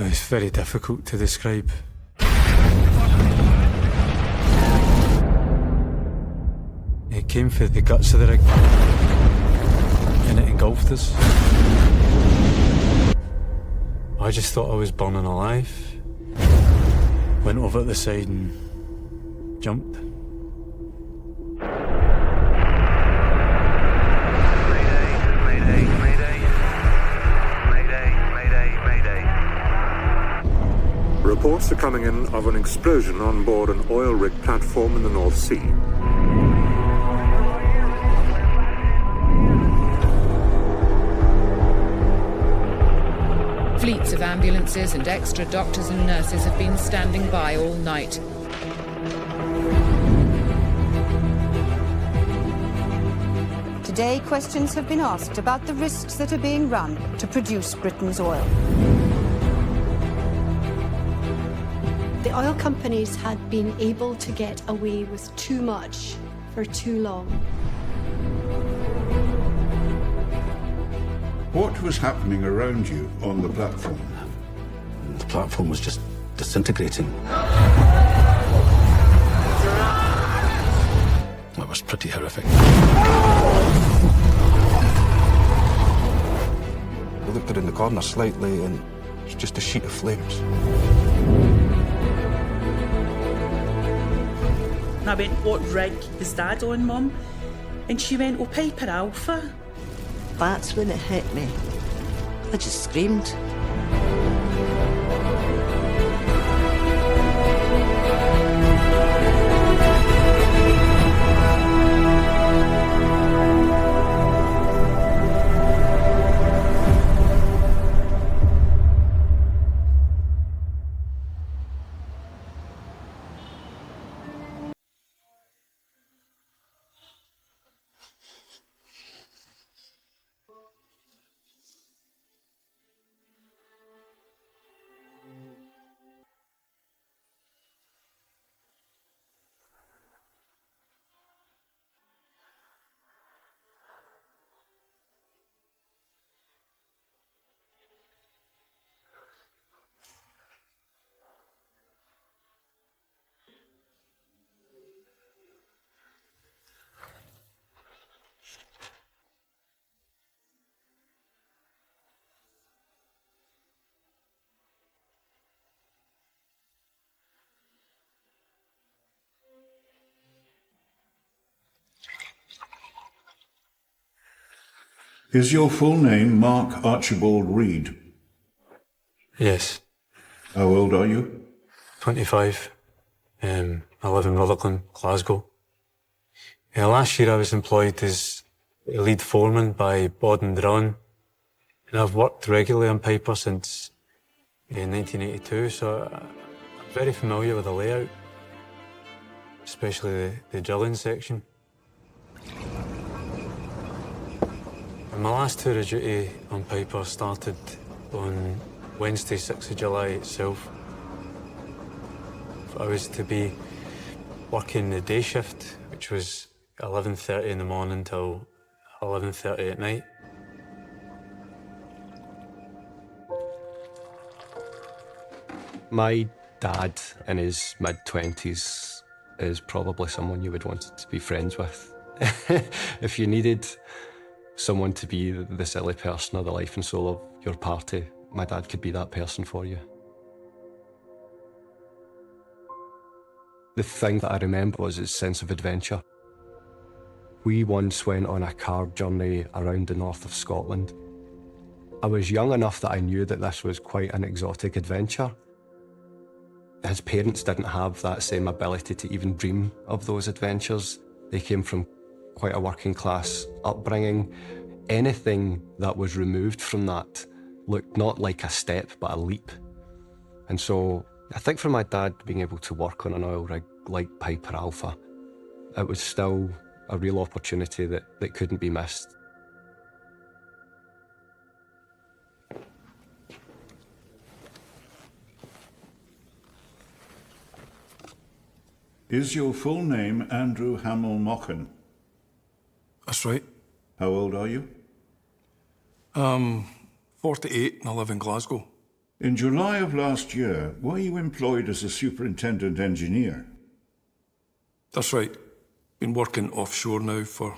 it's very difficult to describe. It came for the guts of the rig, and it engulfed us. I just thought I was burning alive. Went over to the side and jumped. Reports are coming in of an explosion on board an oil rig platform in the North Sea. Fleets of ambulances and extra doctors and nurses have been standing by all night. Today, questions have been asked about the risks that are being run to produce Britain's oil. The oil companies had been able to get away with too much for too long. What was happening around you on the platform? The platform was just disintegrating. It was pretty horrific. I looked around the corner slightly and it's just a sheet of flames. I went, what rig is Dad on, Mum? And she went, oh, Piper Alpha. That's when it hit me. I just screamed. Is your full name Mark Archibald Reed? Yes. How old are you? 25. I live in Rutherglen, Glasgow. Last year I was employed as a lead foreman by Bodden Drilling, and I've worked regularly on Piper since 1982, so I'm very familiar with the layout, especially the drilling section. And my last tour of duty on Piper started on Wednesday, 6th of July itself. I was to be working the day shift, which was 11:30 in the morning till 11:30 at night. My dad in his mid-20s is probably someone you would want to be friends with. If you needed someone to be the silly person or the life and soul of your party, my dad could be that person for you. The thing that I remember was his sense of adventure. We once went on a car journey around the north of Scotland. I was young enough that I knew that this was quite an exotic adventure. His parents didn't have that same ability to even dream of those adventures. They came from quite a working class upbringing. Anything that was removed from that looked not like a step, but a leap. And so I think for my dad being able to work on an oil rig like Piper Alpha, it was still a real opportunity that couldn't be missed. Is your full name Andrew Hamill Mochen? That's right. How old are you? 48 and I live in Glasgow. In July of last year, were you employed as a superintendent engineer? That's right. Been working offshore now for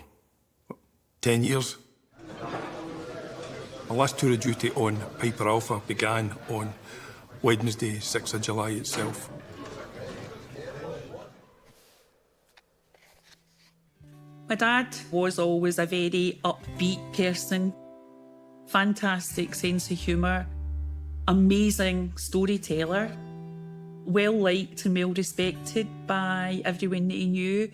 10 years. My last tour of duty on Piper Alpha began on Wednesday, 6th of July itself. My dad was always a very upbeat person, fantastic sense of humour, amazing storyteller, well liked and well respected by everyone that he knew.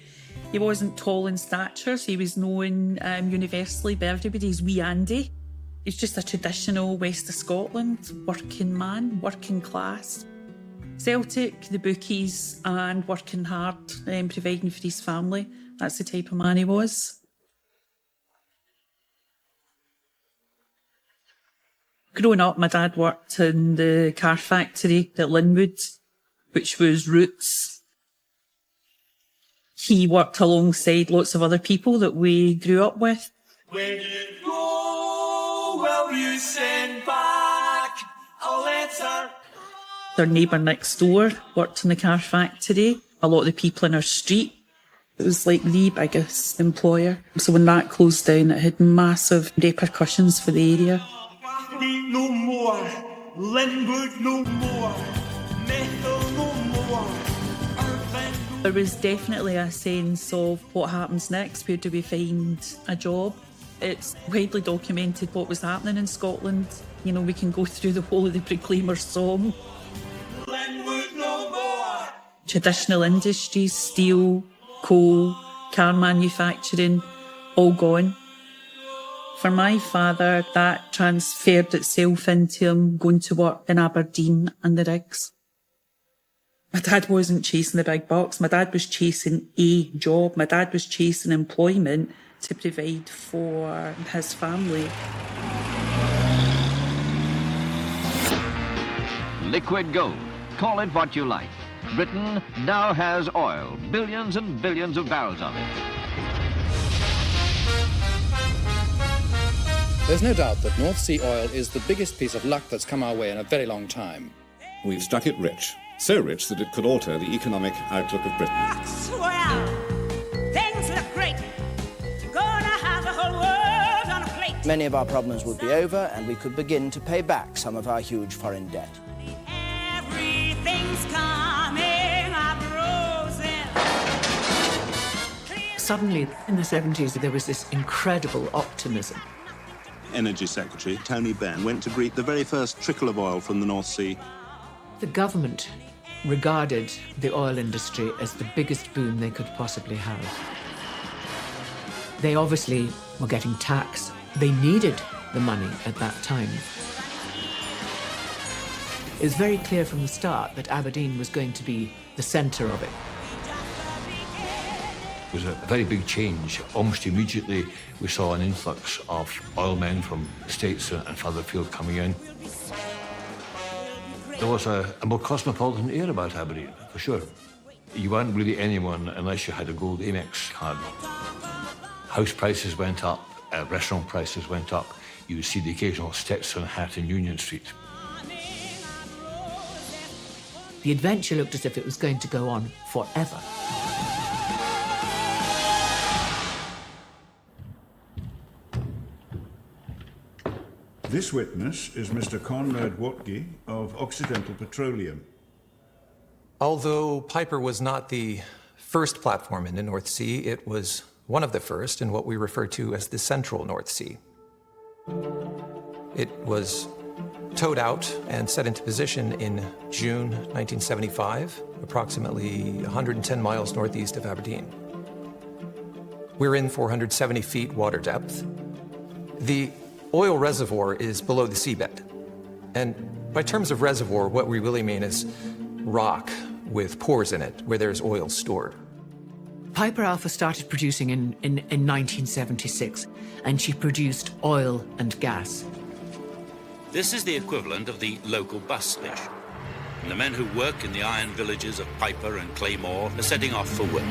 He wasn't tall in stature, so he was known universally by everybody as Wee Andy. He's just a traditional West of Scotland working man, working class. Celtic, the bookies, and working hard, providing for his family. That's the type of man he was. Growing up, my dad worked in the car factory at Linwood, which was Roots. He worked alongside lots of other people that we grew up with. When you go, will you send back a letter? Their neighbour next door worked in the car factory. A lot of the people in our street, it was like the biggest employer. So when that closed down, it had massive repercussions for the area. No more, Linwood no more, metal no more. There was definitely a sense of what happens next, where do we find a job? It's widely documented what was happening in Scotland. You know, we can go through the whole of the Proclaimer's song. Linwood no more. Traditional industries, steel, coal, car manufacturing, all gone. For my father, that transferred itself into him going to work in Aberdeen and the rigs. My dad wasn't chasing the big bucks. My dad was chasing a job. My dad was chasing employment to provide for his family. Liquid gold. Call it what you like. Britain now has oil, billions and billions of barrels of it. There's no doubt that North Sea oil is the biggest piece of luck that's come our way in a very long time. We've struck it rich. So rich that it could alter the economic outlook of Britain. Swell, things look great. Gonna have the whole world on a plate. Many of our problems would be over and we could begin to pay back some of our huge foreign debt. Everything's coming up roses. Suddenly, in the 70s, there was this incredible optimism. Energy Secretary Tony Benn went to greet the very first trickle of oil from the North Sea. The government regarded the oil industry as the biggest boon they could possibly have. They obviously were getting taxed. They needed the money at that time. It was very clear from the start that Aberdeen was going to be the centre of it. It was a very big change. Almost immediately, we saw an influx of oil men from the States and further afield coming in. There was a more cosmopolitan air about Aberdeen, for sure. You weren't really anyone unless you had a gold Amex card. House prices went up, restaurant prices went up. You would see the occasional Stetson hat in Union Street. The adventure looked as if it was going to go on forever. This witness is Mr. Conrad Watke of Occidental Petroleum. Although Piper was not the first platform in the North Sea, it was one of the first in what we refer to as the Central North Sea. It was towed out and set into position in June 1975, approximately 110 miles northeast of Aberdeen. We're in 470 feet water depth. The oil reservoir is below the seabed. And by terms of reservoir, what we really mean is rock with pores in it where there's oil stored. Piper Alpha started producing in 1976, and she produced oil and gas. This is the equivalent of the local bus station. And the men who work in the iron villages of Piper and Claymore are setting off for work.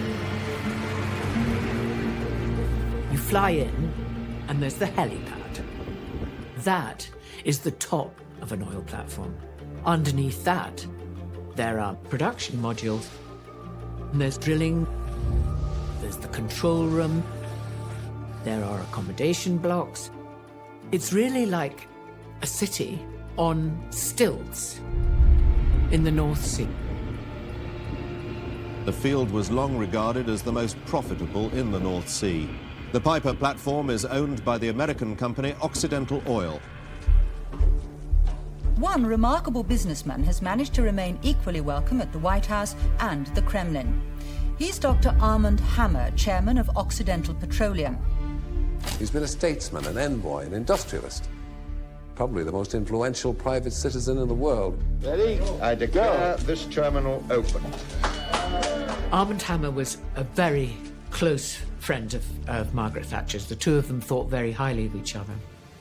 You fly in, and there's the helipad. That is the top of an oil platform. underneath that, there are production modules. And there's drilling, there's the control room, there are accommodation blocks. It's really like a city on stilts in the North Sea. The field was long regarded as the most profitable in the North Sea. The Piper platform is owned by the American company Occidental Oil. One remarkable businessman has managed to remain equally welcome at the White House and the Kremlin. He's Dr. Armand Hammer, chairman of Occidental Petroleum. He's been a statesman, an envoy, an industrialist. Probably the most influential private citizen in the world. Ready? I declare this terminal open. Armand Hammer was a very close friend of Margaret Thatcher's. The two of them thought very highly of each other.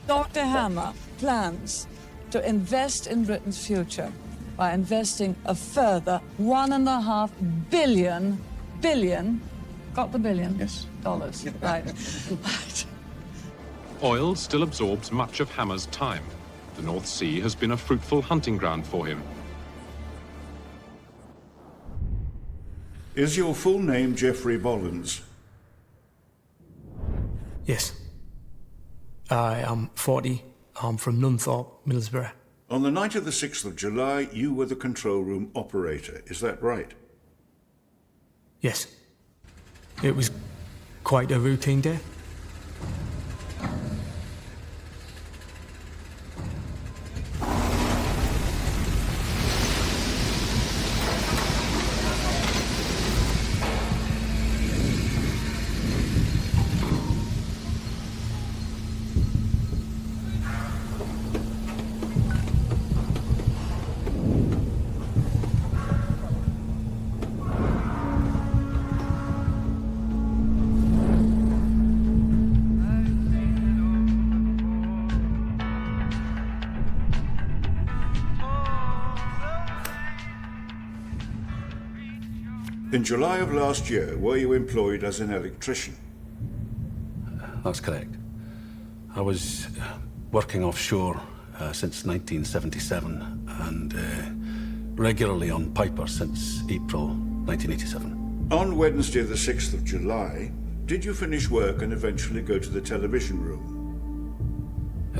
Dr. Hammer plans to invest in Britain's future by investing a further $1.5 billion, got the billion? Yes. Dollars, right. Oil still absorbs much of Hammer's time. The North Sea has been a fruitful hunting ground for him. Is your full name Geoffrey Bollens? Yes. I am 40. I'm from Nunthorpe, Middlesbrough. On the night of the 6th of July, you were the control room operator. Is that right? Yes. It was quite a routine day. In July of last year, were you employed as an electrician? That's correct. I was working offshore since 1977 and regularly on Piper since April 1987. On Wednesday the 6th of July, did you finish work and eventually go to the television room?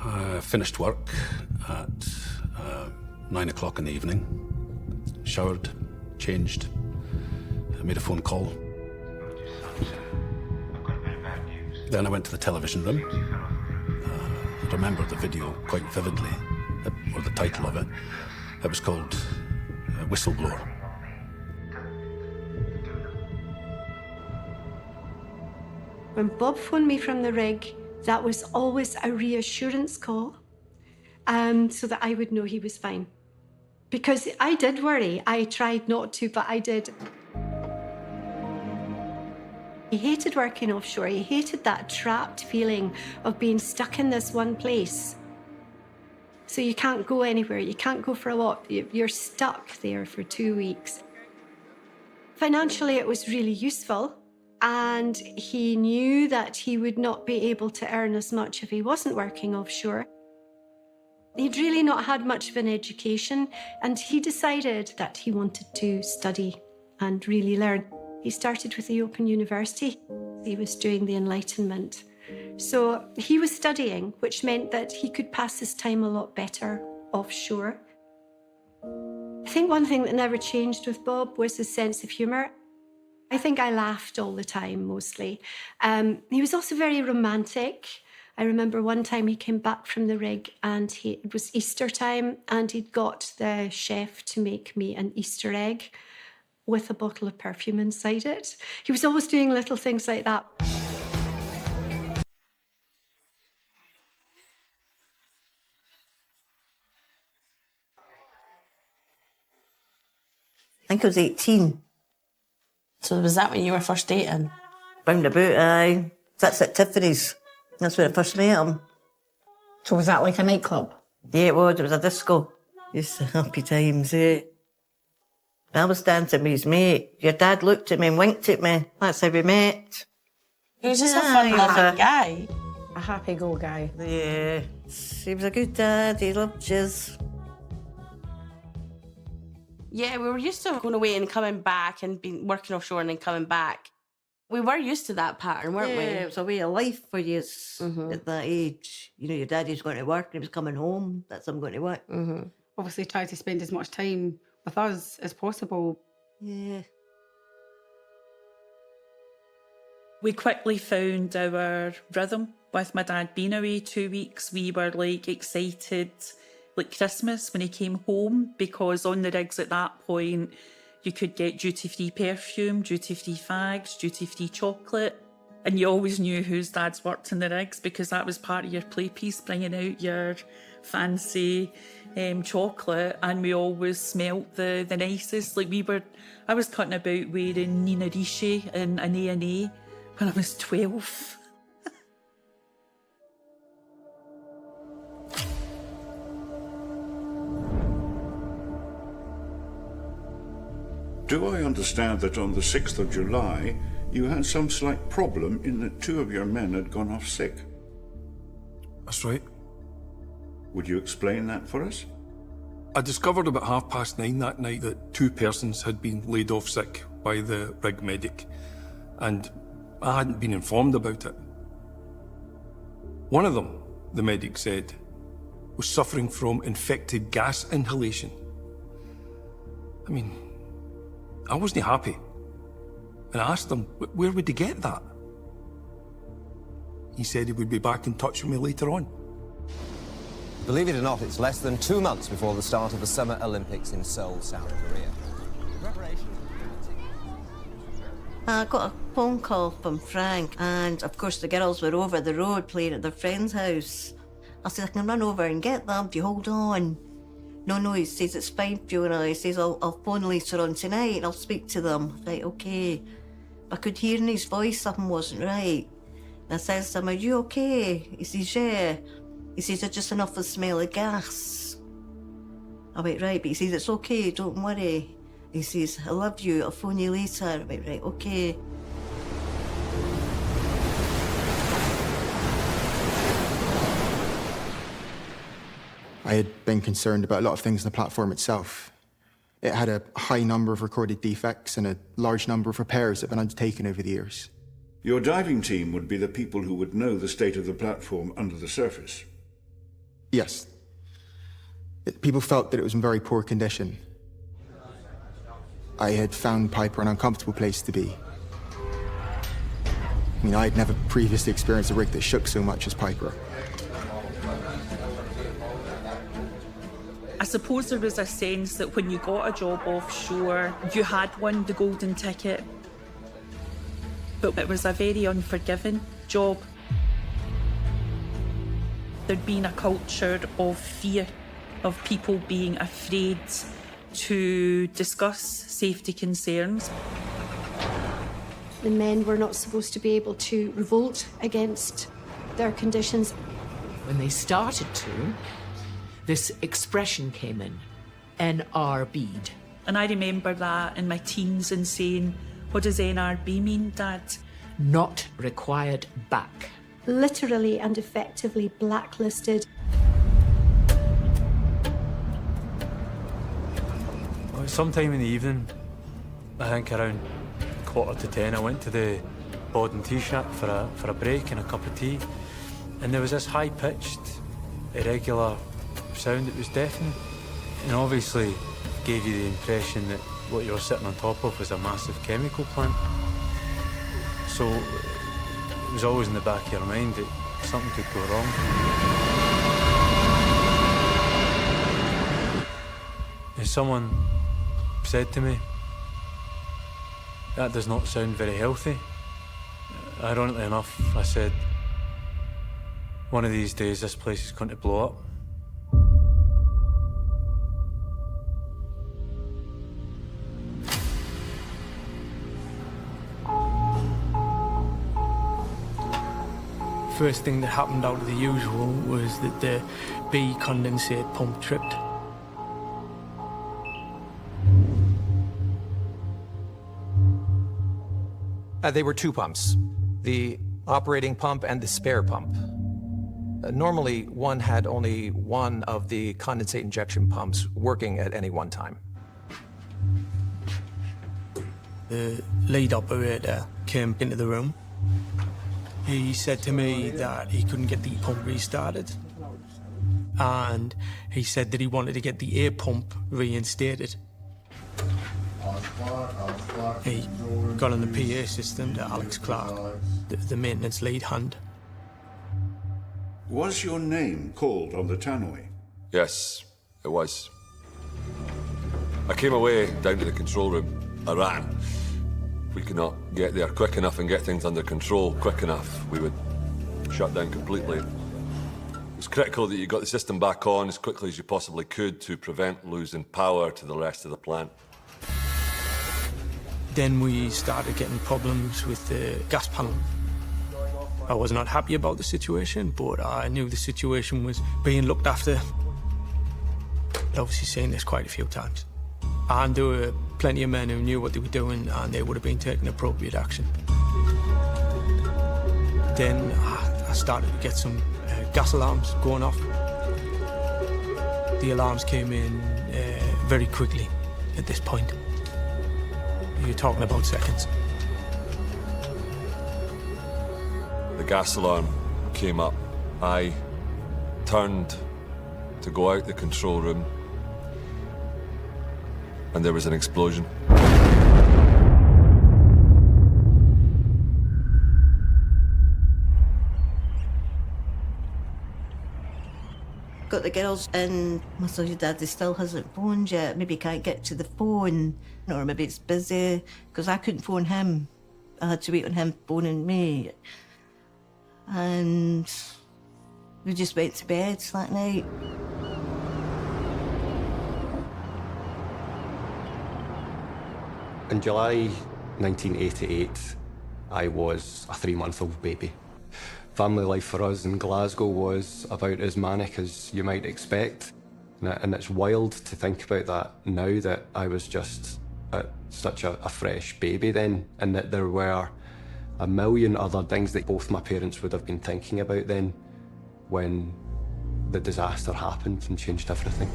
I finished work at 9 o'clock in the evening, showered, changed, made a phone call. Then I went to the television room. I remember the video quite vividly, or the title of it. It was called Whistleblower. When Bob phoned me from the rig, that was always a reassurance call, so that I would know he was fine. Because I did worry. I tried not to, but I did. He hated working offshore. He hated that trapped feeling of being stuck in this one place. So you can't go anywhere. You can't go for a walk. You're stuck there for 2 weeks. Financially, it was really useful. And he knew that he would not be able to earn as much if he wasn't working offshore. He'd really not had much of an education, and he decided that he wanted to study and really learn. He started with the Open University. He was doing the Enlightenment. So he was studying, which meant that he could pass his time a lot better offshore. I think one thing that never changed with Bob was his sense of humour. I think I laughed all the time, mostly. He was also very romantic. I remember one time he came back from the rig and it was Easter time, and he'd got the chef to make me an Easter egg with a bottle of perfume inside it. He was always doing little things like that. I think I was 18. So was that when you were first dating? Round about, aye. That's at Tiffany's. That's where I first met him. So was that like a nightclub? Yeah, it was. It was a disco. Just happy times, eh? I was dancing with his mate. Your dad looked at me and winked at me. That's how we met. He was just a fun-loving guy. A happy-go guy. Yeah. He was a good dad. He loved jizz. Yeah, we were used to going away and coming back and working offshore and then coming back. We were used to that pattern, weren't we? Yeah, it was a way of life for you at that age. You know, your daddy's going to work and he was coming home. That's I'm going to work. Obviously try to spend as much time with us as possible. Yeah. We quickly found our rhythm with my dad being away 2 weeks. We were like excited, like Christmas when he came home, because on the rigs at that point, you could get duty-free perfume, duty-free fags, duty-free chocolate. And you always knew whose dads worked in the rigs because that was part of your play piece, bringing out your fancy chocolate. And we always smelt the nicest. Like I was cutting about wearing Nina Ricci and an A&A when I was 12. Do I understand that on the 6th of July, you had some slight problem in that 2 of your men had gone off sick? That's right. Would you explain that for us? I discovered about 9:30 that night that 2 persons had been laid off sick by the rig medic, and I hadn't been informed about it. One of them, the medic said, was suffering from infected gas inhalation. I mean, I wasn't happy. And I asked him, where would he get that? He said he would be back in touch with me later on. Believe it or not, it's less than 2 months before the start of the Summer Olympics in Seoul, South Korea. I got a phone call from Frank, and of course the girls were over the road playing at their friend's house. I said, I can run over and get them if you hold on. No, he says, it's fine, Fiona. He says, I'll phone later on tonight and I'll speak to them. Right, okay. I could hear in his voice something wasn't right. And I says to him, are you okay? He says, yeah. He says, there's just enough of the smell of gas. I went, right, but he says, it's okay, don't worry. He says, I love you, I'll phone you later. I went, right, okay. I had been concerned about a lot of things in the platform itself. It had a high number of recorded defects and a large number of repairs that had been undertaken over the years. Your diving team would be the people who would know the state of the platform under the surface. Yes. People felt that it was in very poor condition. I had found Piper an uncomfortable place to be. I mean, I had never previously experienced a rig that shook so much as Piper. I suppose there was a sense that when you got a job offshore, you had won the golden ticket. But it was a very unforgiving job. There'd been a culture of fear, of people being afraid to discuss safety concerns. The men were not supposed to be able to revolt against their conditions. When they started to, this expression came in, NRB'd. And I remember that in my teens and saying, what does NRB mean, Dad? Not required back. Literally and effectively blacklisted. Sometime in the evening, I think around 9:45, I went to the Bod and Tea Shop for a break and a cup of tea. And there was this high-pitched, irregular sound that was deafening. And obviously gave you the impression that what you were sitting on top of was a massive chemical plant. So it was always in the back of your mind that something could go wrong. And someone said to me, that does not sound very healthy. Ironically enough, I said, one of these days this place is going to blow up. First thing that happened out of the usual was that the B condensate pump tripped. They were 2 pumps, the operating pump and the spare pump. Normally, one had only one of the condensate injection pumps working at any one time. The lead operator came into the room. He said to me that he couldn't get the pump restarted. And he said that he wanted to get the air pump reinstated. He got on the PA system to Alex Clark, the maintenance lead hand. Was your name called on the tannoy? Yes, it was. I came away down to the control room. I ran. If we could not get there quick enough and get things under control quick enough, we would shut down completely. It was critical that you got the system back on as quickly as you possibly could to prevent losing power to the rest of the plant. Then we started getting problems with the gas panel. I was not happy about the situation, but I knew the situation was being looked after. I'd obviously seen this quite a few times. And there were plenty of men who knew what they were doing and they would have been taking appropriate action. Then I started to get some gas alarms going off. The alarms came in very quickly at this point. You're talking about seconds. The gas alarm came up. I turned to go out the control room, and there was an explosion. Got the girls in. I said, your daddy still hasn't phoned yet. Maybe he can't get to the phone, or maybe it's busy, because I couldn't phone him. I had to wait on him phoning me. And we just went to bed that night. In July 1988, I was a 3-month-old baby. Family life for us in Glasgow was about as manic as you might expect. And it's wild to think about that now, that I was just such a fresh baby then, and that there were a million other things that both my parents would have been thinking about then when the disaster happened and changed everything.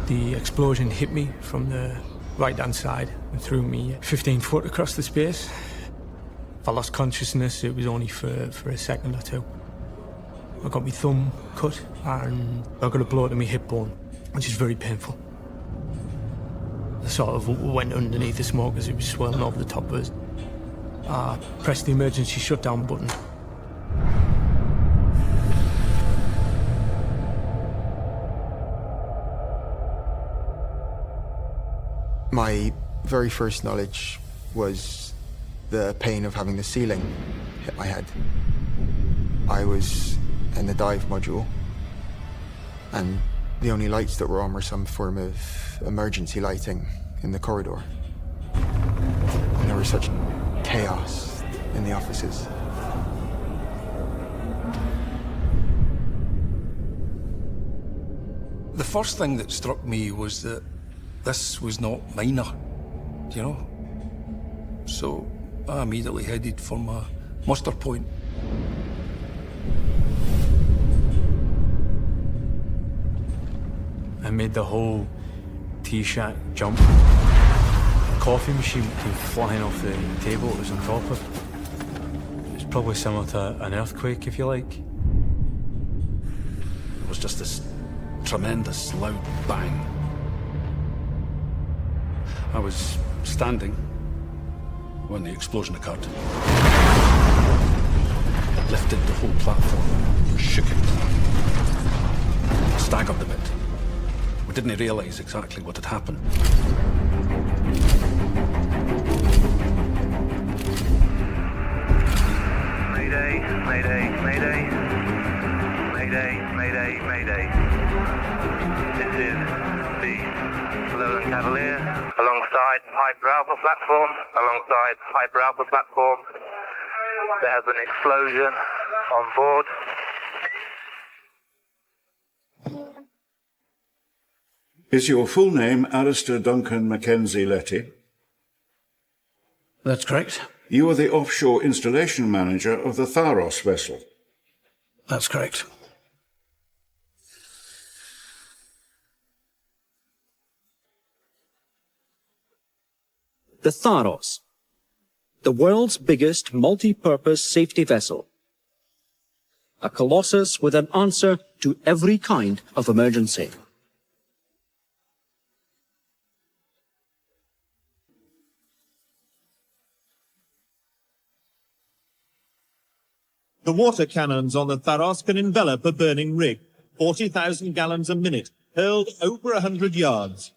The explosion hit me from the right-hand side and threw me 15 foot across the space. If I lost consciousness, it was only for a second or two. I got my thumb cut and I got a blow to my hip bone, which is very painful. I sort of went underneath the smoke as it was swelling over the top of us. I pressed the emergency shutdown button. My very first knowledge was the pain of having the ceiling hit my head. I was in the dive module, and the only lights that were on were some form of emergency lighting in the corridor. And there was such chaos in the offices. The first thing that struck me was that this was not minor, you know? So I immediately headed for my muster point. I made the whole T-shack jump. The coffee machine came flying off the table it was on top of. It was probably similar to an earthquake, if you like. It was just this tremendous, loud bang. I was standing when the explosion occurred. It lifted the whole platform, shook it, staggered a bit. We didn't realise exactly what had happened. Mayday, mayday, mayday. Mayday, mayday, mayday. This is the Lowland Cavalier alongside Piper Alpha platform. Alongside Piper Alpha platform. There has been an explosion on board. Is your full name Alistair Duncan Mackenzie Letty? That's correct. You are the offshore installation manager of the Tharos vessel. That's correct. The Tharos, the world's biggest multi-purpose safety vessel. A colossus with an answer to every kind of emergency. The water cannons on the Tharos can envelop a burning rig, 40,000 gallons a minute, hurled over 100 yards.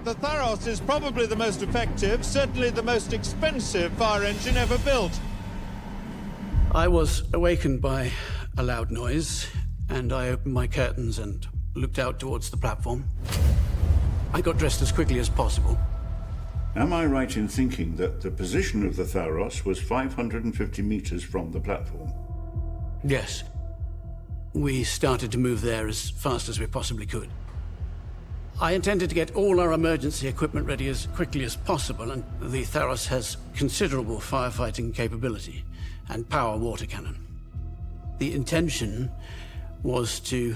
The Tharos is probably the most effective, certainly the most expensive fire engine ever built. I was awakened by a loud noise, and I opened my curtains and looked out towards the platform. I got dressed as quickly as possible. Am I right in thinking that the position of the Tharos was 550 meters from the platform? Yes. We started to move there as fast as we possibly could. I intended to get all our emergency equipment ready as quickly as possible, and the Tharos has considerable firefighting capability and power water cannon. The intention was to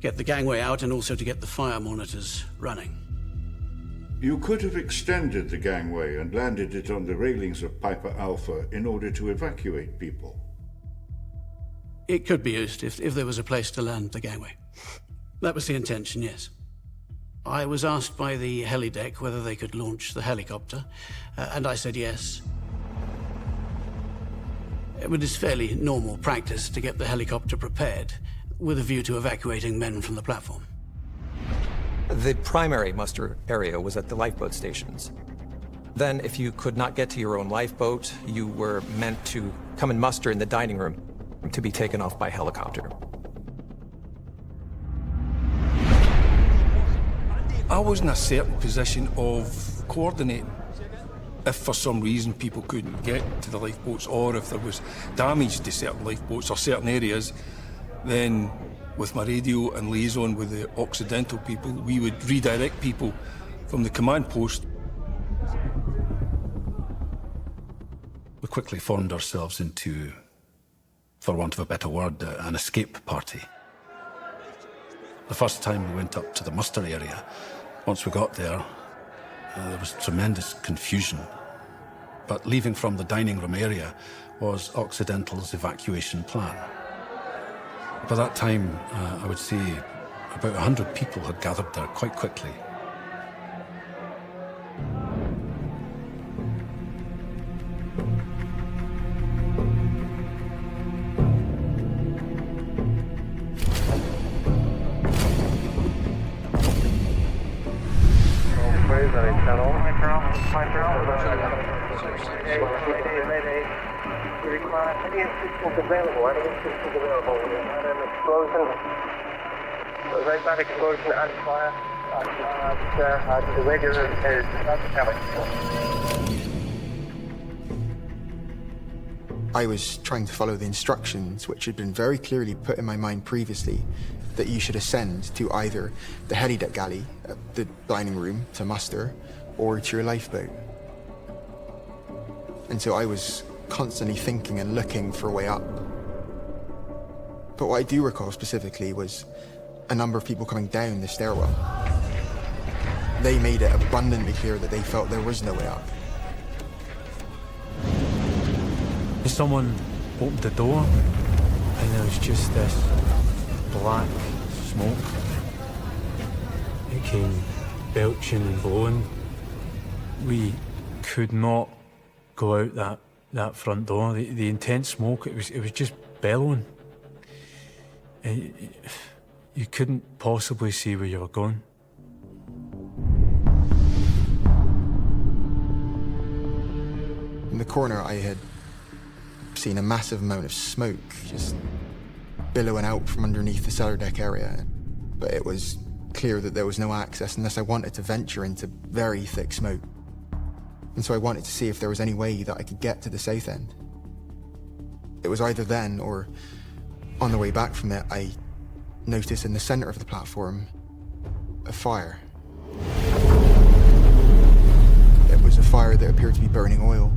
get the gangway out and also to get the fire monitors running. You could have extended the gangway and landed it on the railings of Piper Alpha in order to evacuate people. It could be used if there was a place to land the gangway. That was the intention, yes. I was asked by the helideck whether they could launch the helicopter, and I said yes. It is fairly normal practice to get the helicopter prepared with a view to evacuating men from the platform. The primary muster area was at the lifeboat stations. Then, if you could not get to your own lifeboat, you were meant to come and muster in the dining room to be taken off by helicopter. I was in a certain position of coordinating. If for some reason people couldn't get to the lifeboats, or if there was damage to certain lifeboats or certain areas, then with my radio and liaison with the Occidental people, we would redirect people from the command post. We quickly formed ourselves into, for want of a better word, an escape party. The first time we went up to the muster area, once we got there was tremendous confusion. But leaving from the dining room area was Occidental's evacuation plan. By that time, I would say about 100 people had gathered there quite quickly. Explosion and fire. The radio is I was trying to follow the instructions, which had been very clearly put in my mind previously, that you should ascend to either the helideck galley at the dining room to muster, or to your lifeboat. And so I was constantly thinking and looking for a way up. But what I do recall specifically was a number of people coming down the stairwell. They made it abundantly clear that they felt there was no way up. Someone opened the door, and there was just this black smoke. It came belching and blowing. We could not go out that front door. The intense smoke, it was just bellowing. You couldn't possibly see where you were going. In the corner, I had seen a massive amount of smoke just billowing out from underneath the cellar deck area. But it was clear that there was no access unless I wanted to venture into very thick smoke. And so I wanted to see if there was any way that I could get to the south end. It was either then or on the way back from it, I noticed in the center of the platform a fire. It was a fire that appeared to be burning oil.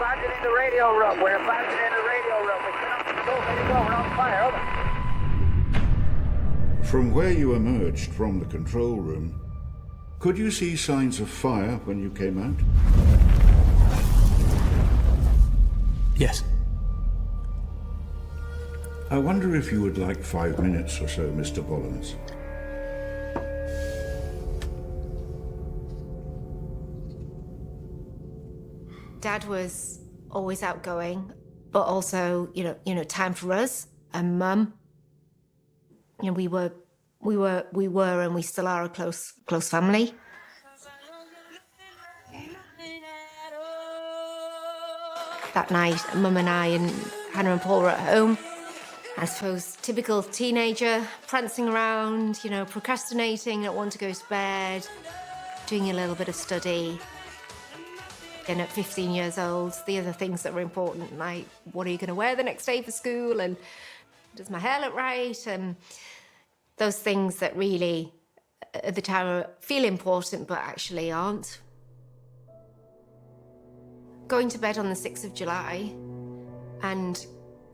abandoning the radio room. We're abandoning the radio room. We cannot control. There you go. We're on fire. Over. From where you emerged from the control room, could you see signs of fire when you came out? Yes. I wonder if you would like 5 minutes or so, Mr. Bollins. Dad was always outgoing, but also, you know, time for us and Mum. You know, we were, and we still are a close family. That night, Mum and I and Hannah and Paul were at home. I suppose typical teenager, prancing around, you know, procrastinating, not wanting to go to bed, doing a little bit of study. And at 15 years old, the other things that were important, like what are you going to wear the next day for school, and does my hair look right, and those things that really, at the time, feel important but actually aren't. Going to bed on the 6th of July and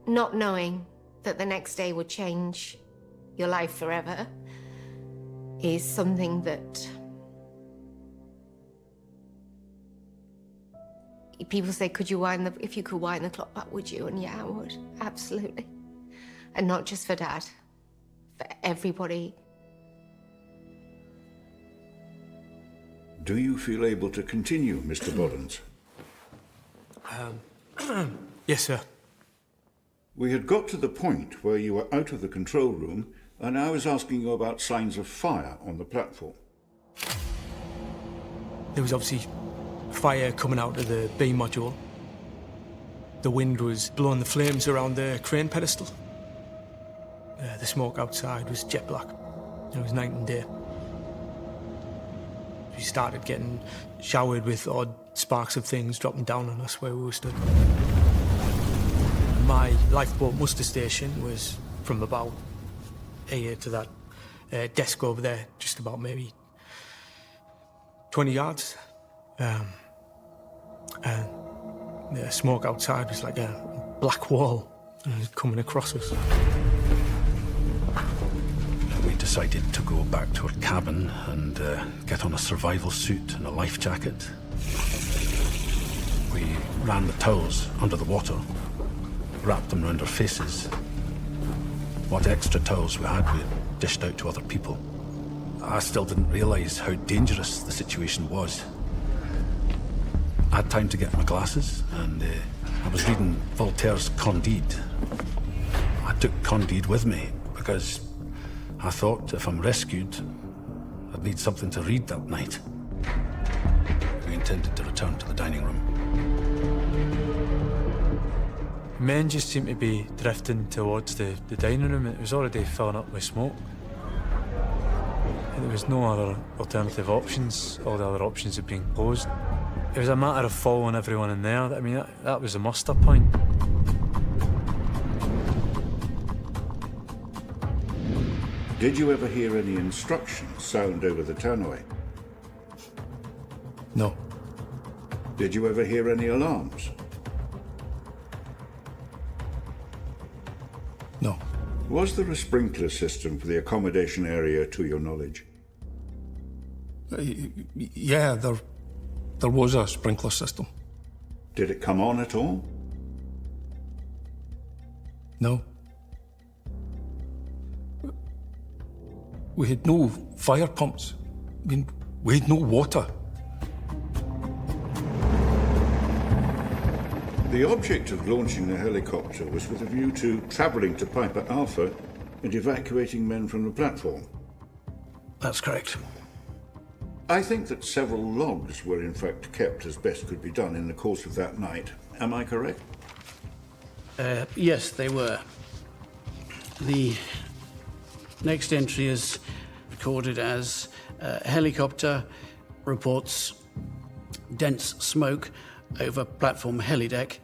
not knowing that the next day would change your life forever is something that people say, if you could wind the clock back, would you? And yeah, I would, absolutely. And not just for Dad, for everybody. Do you feel able to continue, Mr. Bollins? Yes, sir. We had got to the point where you were out of the control room, and I was asking you about signs of fire on the platform. There was obviously fire coming out of the beam module. The wind was blowing the flames around the crane pedestal. The smoke outside was jet black. It was night and day. We started getting showered with odd sparks of things dropping down on us where we were stood. My lifeboat muster station was from about here to that desk over there, just about maybe 20 yards. And the smoke outside was like a black wall coming across us. We decided to go back to our cabin and get on a survival suit and a life jacket. We ran the towels under the water, wrapped them around our faces. What extra towels we had, we dished out to other people. I still didn't realise how dangerous the situation was. I had time to get my glasses, and I was reading Voltaire's Candide. I took Candide with me because I thought if I'm rescued, I'd need something to read that night. We intended to return to the dining room. Men just seemed to be drifting towards the dining room. It was already filling up with smoke. There was no other alternative options. All the other options had been closed. It was a matter of following everyone in there. I mean, that was the muster point. Did you ever hear any instructions sound over the tannoy? No. Did you ever hear any alarms? No. Was there a sprinkler system for the accommodation area to your knowledge? Yeah, there was a sprinkler system. Did it come on at all? No. We had no fire pumps. I mean, we had no water. The object of launching the helicopter was with a view to travelling to Piper Alpha and evacuating men from the platform. That's correct. I think that several logs were in fact kept as best could be done in the course of that night. Am I correct? Yes, they were. The next entry is recorded as helicopter reports dense smoke over platform helideck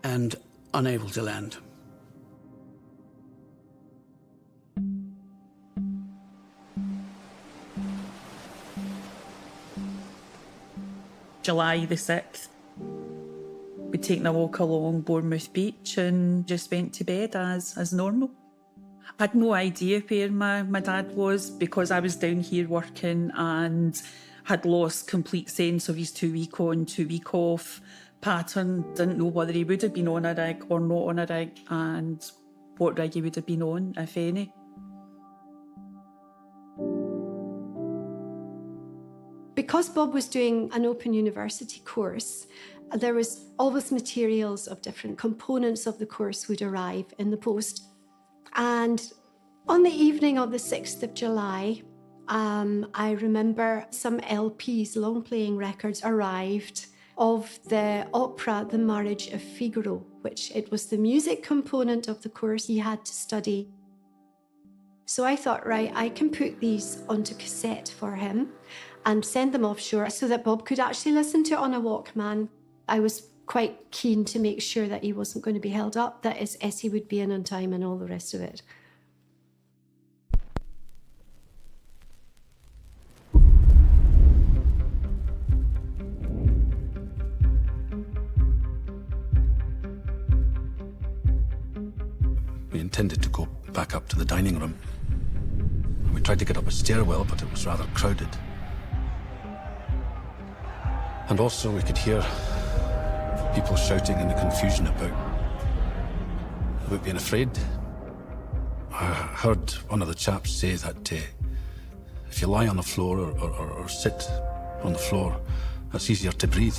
and unable to land. July the 6th. taking a walk along Bournemouth Beach and just went to bed as normal. I had no idea where my dad was because I was down here working and had lost complete sense of his 2 week on, 2 week off pattern. Didn't know whether he would have been on a rig or not on a rig and what rig he would have been on, if any. Because Bob was doing an Open University course, there was always materials of different components of the course would arrive in the post. And on the evening of the 6th of July, I remember some LPs, long playing records, arrived of the opera The Marriage of Figaro, which it was the music component of the course he had to study. So I thought, right, I can put these onto cassette for him and send them offshore so that Bob could actually listen to it on a Walkman. I was quite keen to make sure that he wasn't going to be held up, that his essay would be in on time and all the rest of it. We intended to go back up to the dining room. We tried to get up a stairwell, but it was rather crowded. And also we could hear people shouting in the confusion about being afraid. I heard one of the chaps say that if you lie on the floor or sit on the floor, that's easier to breathe.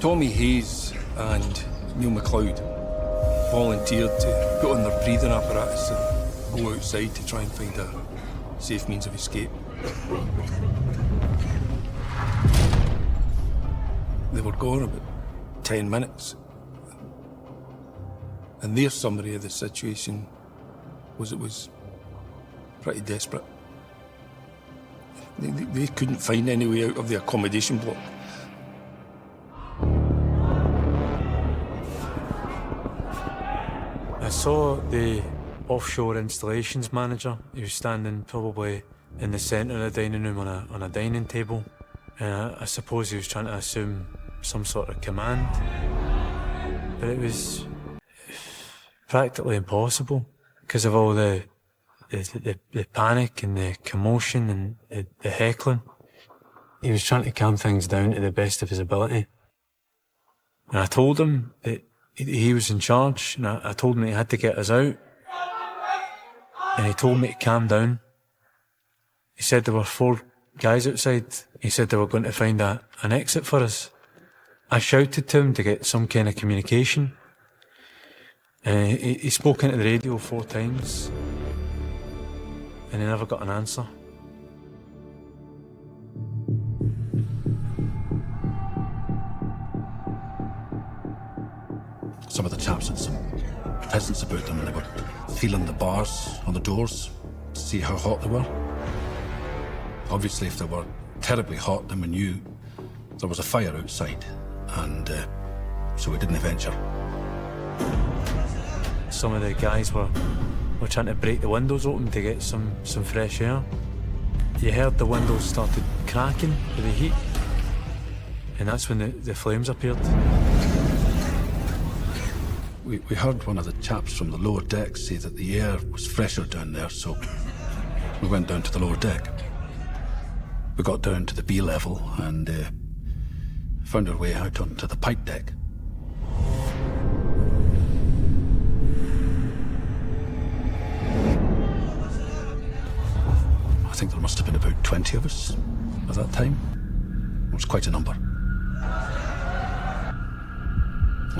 Tommy Hayes and Neil MacLeod volunteered to put on their breathing apparatus and go outside to try and find a safe means of escape. They were gone about 10 minutes. And their summary of the situation was it was pretty desperate. They couldn't find any way out of the accommodation block. I saw the offshore installations manager. He was standing probably in the centre of the dining room on a dining table. And I suppose he was trying to assume some sort of command. But it was practically impossible because of all the panic and the commotion and the heckling. He was trying to calm things down to the best of his ability. And I told him that he was in charge, and I told him that he had to get us out. And he told me to calm down. He said there were 4 guys outside. He said they were going to find an exit for us. I shouted to him to get some kind of communication. He spoke into the radio 4 times, and he never got an answer. Some of the chaps had some presents about them and they were feeling the bars on the doors to see how hot they were. Obviously, if they were terribly hot, then we knew there was a fire outside, and so we didn't venture. Some of the guys were trying to break the windows open to get some fresh air. You heard the windows started cracking with the heat, and that's when the flames appeared. We heard one of the chaps from the lower deck say that the air was fresher down there, so we went down to the lower deck. We got down to the B level and found our way out onto the pipe deck. I think there must have been about 20 of us at that time. It was quite a number.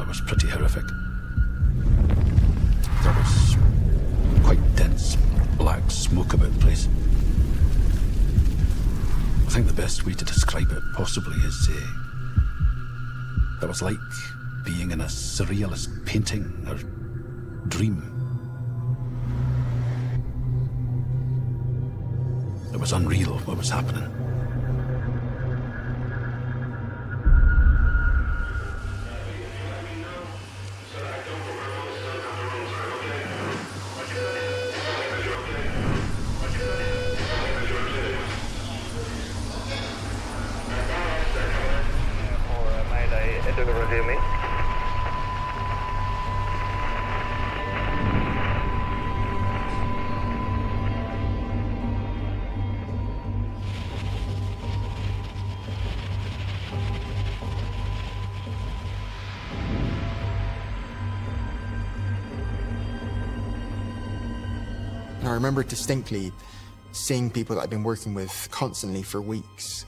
It was pretty horrific. There was quite dense black smoke about the place. I think the best way to describe it possibly is it was like being in a surrealist painting or dream. It was unreal what was happening. And I remember distinctly seeing people that I'd been working with constantly for weeks.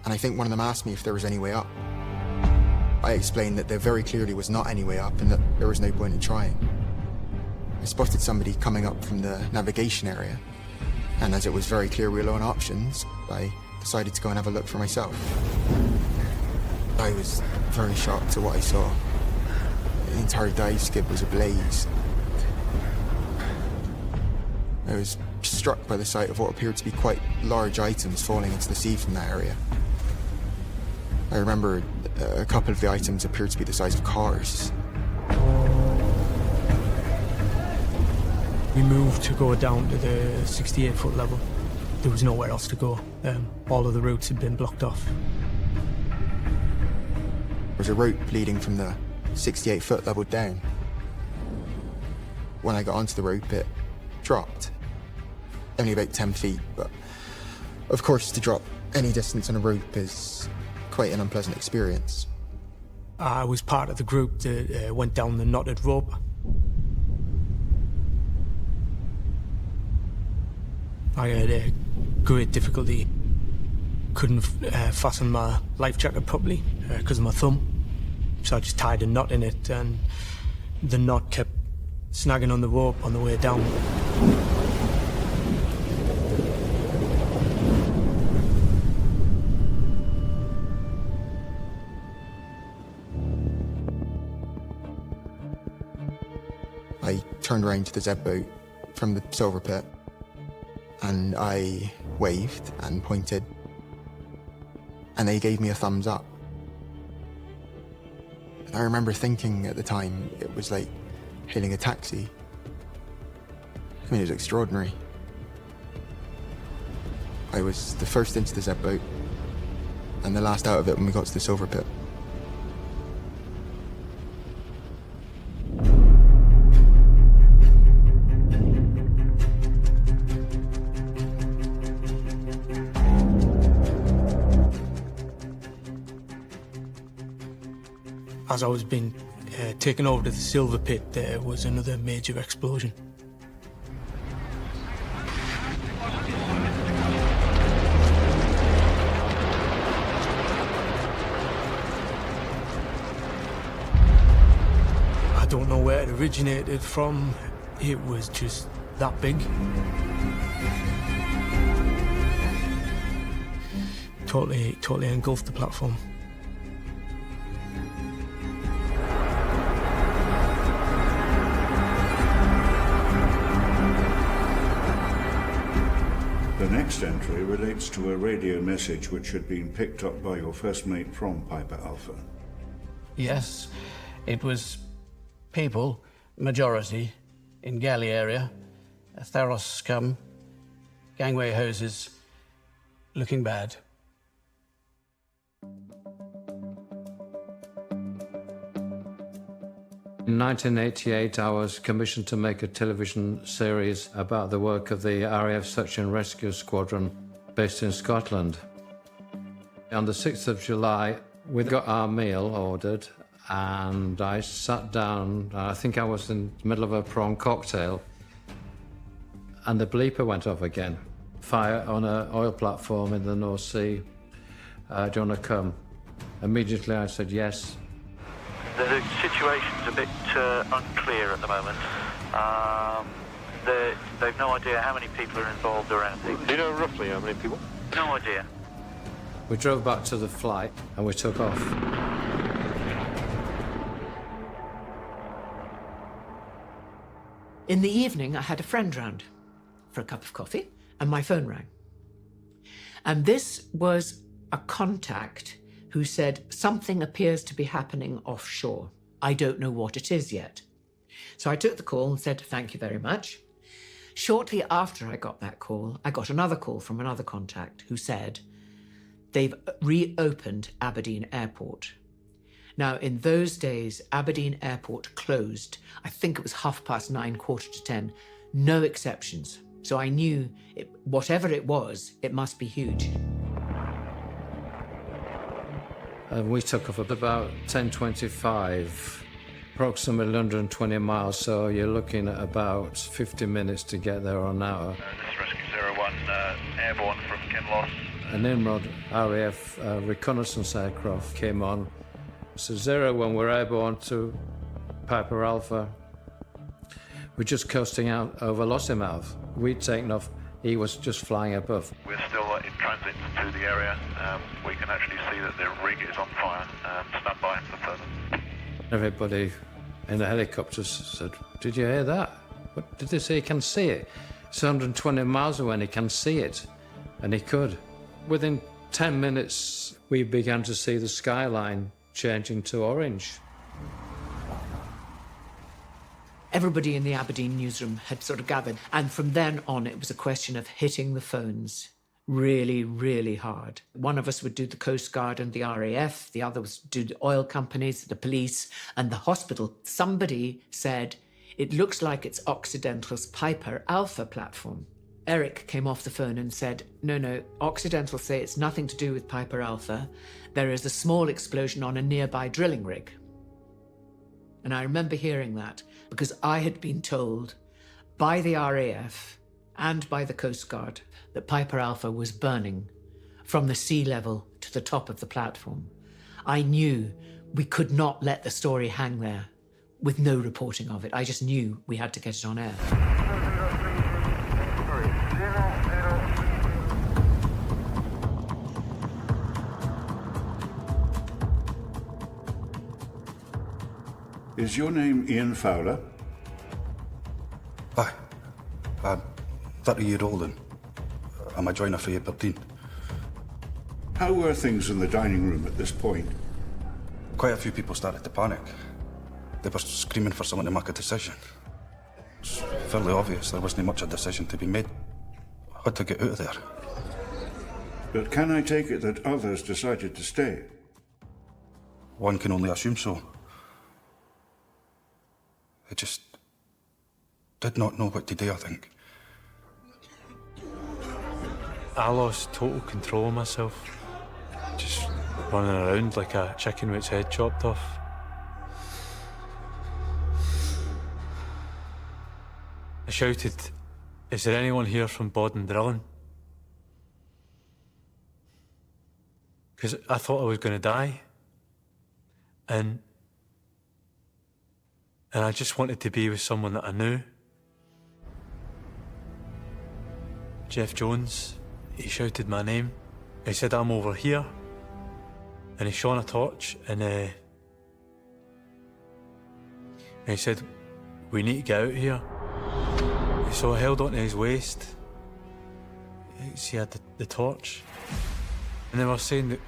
And I think one of them asked me if there was any way up. I explained that there very clearly was not any way up and that there was no point in trying. I spotted somebody coming up from the navigation area, and as it was very clear we were low on options, I decided to go and have a look for myself. I was very shocked at what I saw. The entire dive skid was ablaze. I was struck by the sight of what appeared to be quite large items falling into the sea from that area. I remember a couple of the items appeared to be the size of cars. We moved to go down to the 68-foot level. There was nowhere else to go. All of the routes had been blocked off. There was a rope leading from the 68-foot level down. When I got onto the rope, it dropped. Only about 10 feet, but of course to drop any distance on a rope is quite an unpleasant experience. I was part of the group that went down the knotted rope. I had great difficulty. Couldn't fasten my life jacket properly because of my thumb. So I just tied a knot in it, and the knot kept snagging on the rope on the way down. I turned around to the Z boat from the silver pit, and I waved and pointed, and they gave me a thumbs up. And I remember thinking at the time it was like hailing a taxi. I mean, it was extraordinary. I was the first into the Z boat, and the last out of it when we got to the silver pit. As I was being taken over to the silver pit, there was another major explosion. I don't know where it originated from. It was just that big. Totally engulfed the platform. The next entry relates to a radio message which had been picked up by your first mate from Piper Alpha. Yes, it was people, majority, in galley area, Tharos scum, gangway hoses, looking bad. In 1988, I was commissioned to make a television series about the work of the RAF Search and Rescue Squadron based in Scotland. On the 6th of July, we got our meal ordered, and I sat down. I think I was in the middle of a prawn cocktail, and the bleeper went off again. Fire on an oil platform in the North Sea. Do you want to come? Immediately I said yes. The situation's a bit unclear at the moment. They've no idea how many people are involved or anything. Do you know roughly how many people? No idea. We drove back to the flight and we took off. In the evening, I had a friend round for a cup of coffee, and my phone rang. And this was a contact who said, something appears to be happening offshore. I don't know what it is yet. So I took the call and said, thank you very much. Shortly after I got that call, I got another call from another contact who said, they've reopened Aberdeen Airport. Now, in those days, Aberdeen Airport closed. I think it was 9:30, 9:45. No exceptions. So I knew, whatever it was, it must be huge. We took off at about 10:25. approximately 120 miles, so you're looking at about 50 minutes to get there or an hour. This is Rescue 01, airborne from Kinloss. A Nimrod RAF reconnaissance aircraft came on. So 01, we're airborne to Piper Alpha. We're just coasting out over Lossiemouth. We'd taken off, he was just flying above. We're still in transit to the area. We can actually see that the rig is on fire. Stand by for further. Everybody in the helicopters said, "Did you hear that? What did they say? He can see it. It's 120 miles away and he can see it." And he could. Within 10 minutes, we began to see the skyline changing to orange. Everybody in the Aberdeen newsroom had sort of gathered, and from then on it was a question of hitting the phones really, really hard. One of us would do the Coast Guard and the RAF, the other was do the oil companies, the police, and the hospital. Somebody said, "It looks like it's Occidental's Piper Alpha platform." Eric came off the phone and said, no, Occidental say it's nothing to do with Piper Alpha. There is a small explosion on a nearby drilling rig. And I remember hearing that because I had been told by the RAF and by the Coast Guard that Piper Alpha was burning from the sea level to the top of the platform. I knew we could not let the story hang there with no reporting of it. I just knew we had to get it on air. Is your name Ian Fowler? Aye. I'm 30-year-old and I'm a joiner for Aberdeen. How were things in the dining room at this point? Quite a few people started to panic. They were screaming for someone to make a decision. It's fairly obvious there wasn't much a decision to be made. I had to get out of there. But can I take it that others decided to stay? One can only assume so. I just did not know what to do, I think. I lost total control of myself. Just running around like a chicken with its head chopped off. I shouted, "Is there anyone here from Bodden Drilling?" Because I thought I was going to die. And I just wanted to be with someone that I knew. Jeff Jones, he shouted my name. He said, "I'm over here." And he shone a torch and he said, "We need to get out of here." So I held onto his waist. He had the torch. And they were saying that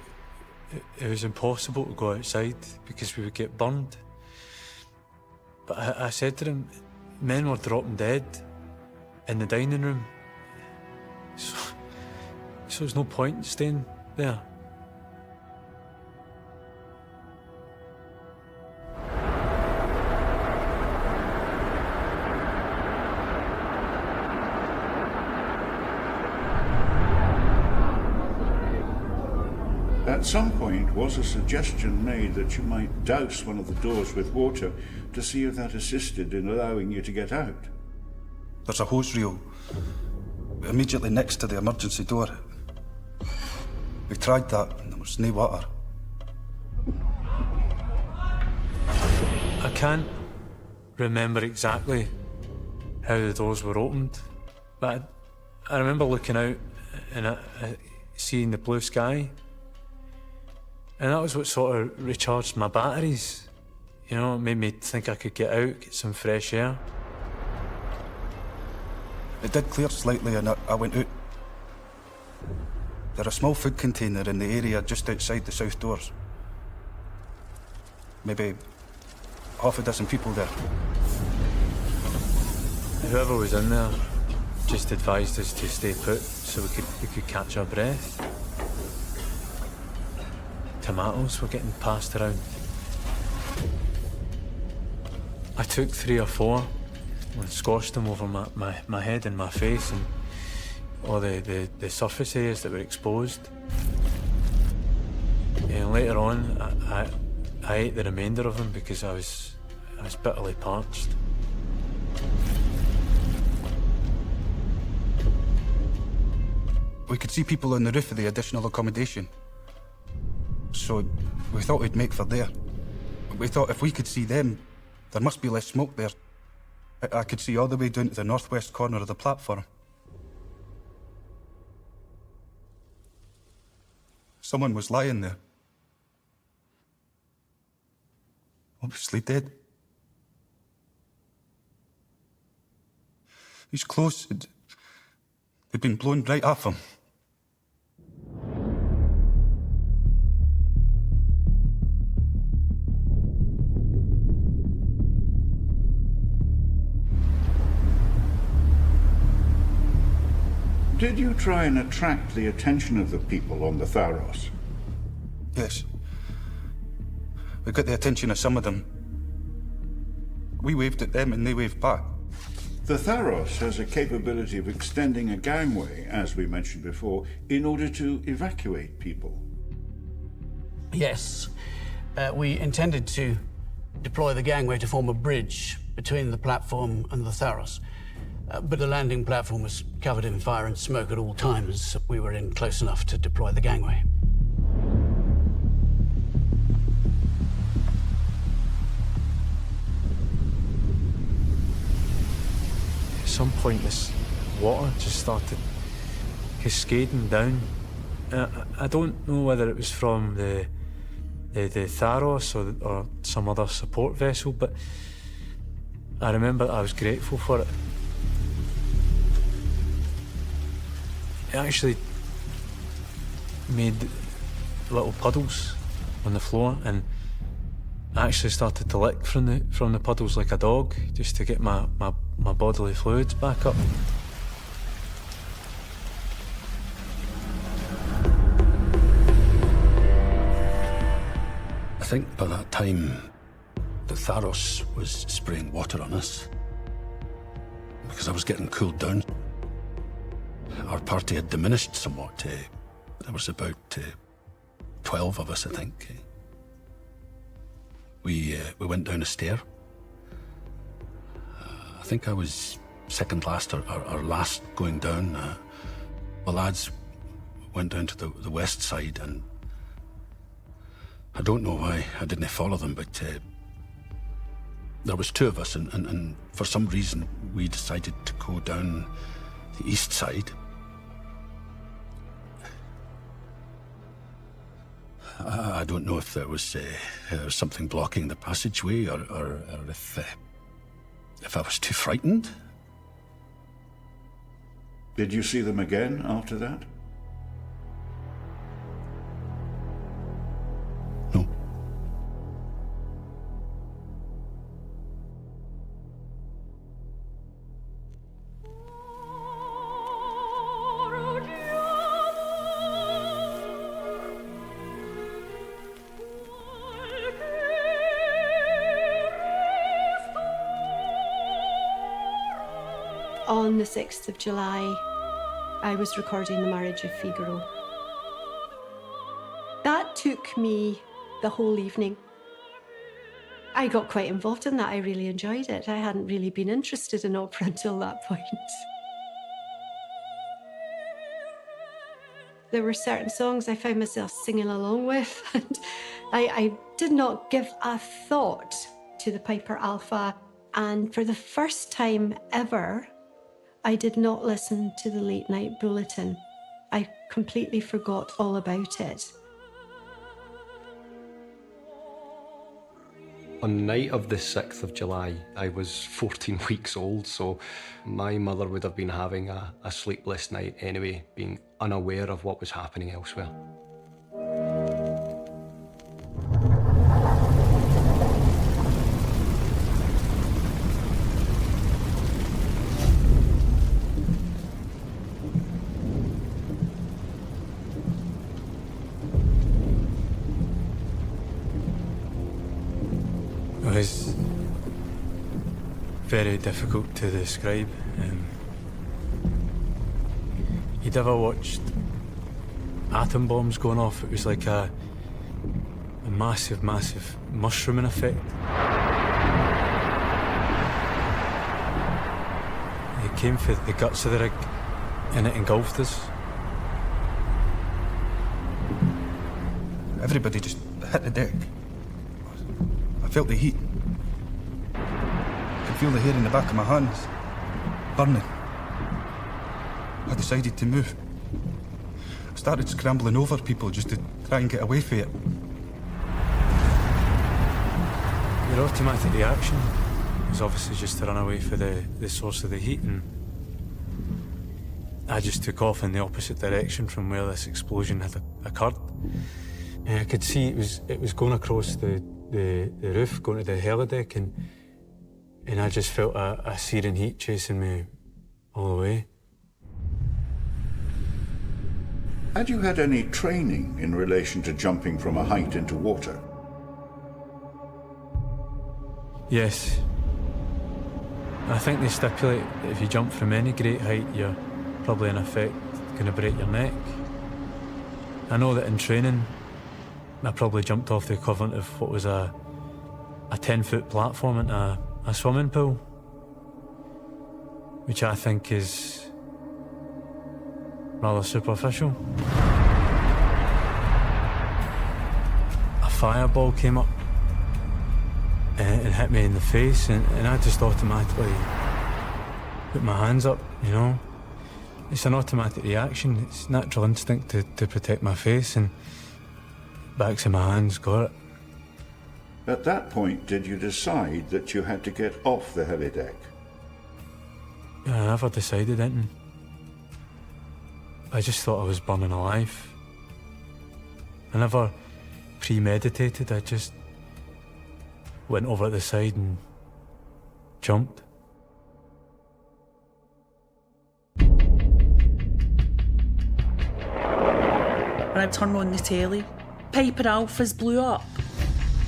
it was impossible to go outside because we would get burned. But I said to him, men were dropping dead in the dining room. So there's no point in staying there. At some point, was a suggestion made that you might douse one of the doors with water to see if that assisted in allowing you to get out? There's a hose reel immediately next to the emergency door. We tried that and there was no water. I can't remember exactly how the doors were opened, but I remember looking out and seeing the blue sky. And that was what sort of recharged my batteries. You know, it made me think I could get out, get some fresh air. It did clear slightly and I went out. There's a small food container in the area just outside the south doors. Maybe half a dozen people there. Whoever was in there just advised us to stay put so we could catch our breath. Tomatoes were getting passed around. I took 3 or 4 and squashed them over my head and my face and all the surface areas that were exposed. And later on, I ate the remainder of them because I was it's bitterly parched. We could see people on the roof of the additional accommodation. So we thought we'd make for there. We thought if we could see them, there must be less smoke there. I could see all the way down to the northwest corner of the platform. Someone was lying there. Obviously dead. His clothes had been blown right off him. Did you try and attract the attention of the people on the Tharos? Yes. We got the attention of some of them. We waved at them and they waved back. The Tharos has a capability of extending a gangway, as we mentioned before, in order to evacuate people. Yes. We intended to deploy the gangway to form a bridge between the platform and the Tharos. But the landing platform was covered in fire and smoke at all times. We were in close enough to deploy the gangway. At some point, this water just started cascading down. I don't know whether it was from the Tharos or some other support vessel, but I remember I was grateful for it. It actually made little puddles on the floor, and I actually started to lick from the puddles like a dog, just to get my bodily fluids back up. I think by that time, the Tharos was spraying water on us because I was getting cooled down. Our party had diminished somewhat. There was about 12 of us, I think. We went down a stair. I think I was second last or last going down. The lads went down to the west side, and I don't know why I didn't follow them, but there was two of us, and for some reason we decided to go down the east side. I don't know if there was something blocking the passageway, or if I was too frightened. Did you see them again after that? No. On the 6th of July, I was recording The Marriage of Figaro. That took me the whole evening. I got quite involved in that. I really enjoyed it. I hadn't really been interested in opera until that point. There were certain songs I found myself singing along with, and I did not give a thought to the Piper Alpha. And for the first time ever, I did not listen to the late night bulletin. I completely forgot all about it. On the night of the 6th of July, I was 14 weeks old, so my mother would have been having a sleepless night anyway, being unaware of what was happening elsewhere. It's very difficult to describe. You'd ever watched atom bombs going off? It was like a massive, massive mushrooming effect. came for the guts of the rig and it engulfed us. Everybody just hit the deck. I felt the heat. I could feel the hair in the back of my hands, burning. I decided to move. I started scrambling over people just to try and get away from it. Your automatic reaction was obviously just to run away for the source of the heat, and I just took off in the opposite direction from where this explosion had occurred. And I could see it was going across the roof, going to the helideck, and I just felt a searing heat chasing me all the way. Had you had any training in relation to jumping from a height into water? Yes. I think they stipulate that if you jump from any great height, you're probably in effect going to break your neck. I know that in training, I probably jumped off the equivalent of what was a 10-foot platform into a swimming pool, which I think is rather superficial. A fireball came up and hit me in the face, and I just automatically put my hands up, you know. It's an automatic reaction, it's natural instinct to protect my face, and backs of my hands got it. At that point, did you decide that you had to get off the helideck? I never decided anything. I just thought I was burning alive. I never premeditated, I just went over to the side and jumped. When I turned on the telly, Piper Alpha's blew up.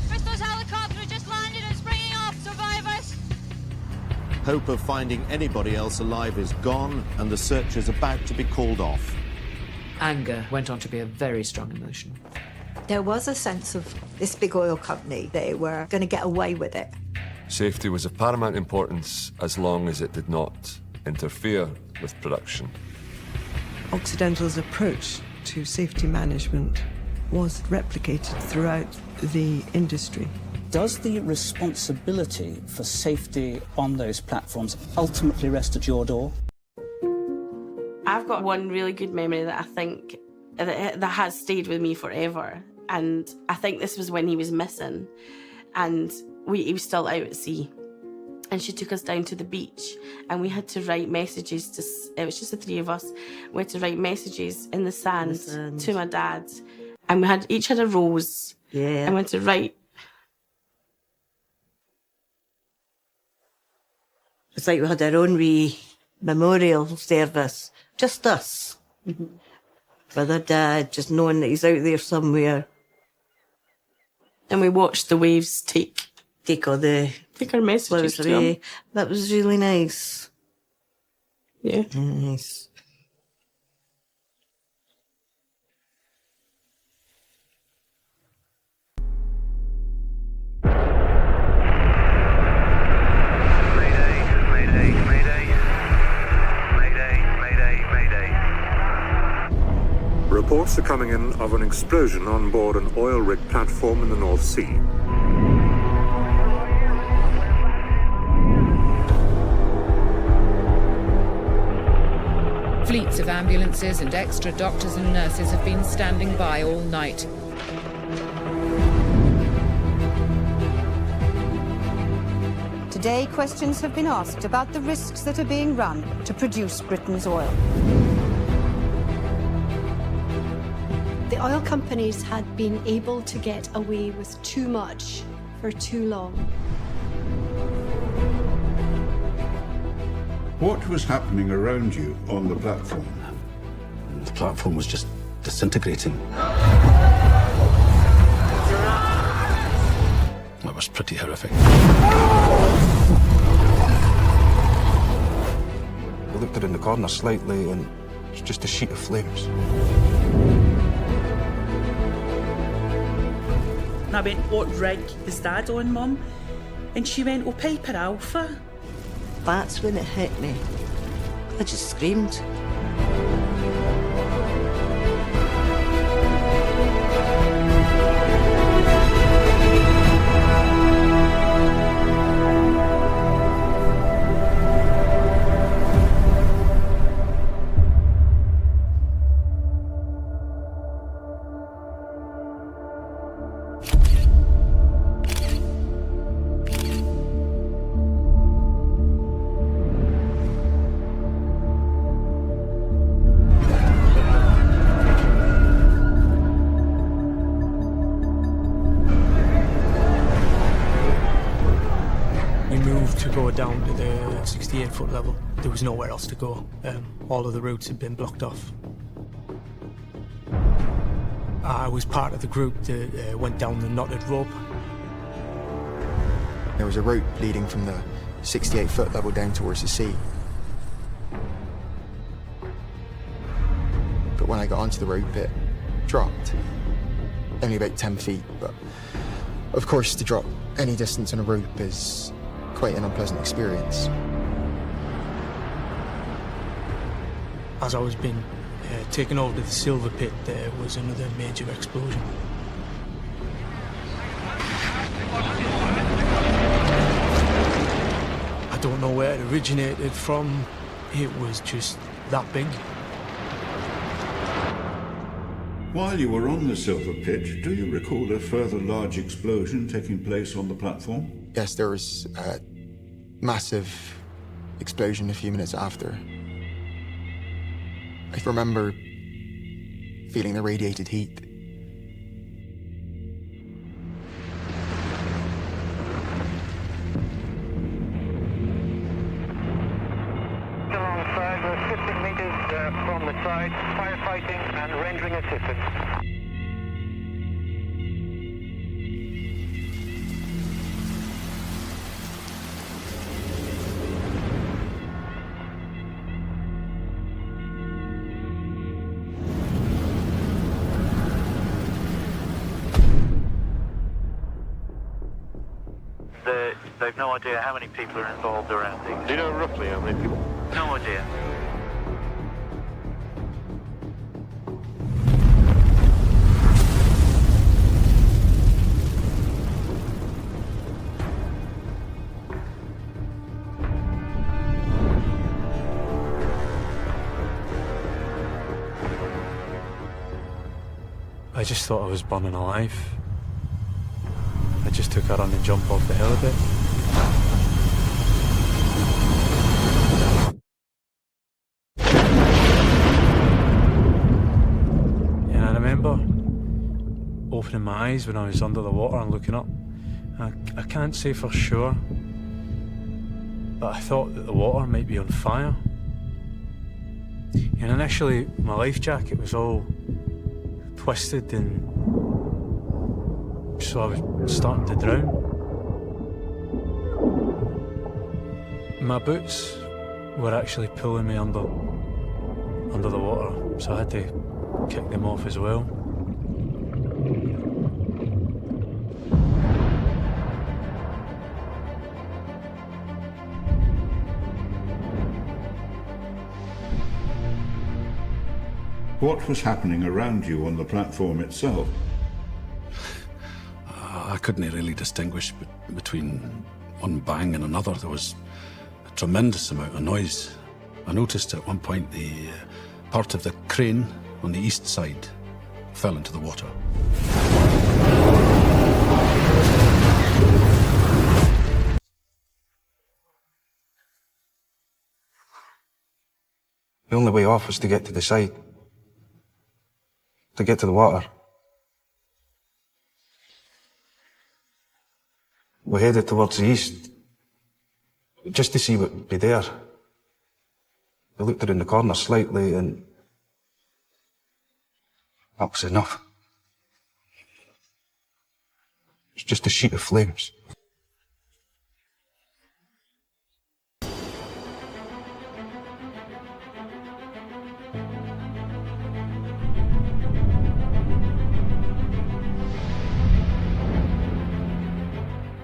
Bristol's helicopter just landed and springing off, survivors. Hope of finding anybody else alive is gone, and the search is about to be called off. Anger went on to be a very strong emotion. There was a sense of this big oil company, they were going to get away with it. Safety was of paramount importance as long as it did not interfere with production. Occidental's approach to safety management was replicated throughout the industry. Does the responsibility for safety on those platforms ultimately rest at your door? I've got one really good memory that I think that has stayed with me forever. And I think this was when he was missing, and he was still out at sea. And she took us down to the beach, and we had to write messages it was just the three of us. We had to write messages in the sand to my dad. And we each had a rose. Yeah. And we had to write. It's like we had our own wee memorial service, just us. With our dad, just knowing that he's out there somewhere. And we watched the waves take our messages to him. That was really nice. Yeah. Nice. Reports are coming in of an explosion on board an oil rig platform in the North Sea. Fleets of ambulances and extra doctors and nurses have been standing by all night. Today, questions have been asked about the risks that are being run to produce Britain's oil. The oil companies had been able to get away with too much for too long. What was happening around you on the platform? The platform was just disintegrating. It was pretty horrific. I looked in the corner slightly, and it's just a sheet of flames. And I went, what rig is Dad on, Mum? And she went, oh, Piper Alpha. That's when it hit me. I just screamed. Down to the 68-foot level. There was nowhere else to go. All of the routes had been blocked off. I was part of the group that went down the knotted rope. There was a route leading from the 68-foot level down towards the sea. But when I got onto the rope, it dropped. Only about 10 feet, but of course to drop any distance on a rope is quite an unpleasant experience. As I was being taken over to the silver pit, there was another major explosion. I don't know where it originated from. It was just that big. While you were on the silver pit, do you recall a further large explosion taking place on the platform? Yes, there was a massive explosion a few minutes after. I remember feeling the radiated heat. Alongside, we're 15 meters from the side, firefighting and rendering assistance. They've no idea how many people are involved around these. Do you know roughly how many people? No idea. I just thought I was burning alive. I just took a run and jumped off the hill a bit. And I remember opening my eyes when I was under the water and looking up. I can't say for sure, but I thought that the water might be on fire. And initially, my life jacket was all twisted, and so I was starting to drown. My boots were actually pulling me under the water, so I had to kick them off as well. What was happening around you on the platform itself? I couldn't really distinguish between one bang and another. There was a tremendous amount of noise. I noticed at one point the part of the crane on the east side fell into the water. The only way off was to get to the side, to get to the water. We headed towards the east, just to see what would be there. We looked around the corner slightly, and that was enough. It's just a sheet of flames.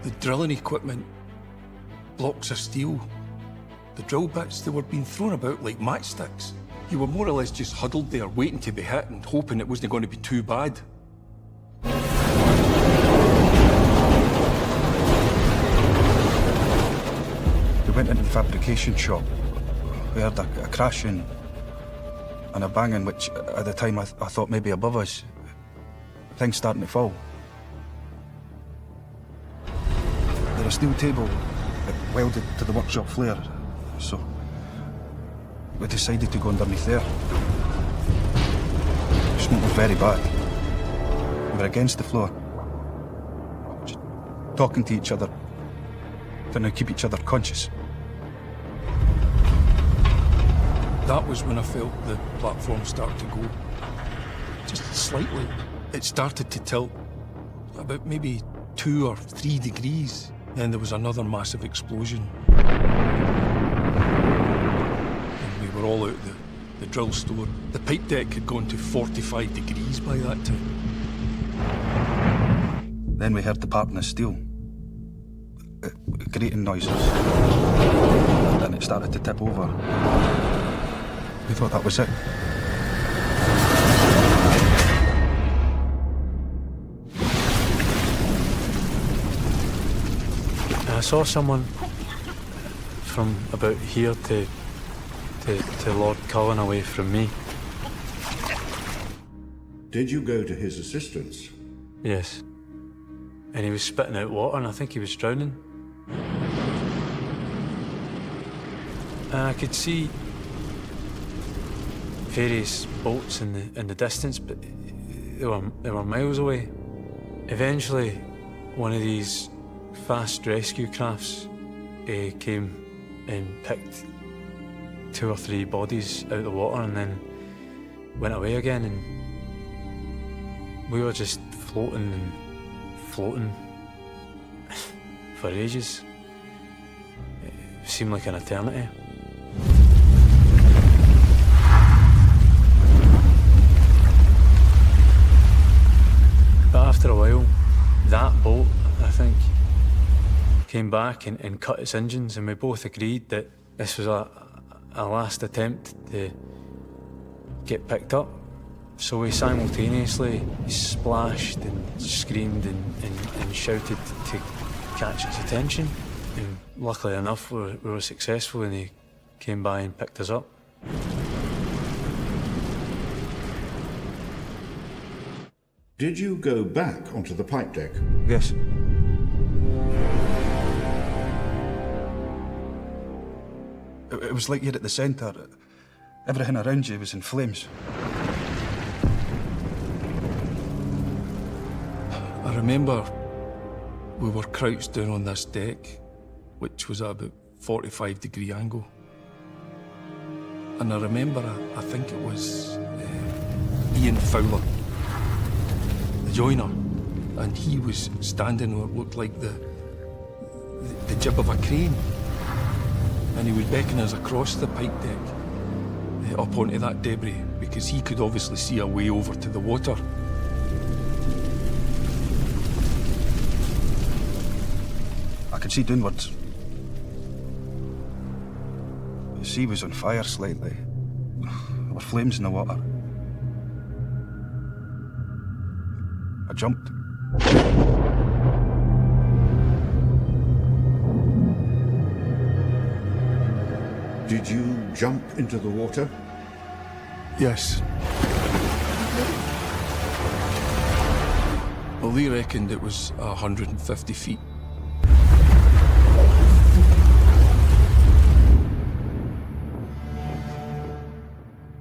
The drilling equipment, blocks of steel, The drill bits, they were being thrown about like matchsticks. You were more or less just huddled there, waiting to be hit and hoping it wasn't going to be too bad. We went into the fabrication shop. We heard a crashing and a banging, which at the time I thought maybe above us. Things starting to fall. There was a steel table welded to the workshop flare, so we decided to go underneath there. The smoke was very bad. We were against the floor, just talking to each other, trying to keep each other conscious. That was when I felt the platform start to go. Just slightly. It started to tilt about maybe 2 or 3 degrees. Then there was another massive explosion. And we were all out the drill store. The pipe deck had gone to 45 degrees by that time. Then we heard the parting of steel, grating noises, and then it started to tip over. We thought that was it. I saw someone from about here to Lord Cullen away from me. Did you go to his assistance? Yes. And he was spitting out water and I think he was drowning. And I could see various boats in the distance, but they were miles away. Eventually, one of these fast rescue crafts came and picked 2 or 3 bodies out of the water and then went away again, and we were just floating for ages. It seemed like an eternity. But after a while, that boat, I think, came back and cut its engines, and we both agreed that this was a last attempt to get picked up. So we simultaneously splashed and screamed and shouted to catch its attention. And luckily enough, we were successful and he came by and picked us up. Did you go back onto the pipe deck? Yes. It was like you're at the centre. Everything around you was in flames. I remember we were crouched down on this deck, which was at about 45-degree angle. And I remember, I think it was Ian Fowler, the joiner, and he was standing where it looked like the jib of a crane. And he would beckon us across the pipe deck up onto that debris because he could obviously see a way over to the water. I could see downwards. The sea was on fire slightly. There were flames in the water. I jumped. Did you jump into the water? Yes. Well, they reckoned it was 150 feet.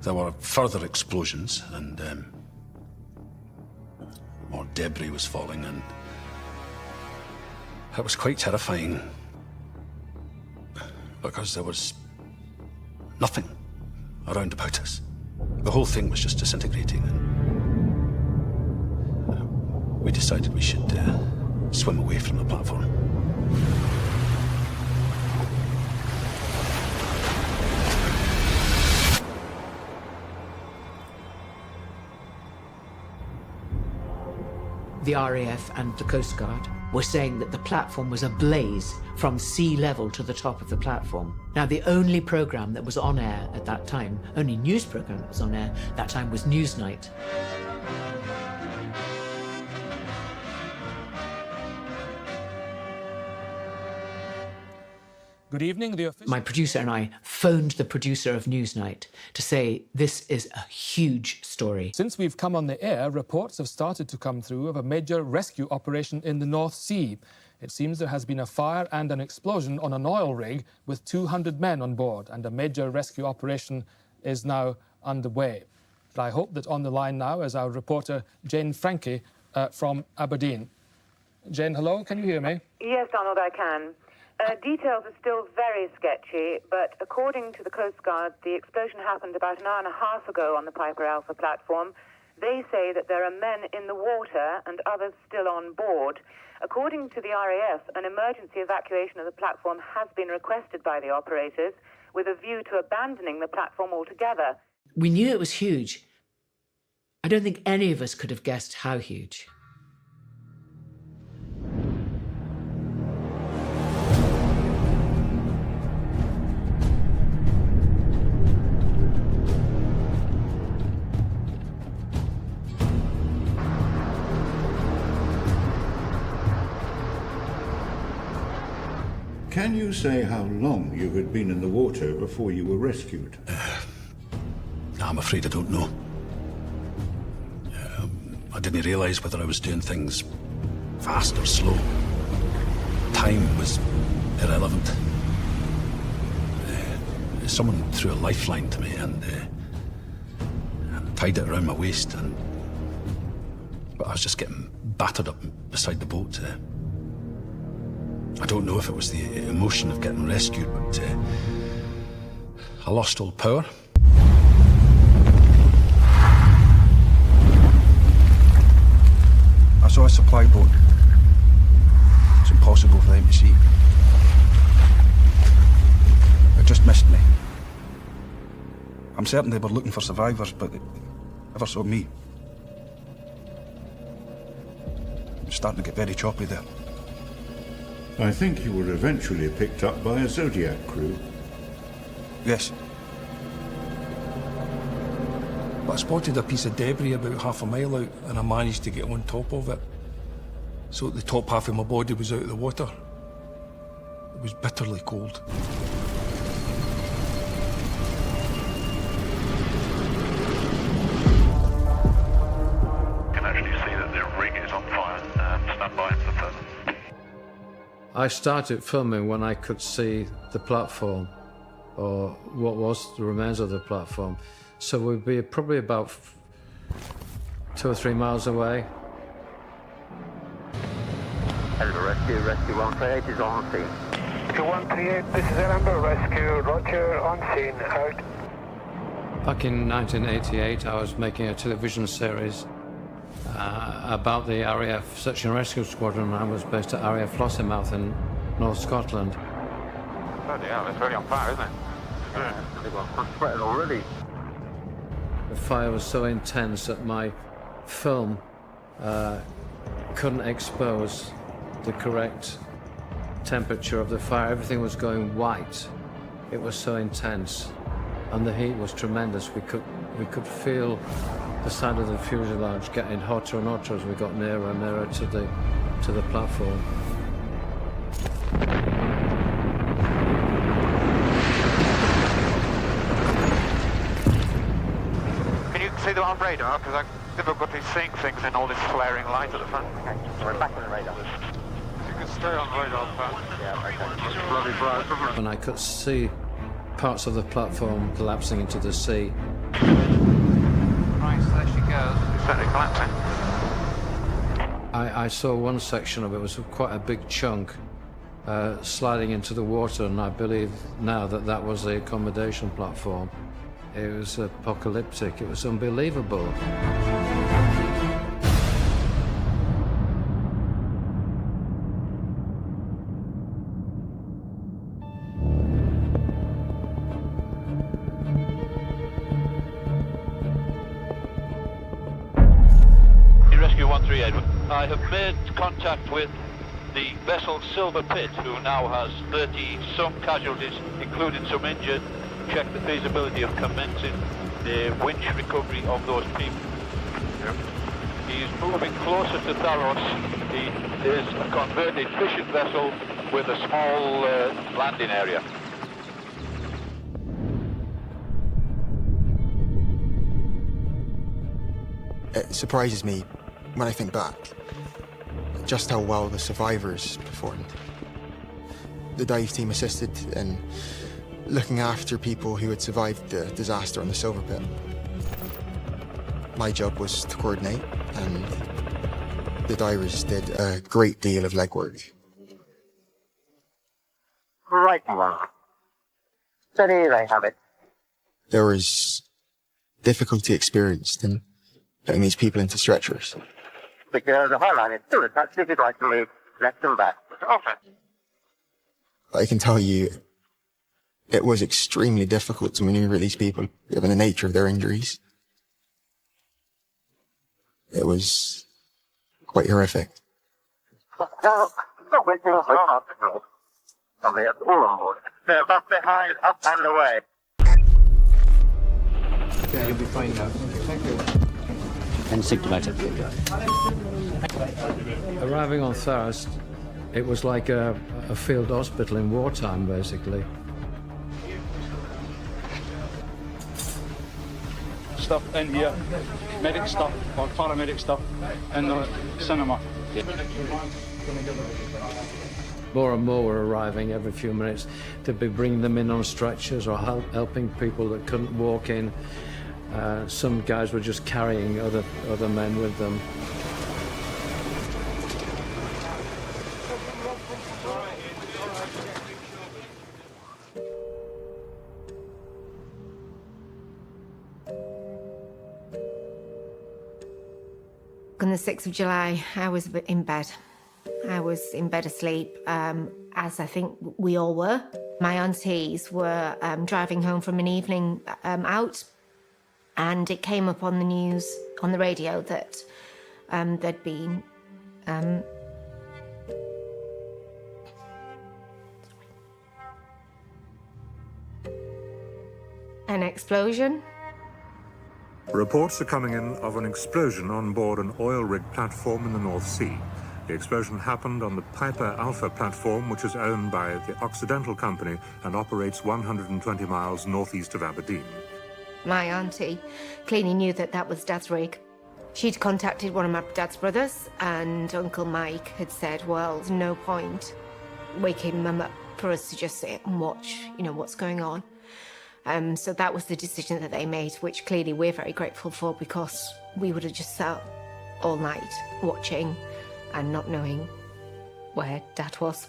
There were further explosions and more debris was falling, and it was quite terrifying because there was nothing around about us. The whole thing was just disintegrating, and we decided we should swim away from the platform. The RAF and the Coast Guard were saying that the platform was ablaze from sea level to the top of the platform. Now, the only programme that was on air at that time, only news programme that was on air at that time was Newsnight. Good evening. My producer and I phoned the producer of Newsnight to say this is a huge story. Since we've come on the air, reports have started to come through of a major rescue operation in the North Sea. It seems there has been a fire and an explosion on an oil rig with 200 men on board, and a major rescue operation is now underway. But I hope that on the line now is our reporter Jane Frankie from Aberdeen. Jane, hello, can you hear me? Yes, Donald, I can. Details are still very sketchy, but according to the Coast Guard, the explosion happened about an hour and a half ago on the Piper Alpha platform. They say that there are men in the water and others still on board. According to the RAF, an emergency evacuation of the platform has been requested by the operators with a view to abandoning the platform altogether. We knew it was huge. I don't think any of us could have guessed how huge. Can you say how long you had been in the water before you were rescued? I'm afraid I don't know. I didn't realise whether I was doing things fast or slow. Time was irrelevant. Someone threw a lifeline to me and tied it around my waist, but I was just getting battered up beside the boat. I don't know if it was the emotion of getting rescued, but I lost all power. I saw a supply boat. It's impossible for them to see. It just missed me. I'm certain they were looking for survivors, but they never saw me. It's starting to get very choppy there. I think you were eventually picked up by a Zodiac crew. Yes. But I spotted a piece of debris about half a mile out, and I managed to get on top of it. So the top half of my body was out of the water. It was bitterly cold. You can actually see that the rig is on fire. Stand by for further. I started filming when I could see the platform, or what was the remains of the platform. So we'd be probably about 2 or 3 miles away. Hello, Rescue 138 is on scene. Rescue 138, this is Amber Rescue, Roger, on scene, out. Back in 1988, I was making a television series about the RAF Search and Rescue Squadron. I was based at RAF Lossiemouth in North Scotland. Bloody hell, it's really on fire, isn't it? I'm sweating already. The fire was so intense that my film couldn't expose the correct temperature of the fire. Everything was going white. It was so intense, and the heat was tremendous. We could feel the side of the fuselage getting hotter and hotter as we got nearer and nearer to the platform. Can you see them on radar? Because I've difficulty seeing things in all this flaring light at the front. Okay, we're back on the radar. You can stay on radar, pal. Yeah, okay. It's bloody bright, isn't it? And I could see parts of the platform collapsing into the sea. Right, so there she goes. It's certainly collapsing. I saw one section of it, was quite a big chunk, sliding into the water, and I believe now that that was the accommodation platform. It was apocalyptic. It was unbelievable. Rescue 138, I have made contact with the vessel Silver Pit, who now has 30-some casualties, including some injured, check the feasibility of commencing the winch recovery of those people. He's moving closer to Tharos. He is a converted fishing vessel with a small landing area. It surprises me when I think back just how well the survivors performed. The dive team assisted in looking after people who had survived the disaster on the Silver Pit. My job was to coordinate, and the divers did a great deal of legwork. Right one. Steady, they have it. There was difficulty experienced in putting these people into stretchers. Because the high line is still attached if you'd like to move left and back. Okay. I can tell you, it was extremely difficult to maneuver these people, given the nature of their injuries. It was quite horrific. No, wait, no, somebody else all on board. They're back behind, up and away. Yeah, you'll be fine now. Thank you. And symptomatic. Arriving on Tharos, it was like a field hospital in wartime, basically. Stuff in here, medic stuff or paramedic stuff in the cinema. More and more were arriving every few minutes to be bringing them in on stretchers or helping people that couldn't walk in. Some guys were just carrying other men with them. On the 6th of July, I was in bed. I was in bed asleep, as I think we all were. My aunties were driving home from an evening out, and it came up on the news, on the radio, that there'd been an explosion. Reports are coming in of an explosion on board an oil rig platform in the North Sea. The explosion happened on the Piper Alpha platform, which is owned by the Occidental Company and operates 120 miles northeast of Aberdeen. My auntie clearly knew that that was Dad's rig. She'd contacted one of my dad's brothers, and Uncle Mike had said, well, there's no point waking Mum up for us to just sit and watch, what's going on. So that was the decision that they made, which clearly we're very grateful for, because we would have just sat all night watching and not knowing where Dad was.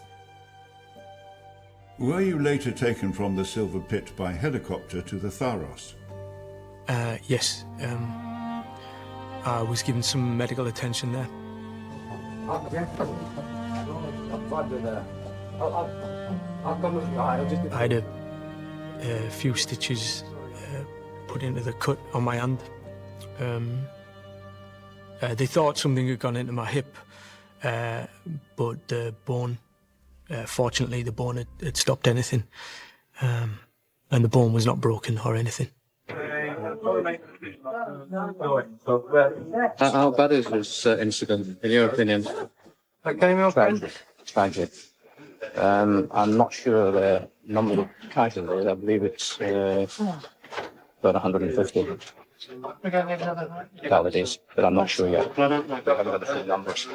Were you later taken from the Silver Pit by helicopter to the Tharos? Yes. I was given some medical attention there. I had a few stitches put into the cut on my hand. They thought something had gone into my hip, but the bone, fortunately, the bone had stopped anything, and the bone was not broken or anything. How bad is this incident, in your opinion? Tragic. I'm not sure the number of casualties. I believe it's about 150 casualties, but I'm not sure yet. I haven't got the full numbers.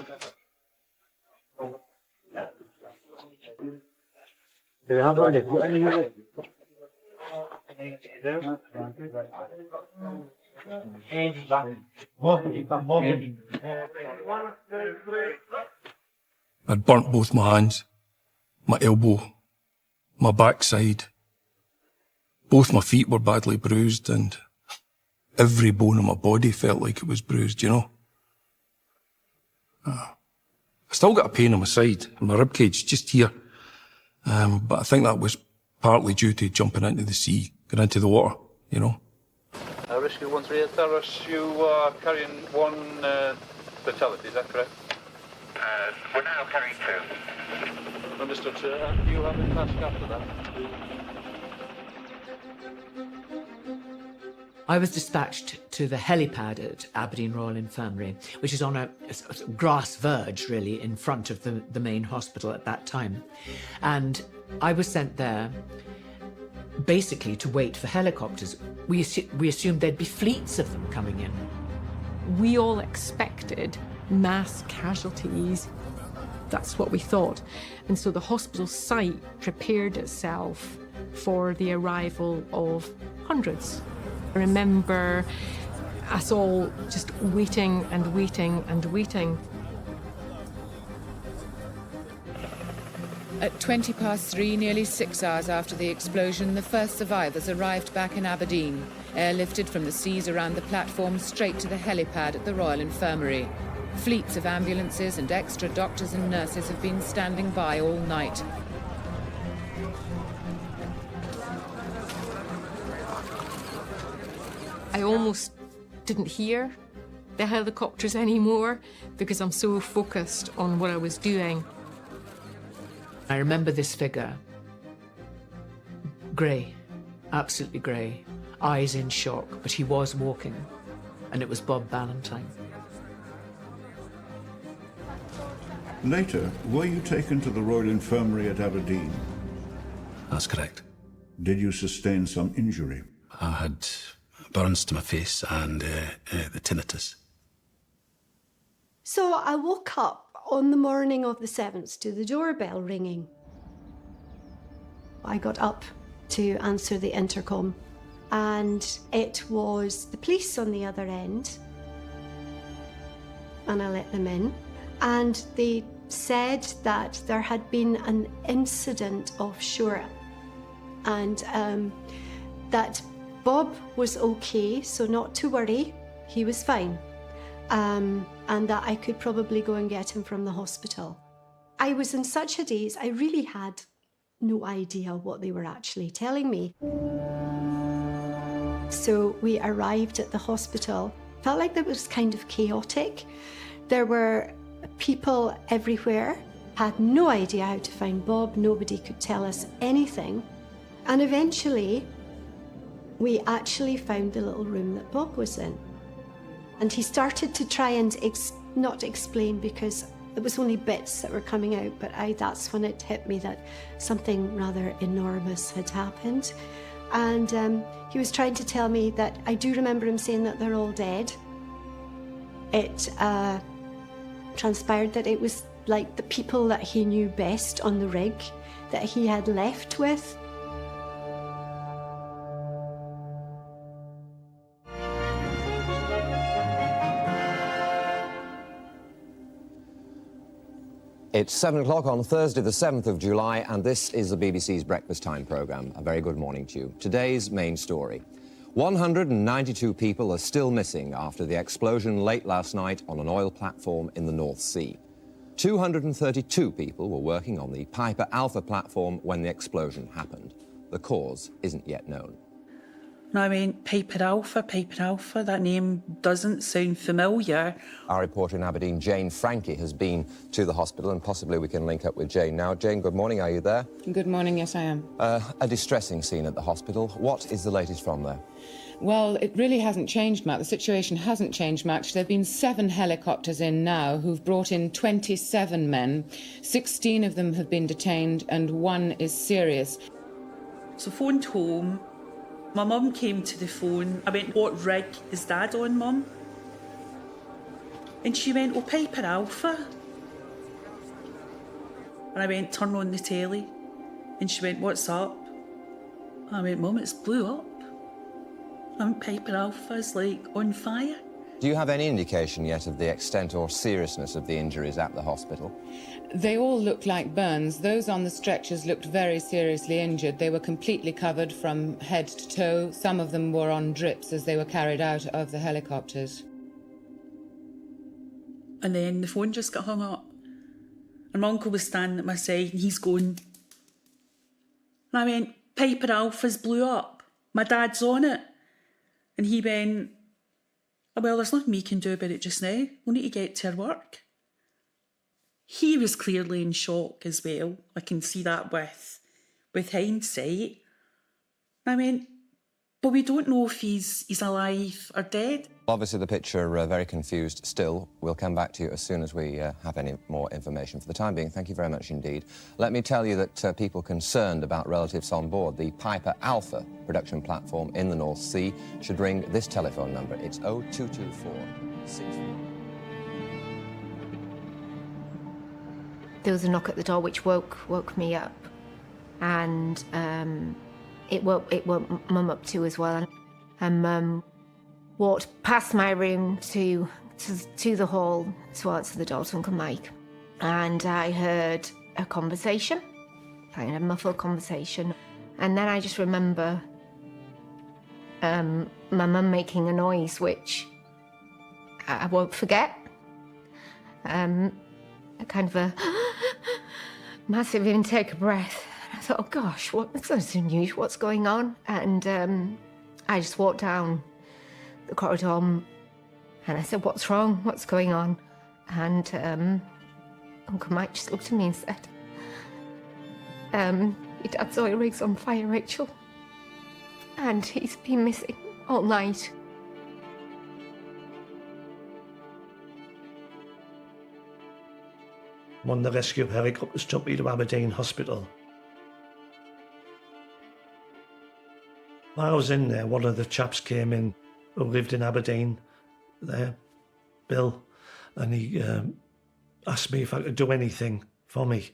I'd burnt both my hands, my elbow, my backside. Both my feet were badly bruised, and every bone in my body felt like it was bruised, I still got a pain in my side, in my ribcage, just here. But I think that was partly due to jumping into the sea, going into the water, Rescue 138 Tharos, you are carrying one fatality, is that correct? We're now carrying 2. Understood, sir. Do you have a task after that? I was dispatched to the helipad at Aberdeen Royal Infirmary, which is on a grass verge, really, in front of the main hospital at that time. And I was sent there basically to wait for helicopters. We assumed there'd be fleets of them coming in. We all expected mass casualties. That's what we thought. And so the hospital site prepared itself for the arrival of hundreds. I remember us all just waiting and waiting and waiting. At 3:20, nearly 6 hours after the explosion, the first survivors arrived back in Aberdeen, airlifted from the seas around the platform straight to the helipad at the Royal Infirmary. Fleets of ambulances and extra doctors and nurses have been standing by all night. I almost didn't hear the helicopters anymore because I'm so focused on what I was doing. I remember this figure. Grey, absolutely grey, eyes in shock, but he was walking, and it was Bob Ballantyne. Later, were you taken to the Royal Infirmary at Aberdeen? That's correct. Did you sustain some injury? I had burns to my face and the tinnitus. So I woke up on the morning of the 7th to the doorbell ringing. I got up to answer the intercom, and it was the police on the other end. And I let them in, and they said that there had been an incident offshore, and that Bob was okay, so not to worry, he was fine. And that I could probably go and get him from the hospital. I was in such a daze, I really had no idea what they were actually telling me. So we arrived at the hospital. Felt like it was kind of chaotic. There were people everywhere, had no idea how to find Bob, nobody could tell us anything. And eventually, we actually found the little room that Bob was in. And he started to try and not explain, because it was only bits that were coming out, but that's when it hit me that something rather enormous had happened. And he was trying to tell me that, I do remember him saying that they're all dead. It transpired that it was like the people that he knew best on the rig that he had left with. It's 7 o'clock on Thursday, the 7th of July, and this is the BBC's Breakfast Time programme. A very good morning to you. Today's main story. 192 people are still missing after the explosion late last night on an oil platform in the North Sea. 232 people were working on the Piper Alpha platform when the explosion happened. The cause isn't yet known. I mean, Piper Alpha, that name doesn't sound familiar. Our reporter in Aberdeen, Jane Frankie, has been to the hospital, and possibly we can link up with Jane now. Jane, good morning. Are you there? Good morning, yes, I am. A distressing scene at the hospital. What is the latest from there? Well, it really hasn't changed much. The situation hasn't changed much. There have been 7 helicopters in now who've brought in 27 men. 16 of them have been detained and 1 is serious. So phoned home. My mum came to the phone. I went, what rig is Dad on, Mum? And she went, oh, Piper Alpha. And I went, turn on the telly. And she went, what's up? I went, Mum, it's blew up. I went, Piper Alpha's like on fire. Do you have any indication yet of the extent or seriousness of the injuries at the hospital? They all looked like burns. Those on the stretchers looked very seriously injured. They were completely covered from head to toe. Some of them were on drips as they were carried out of the helicopters. And then the phone just got hung up. And my uncle was standing at my side and he's going. And I went, Piper Alpha's blew up. My dad's on it. And he went, well, there's nothing we can do about it just now. We'll need to get to our work. he was clearly in shock as well. I can see that with hindsight. I mean, but we don't know if he's alive or dead. Obviously, the picture very confused still. We'll come back to you as soon as we have any more information. For the time being, thank you very much indeed. Let me tell you that people concerned about relatives on board the Piper Alpha production platform in the North Sea should ring this telephone number. It's 0224 64. There was a knock at the door which woke me up, and it woke Mum up too as well. And Mum walked past my room to the hall to answer the door to Uncle Mike, and I heard a conversation, like a muffled conversation, and then I just remember my mum making a noise which I won't forget. A kind of a massive intake of breath. I thought, oh gosh, that's unusual, what's going on? And I just walked down the corridor and I said, what's wrong? What's going on? And Uncle Mike just looked at me and said, your dad's oil rig's on fire, Rachel. And he's been missing all night. One of the rescue helicopters took me to Aberdeen Hospital. While I was in there, one of the chaps came in who lived in Aberdeen there, Bill, and he asked me if I could do anything for me.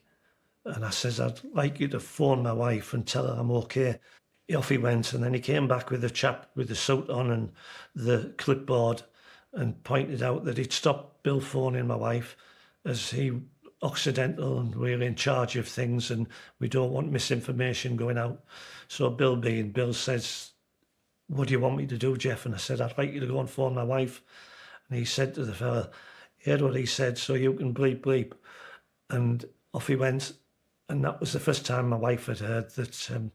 And I says, I'd like you to phone my wife and tell her I'm okay. Off he went, and then he came back with a chap with the suit on and the clipboard and pointed out that he'd stopped Bill phoning my wife as he Occidental and we're in charge of things and we don't want misinformation going out. So Bill says, what do you want me to do, Jeff? And I said, I'd like you to go and phone my wife. And he said to the fella, heard what he said, so you can bleep, bleep. And off he went. And that was the first time my wife had heard that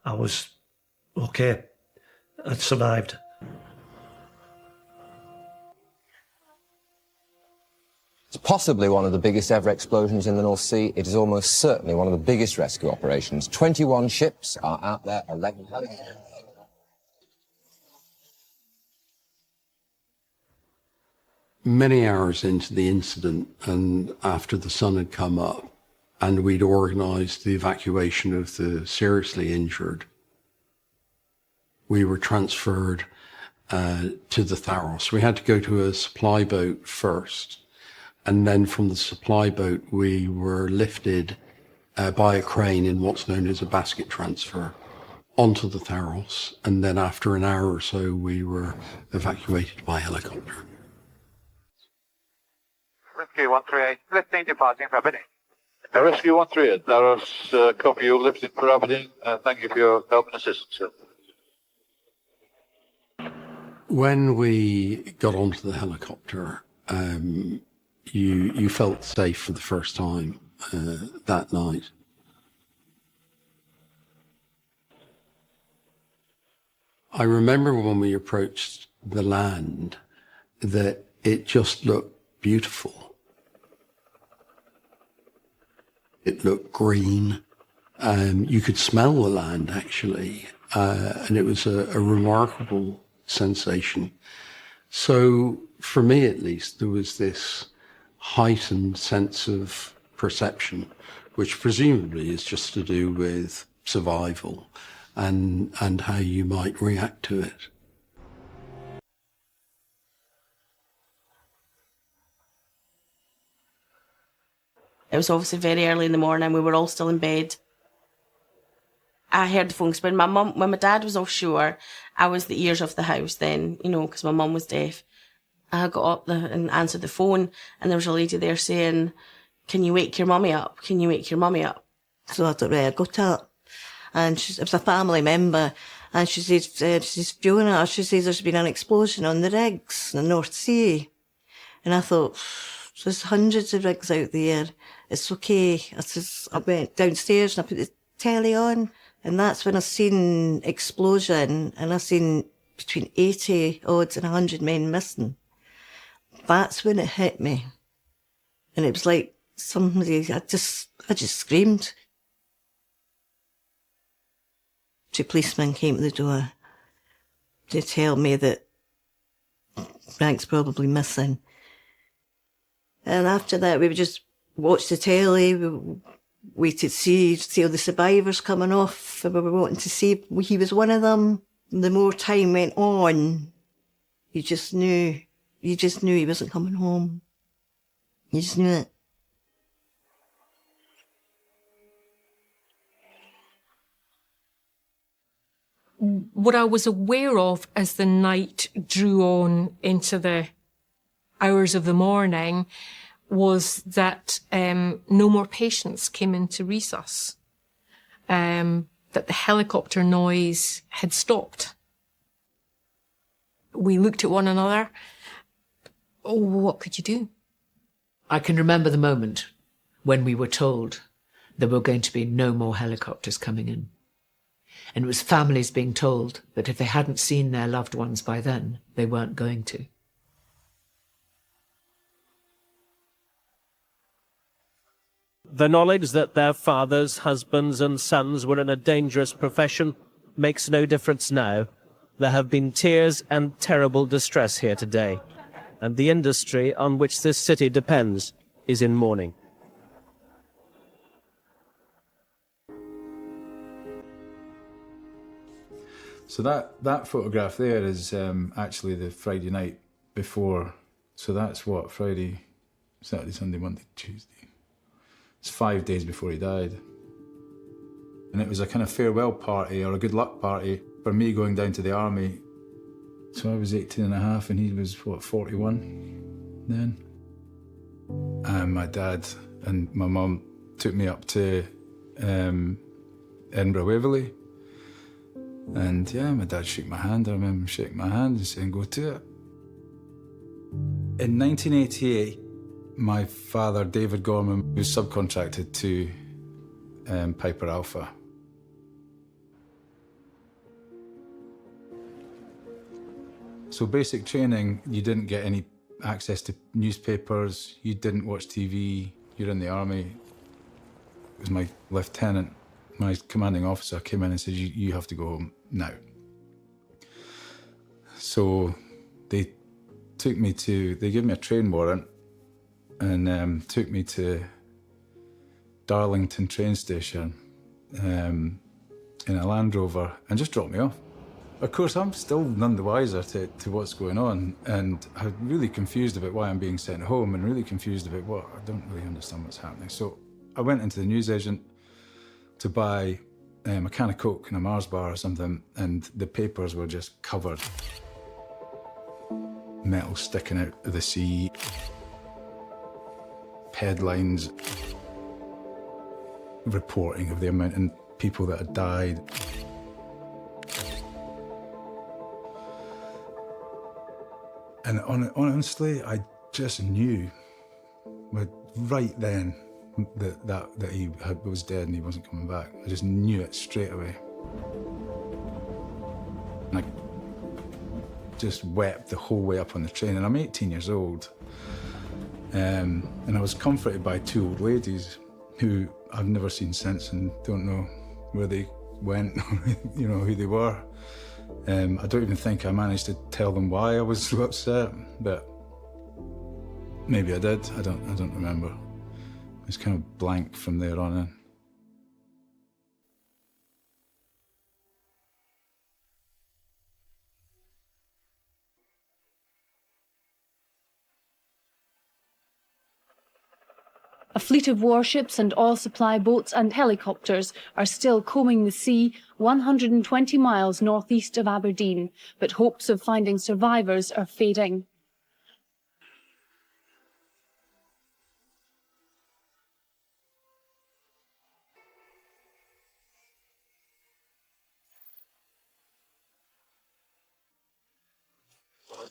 I was okay. I'd survived. It's possibly one of the biggest ever explosions in the North Sea. It is almost certainly one of the biggest rescue operations. 21 ships are out there, 11 helicopters. Many hours into the incident and after the sun had come up and we'd organised the evacuation of the seriously injured, we were transferred to the Tharos. We had to go to a supply boat first. And then from the supply boat, we were lifted by a crane in what's known as a basket transfer onto the Tharos. And then after an hour or so, we were evacuated by helicopter. Rescue 138, lifting, departing for Aberdeen. Rescue 138, Tharos, copy you, lifted for Aberdeen. Thank you for your help and assistance, sir. When we got onto the helicopter, you felt safe for the first time that night. I remember when we approached the land that it just looked beautiful. It looked green. You could smell the land, actually, and it was a remarkable sensation. So, for me at least, there was this heightened sense of perception, which presumably is just to do with survival and how you might react to it. It was obviously very early in the morning. We were all still in bed. I heard the phone when my dad was offshore. I was the ears of the house then, because my mum was deaf. I got up and answered the phone, and there was a lady there saying, "Can you wake your mummy up? Can you wake your mummy up?" So I thought, right, I got up, and it was a family member, and she says, Fiona, she says there's been an explosion on the rigs in the North Sea. And I thought, there's hundreds of rigs out there. It's okay. I went downstairs and I put the telly on, and that's when I seen explosion, and I seen between 80 odds and 100 men missing. That's when it hit me. And it was like somebody, I just screamed. 2 policemen came to the door to tell me that Frank's probably missing. And after that, we would just watch the telly, we waited to see all the survivors coming off, and we were wanting to see if he was one of them. And the more time went on, you just knew he wasn't coming home. You just knew it. What I was aware of as the night drew on into the hours of the morning was that no more patients came into resus, that the helicopter noise had stopped. We looked at one another. Oh, what could you do? I can remember the moment when we were told there were going to be no more helicopters coming in. And it was families being told that if they hadn't seen their loved ones by then, they weren't going to. The knowledge that their fathers, husbands and sons were in a dangerous profession makes no difference now. There have been tears and terrible distress here today, and the industry on which this city depends is in mourning. So that photograph there is actually the Friday night before. So that's what, Friday, Saturday, Sunday, Monday, Tuesday. It's 5 days before he died. And it was a kind of farewell party or a good luck party for me going down to the army. So I was 18 and a half and he was, what, 41 then? And my dad and my mum took me up to Edinburgh Waverley. And yeah, my dad shook my hand. I remember him shaking my hand and saying, go to it. In 1988, my father, David Gorman, was subcontracted to Piper Alpha. So basic training, you didn't get any access to newspapers, you didn't watch TV, you're in the army. It was my lieutenant, my commanding officer came in and said, you have to go home now. So they gave me a train warrant and took me to Darlington train station in a Land Rover and just dropped me off. Of course, I'm still none the wiser to what's going on, and I'm really confused about why I'm being sent home and really confused about what, I don't really understand what's happening. So I went into the newsagent to buy a can of Coke and a Mars bar or something, and the papers were just covered. Metal sticking out of the sea, headlines, reporting of the amount of people that had died. And honestly, I just knew right then that he was dead and he wasn't coming back. I just knew it straight away. And I just wept the whole way up on the train. And I'm 18 years old. And I was comforted by two old ladies who I've never seen since and don't know where they went, you know, who they were. I don't even think I managed to tell them why I was so upset, but maybe I did. I don't remember. It was kind of blank from there on in. A fleet of warships and oil supply boats and helicopters are still combing the sea 120 miles northeast of Aberdeen, but hopes of finding survivors are fading.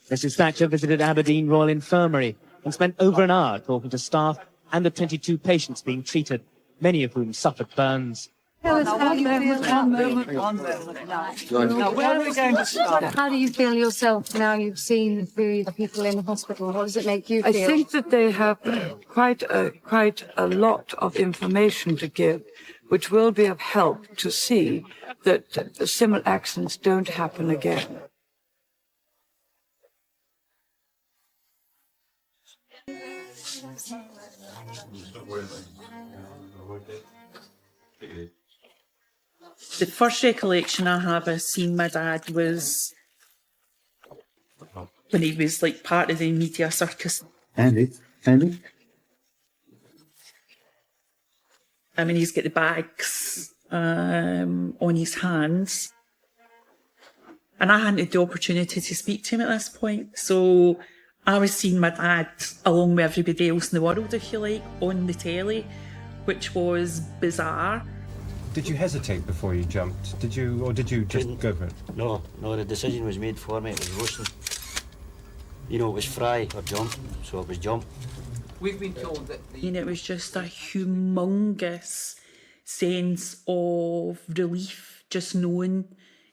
Mrs. Thatcher visited Aberdeen Royal Infirmary and spent over an hour talking to staff and the 22 patients being treated, many of whom suffered burns. How do you feel yourself now you've seen the people in the hospital? What does it make you feel? I think that they have quite a lot of information to give, which will be of help to see that similar accidents don't happen again. The first recollection I have of seeing my dad was when he was like part of the media circus. Andy. I mean, he's got the bags on his hands. And I hadn't had the opportunity to speak to him at this point. So I was seeing my dad along with everybody else in the world, if you like, on the telly, which was bizarre. Did you hesitate before you jumped? Did you just go for it? No, the decision was made for me. It was roasting. You know, it was fry or jump, so it was jump. We've been told that it was just a humongous sense of relief, just knowing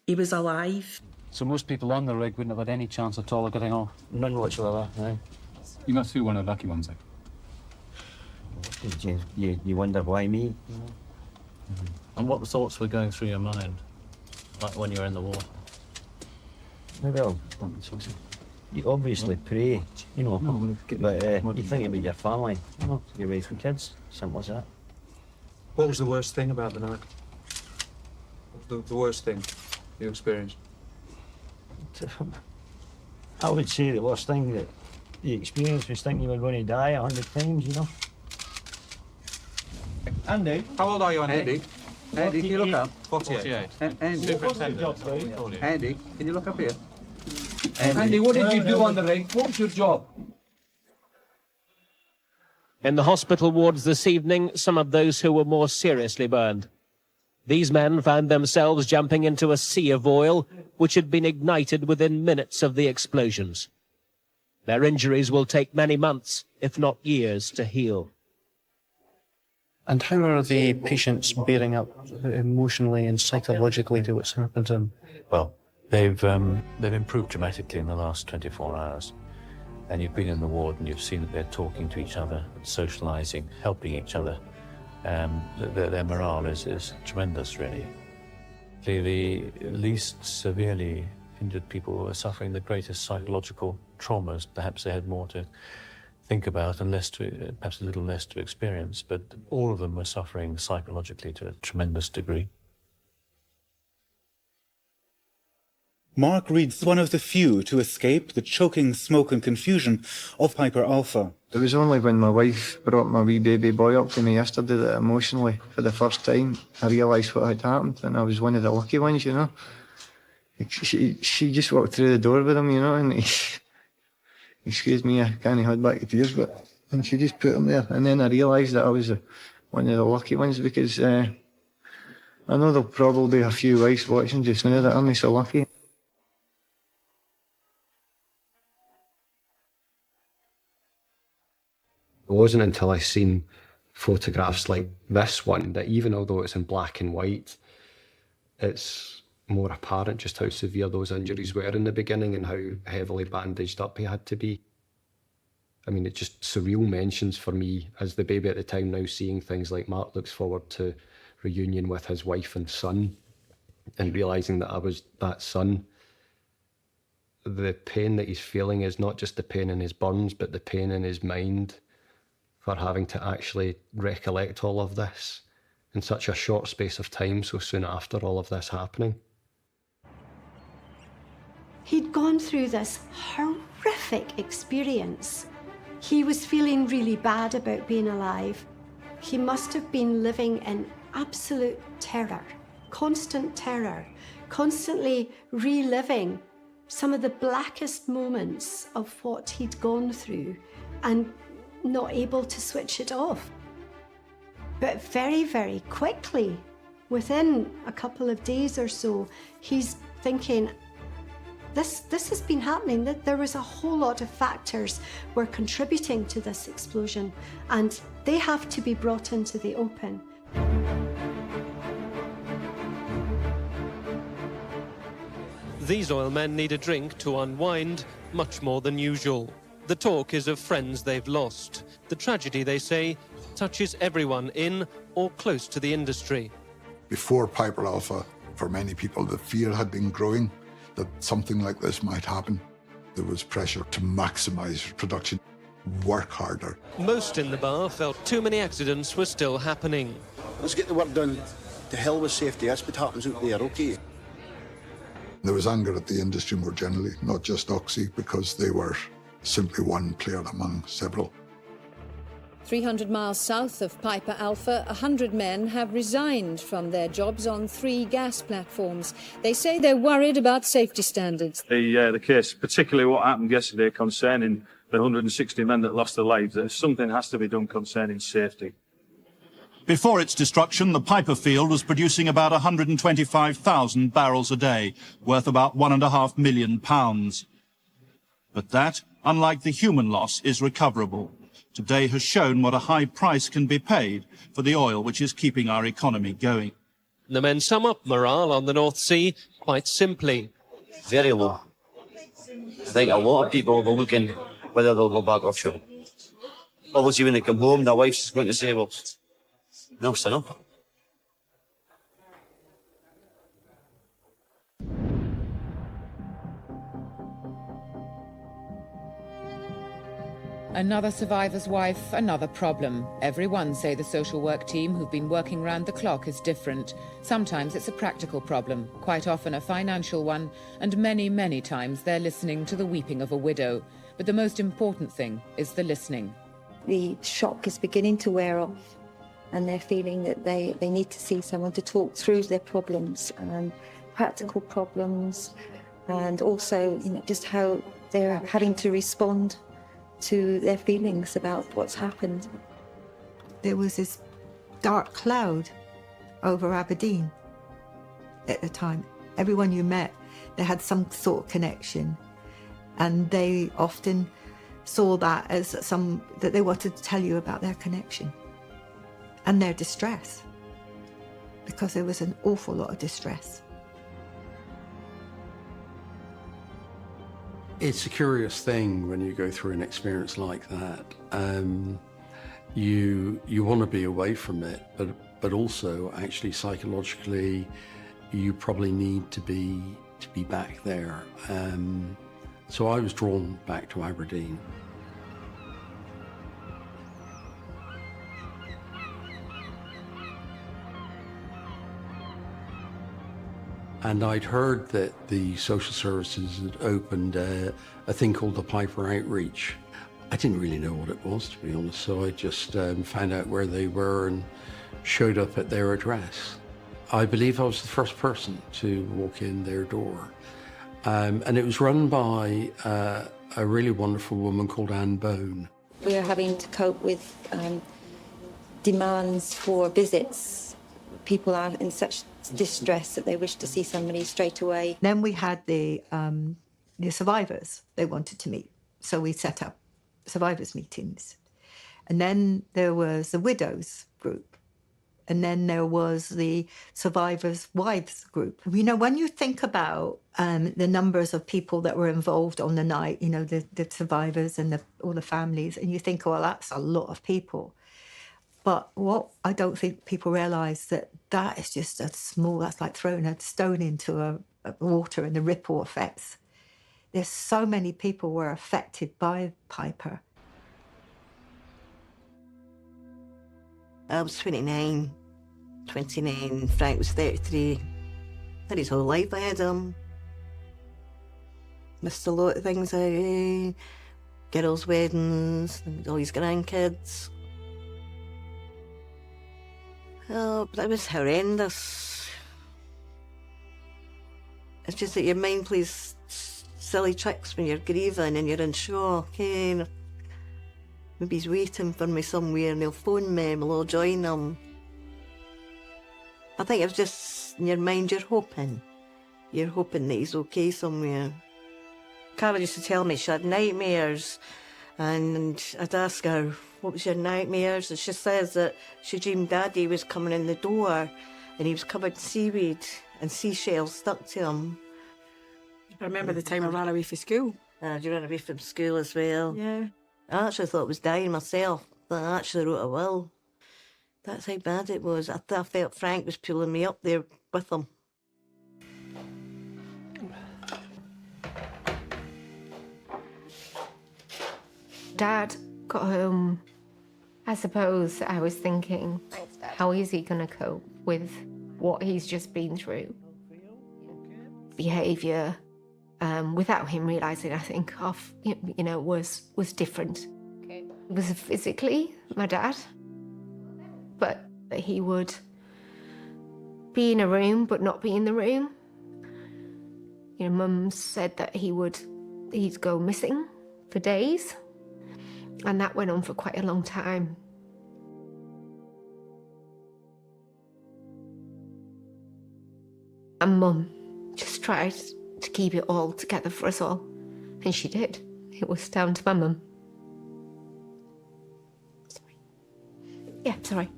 he was alive. So most people on the rig wouldn't have had any chance at all of getting off? None whatsoever, no. You must be one of the lucky ones, though. You wonder why me? And what thoughts were going through your mind, like when you were in the war? Well, you obviously pray, you know, but you think about your family, your wife and kids, simple as that. What was the worst thing about the night? The worst thing you experienced? I would say the worst thing that you experienced was thinking you were going to die 100 times, you know. Andy, how old are you, Andy? Andy, can you look up? 48. Andy, can you look up here? Andy, what did you do on the rig? What was your job? In the hospital wards this evening, some of those who were more seriously burned. These men found themselves jumping into a sea of oil, which had been ignited within minutes of the explosions. Their injuries will take many months, if not years, to heal. And how are the patients bearing up emotionally and psychologically to what's happened to them? Well, they've improved dramatically in the last 24 hours. And you've been in the ward and you've seen that they're talking to each other, socialising, helping each other. Their morale is tremendous, really. The least severely injured people are suffering the greatest psychological traumas. Perhaps they had more to think about and perhaps a little less to experience, but all of them were suffering psychologically to a tremendous degree. Mark Reed's one of the few to escape the choking smoke and confusion of Piper Alpha. It was only when my wife brought my wee baby boy up to me yesterday that emotionally, for the first time, I realised what had happened, and I was one of the lucky ones, you know. She just walked through the door with him, you know, and excuse me, I can't hold back the tears, and she just put him there, and then I realised that I was one of the lucky ones, because I know there'll probably be a few wives watching just now that aren't so lucky. It wasn't until I seen photographs like this one that even although it's in black and white, it's more apparent just how severe those injuries were in the beginning and how heavily bandaged up he had to be. I mean, it's just surreal mentions for me as the baby at the time, now seeing things like Mark looks forward to reunion with his wife and son, and realising that I was that son. The pain that he's feeling is not just the pain in his burns, but the pain in his mind for having to actually recollect all of this in such a short space of time, so soon after all of this happening. He'd gone through this horrific experience. He was feeling really bad about being alive. He must have been living in absolute terror, constant terror, constantly reliving some of the blackest moments of what he'd gone through and not able to switch it off. But very, very quickly, within a couple of days or so, he's thinking, this has been happening, that there was a whole lot of factors were contributing to this explosion, and they have to be brought into the open. These oil men need a drink to unwind, much more than usual. The talk is of friends they've lost. The tragedy, they say, touches everyone in or close to the industry. Before Piper Alpha, for many people, the fear had been growing that something like this might happen. There was pressure to maximise production, work harder. Most in the bar felt too many accidents were still happening. Let's get the work done. To hell with safety, that's what happens out there, okay? There was anger at the industry more generally, not just Oxy, because they were simply one player among several. 300 miles south of Piper Alpha, 100 men have resigned from their jobs on 3 gas platforms. They say they're worried about safety standards. The case, particularly what happened yesterday concerning the 160 men that lost their lives, that something has to be done concerning safety. Before its destruction, the Piper field was producing about 125,000 barrels a day, worth about £1.5 million. But that, unlike the human loss, is recoverable. Today has shown what a high price can be paid for the oil which is keeping our economy going. The men sum up morale on the North Sea quite simply. Very low. I think a lot of people are looking whether they'll go back offshore. Obviously, when they come home, their wife's going to say, well, no, son up. Another survivor's wife, another problem. Everyone, say the social work team who've been working round the clock, is different. Sometimes it's a practical problem, quite often a financial one, and many, many times they're listening to the weeping of a widow. But the most important thing is the listening. The shock is beginning to wear off, and they're feeling that they need to see someone to talk through their problems, and practical problems, and also, just how they're having to respond to their feelings about what's happened. There was this dark cloud over Aberdeen at the time. Everyone you met, they had some sort of connection, and they often saw that as that they wanted to tell you about their connection and their distress, because there was an awful lot of distress. It's a curious thing when you go through an experience like that. You want to be away from it, but also actually psychologically, you probably need to be back there. So I was drawn back to Aberdeen. And I'd heard that the social services had opened a thing called the Piper Outreach. I didn't really know what it was, to be honest, so I just found out where they were and showed up at their address. I believe I was the first person to walk in their door. And it was run by a really wonderful woman called Anne Bone. We are having to cope with demands for visits. People are in such distress that they wish to see somebody straight away. Then we had the survivors they wanted to meet, so we set up survivors meetings. And then there was the widows group, and then there was the survivors' wives group. When you think about the numbers of people that were involved on the night, the survivors and all the families, and you think, well, that's a lot of people. But what I don't think people realise that is just that's like throwing a stone into a water and the ripple effects. There's so many people were affected by Piper. I was 29, Frank was 33. Had his whole life ahead of him. Missed a lot of things out, girls' weddings, all his grandkids. Oh, that was horrendous. It's just that your mind plays silly tricks when you're grieving and you're in shock. Maybe he's waiting for me somewhere and he'll phone me and we'll all join him. I think it's just in your mind you're hoping. You're hoping that he's okay somewhere. Cara used to tell me she had nightmares, and I'd ask her, what was your nightmares? And she says that she dreamed Daddy was coming in the door and he was covered in seaweed and seashells stuck to him. I remember the time I ran away from school. You ran away from school as well? Yeah. I actually thought I was dying myself, but I actually wrote a will. That's how bad it was. I felt Frank was pulling me up there with him. Dad got home. I suppose I was thinking, how is he going to cope with what he's just been through? Behaviour, without him realising, I think, was different. It was physically my dad, but he would be in a room but not be in the room. Mum said that he'd go missing for days, and that went on for quite a long time. And Mum just tried to keep it all together for us all, and she did. It was down to my mum. Sorry. Yeah, sorry.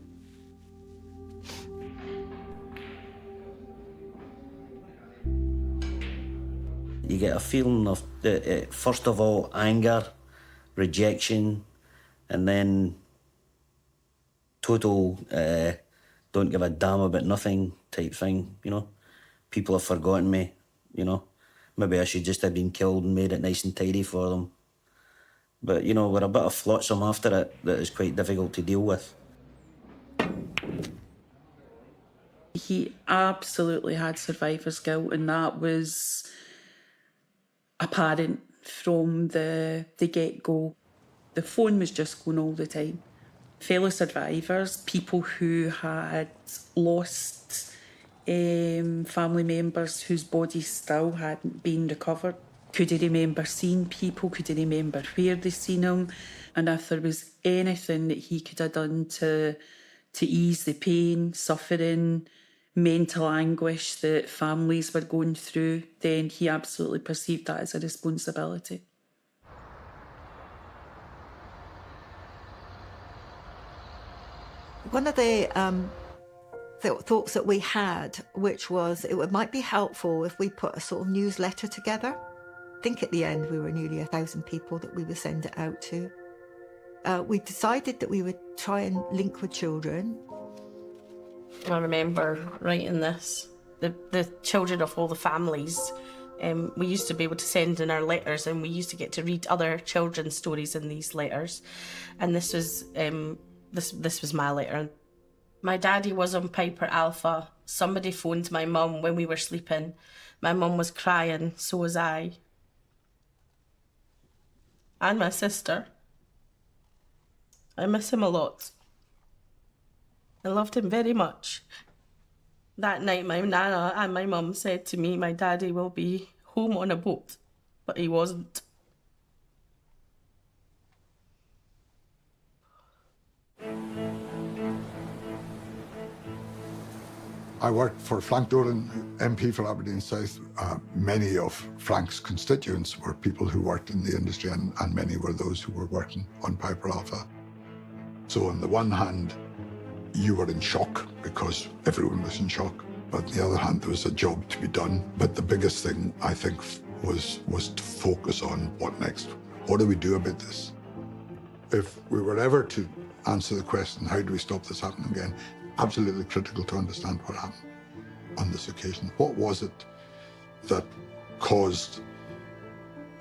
You get a feeling of, first of all, anger, rejection, and then total don't give a damn about nothing type thing, People have forgotten me, Maybe I should just have been killed and made it nice and tidy for them. But, we're a bit of flotsam after it that is quite difficult to deal with. He absolutely had survivor's guilt, and that was apparent from the get-go. The phone was just going all the time. Fellow survivors, people who had lost family members whose bodies still hadn't been recovered. Could he remember seeing people? Could he remember where they seen them? And if there was anything that he could have done to ease the pain, suffering, mental anguish that families were going through, then he absolutely perceived that as a responsibility. One of the thoughts that we had, which was it might be helpful if we put a sort of newsletter together. I think at the end we were nearly 1,000 people that we would send it out to. We decided that we would try and link with children. I remember writing this. The children of all the families, we used to be able to send in our letters, and we used to get to read other children's stories in these letters. And this was this was my letter. My daddy was on Piper Alpha. Somebody phoned my mum when we were sleeping. My mum was crying, so was I. And my sister. I miss him a lot. I loved him very much. That night, my nana and my mum said to me, my daddy will be home on a boat, but he wasn't. I worked for Frank Doran, MP for Aberdeen South. Many of Frank's constituents were people who worked in the industry, and many were those who were working on Piper Alpha. So on the one hand, you were in shock because everyone was in shock. But on the other hand, there was a job to be done. But the biggest thing, I think, was to focus on what next. What do we do about this? If we were ever to answer the question, how do we stop this happening again? Absolutely critical to understand what happened on this occasion. What was it that caused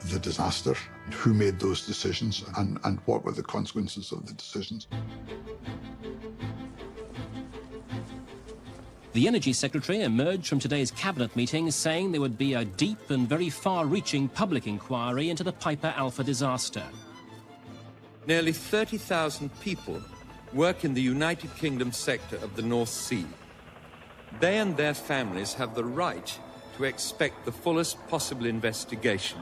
the disaster? Who made those decisions, and what were the consequences of the decisions? The Energy Secretary emerged from today's Cabinet meeting saying there would be a deep and very far-reaching public inquiry into the Piper Alpha disaster. Nearly 30,000 people work in the United Kingdom sector of the North Sea. They and their families have the right to expect the fullest possible investigation.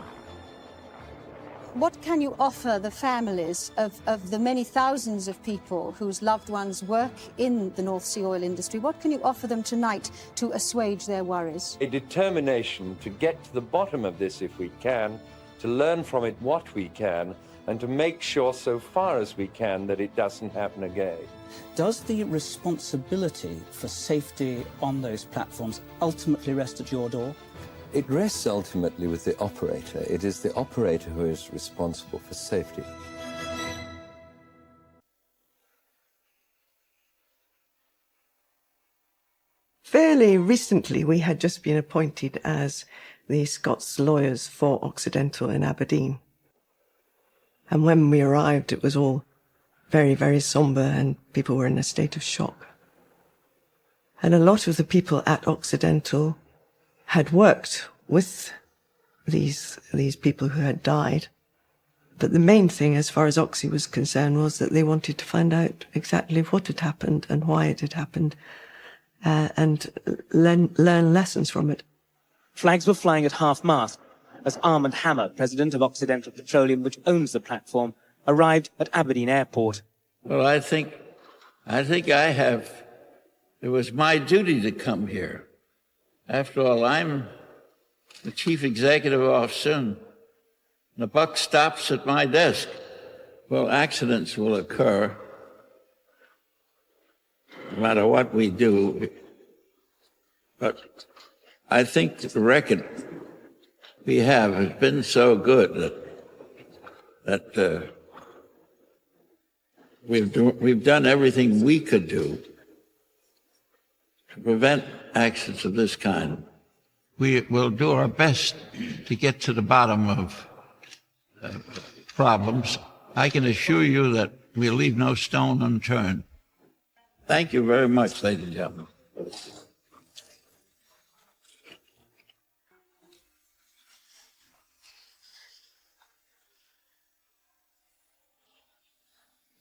What can you offer the families of the many thousands of people whose loved ones work in the North Sea oil industry? What can you offer them tonight to assuage their worries? A determination to get to the bottom of this if we can, to learn from it what we can, and to make sure so far as we can that it doesn't happen again. Does the responsibility for safety on those platforms ultimately rest at your door? It rests ultimately with the operator. It is the operator who is responsible for safety. Fairly recently, we had just been appointed as the Scots lawyers for Occidental in Aberdeen. And when we arrived, it was all very, very sombre and people were in a state of shock. And a lot of the people at Occidental had worked with these people who had died. But the main thing, as far as Oxy was concerned, was that they wanted to find out exactly what had happened and why it had happened, and learn lessons from it. Flags were flying at half-mast as Armand Hammer, president of Occidental Petroleum, which owns the platform, arrived at Aberdeen Airport. Well, I think it was my duty to come here. After all, I'm the chief executive officer, and the buck stops at my desk. Well, accidents will occur no matter what we do. But I think the record we have has been so good that we've done everything we could do to prevent accidents of this kind. We will do our best to get to the bottom of problems. I can assure you that we'll leave no stone unturned. Thank you very much, ladies and gentlemen.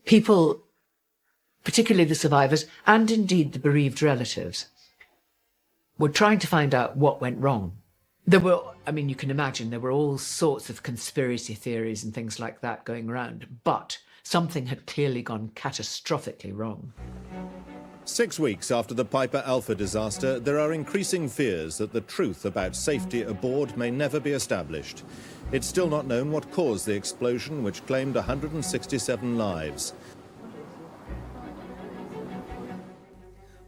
People, particularly the survivors, and indeed the bereaved relatives, were trying to find out what went wrong. There were, I mean, you can imagine, there were all sorts of conspiracy theories and things like that going around, but something had clearly gone catastrophically wrong. 6 weeks after the Piper Alpha disaster, there are increasing fears that the truth about safety aboard may never be established. It's still not known what caused the explosion, which claimed 167 lives.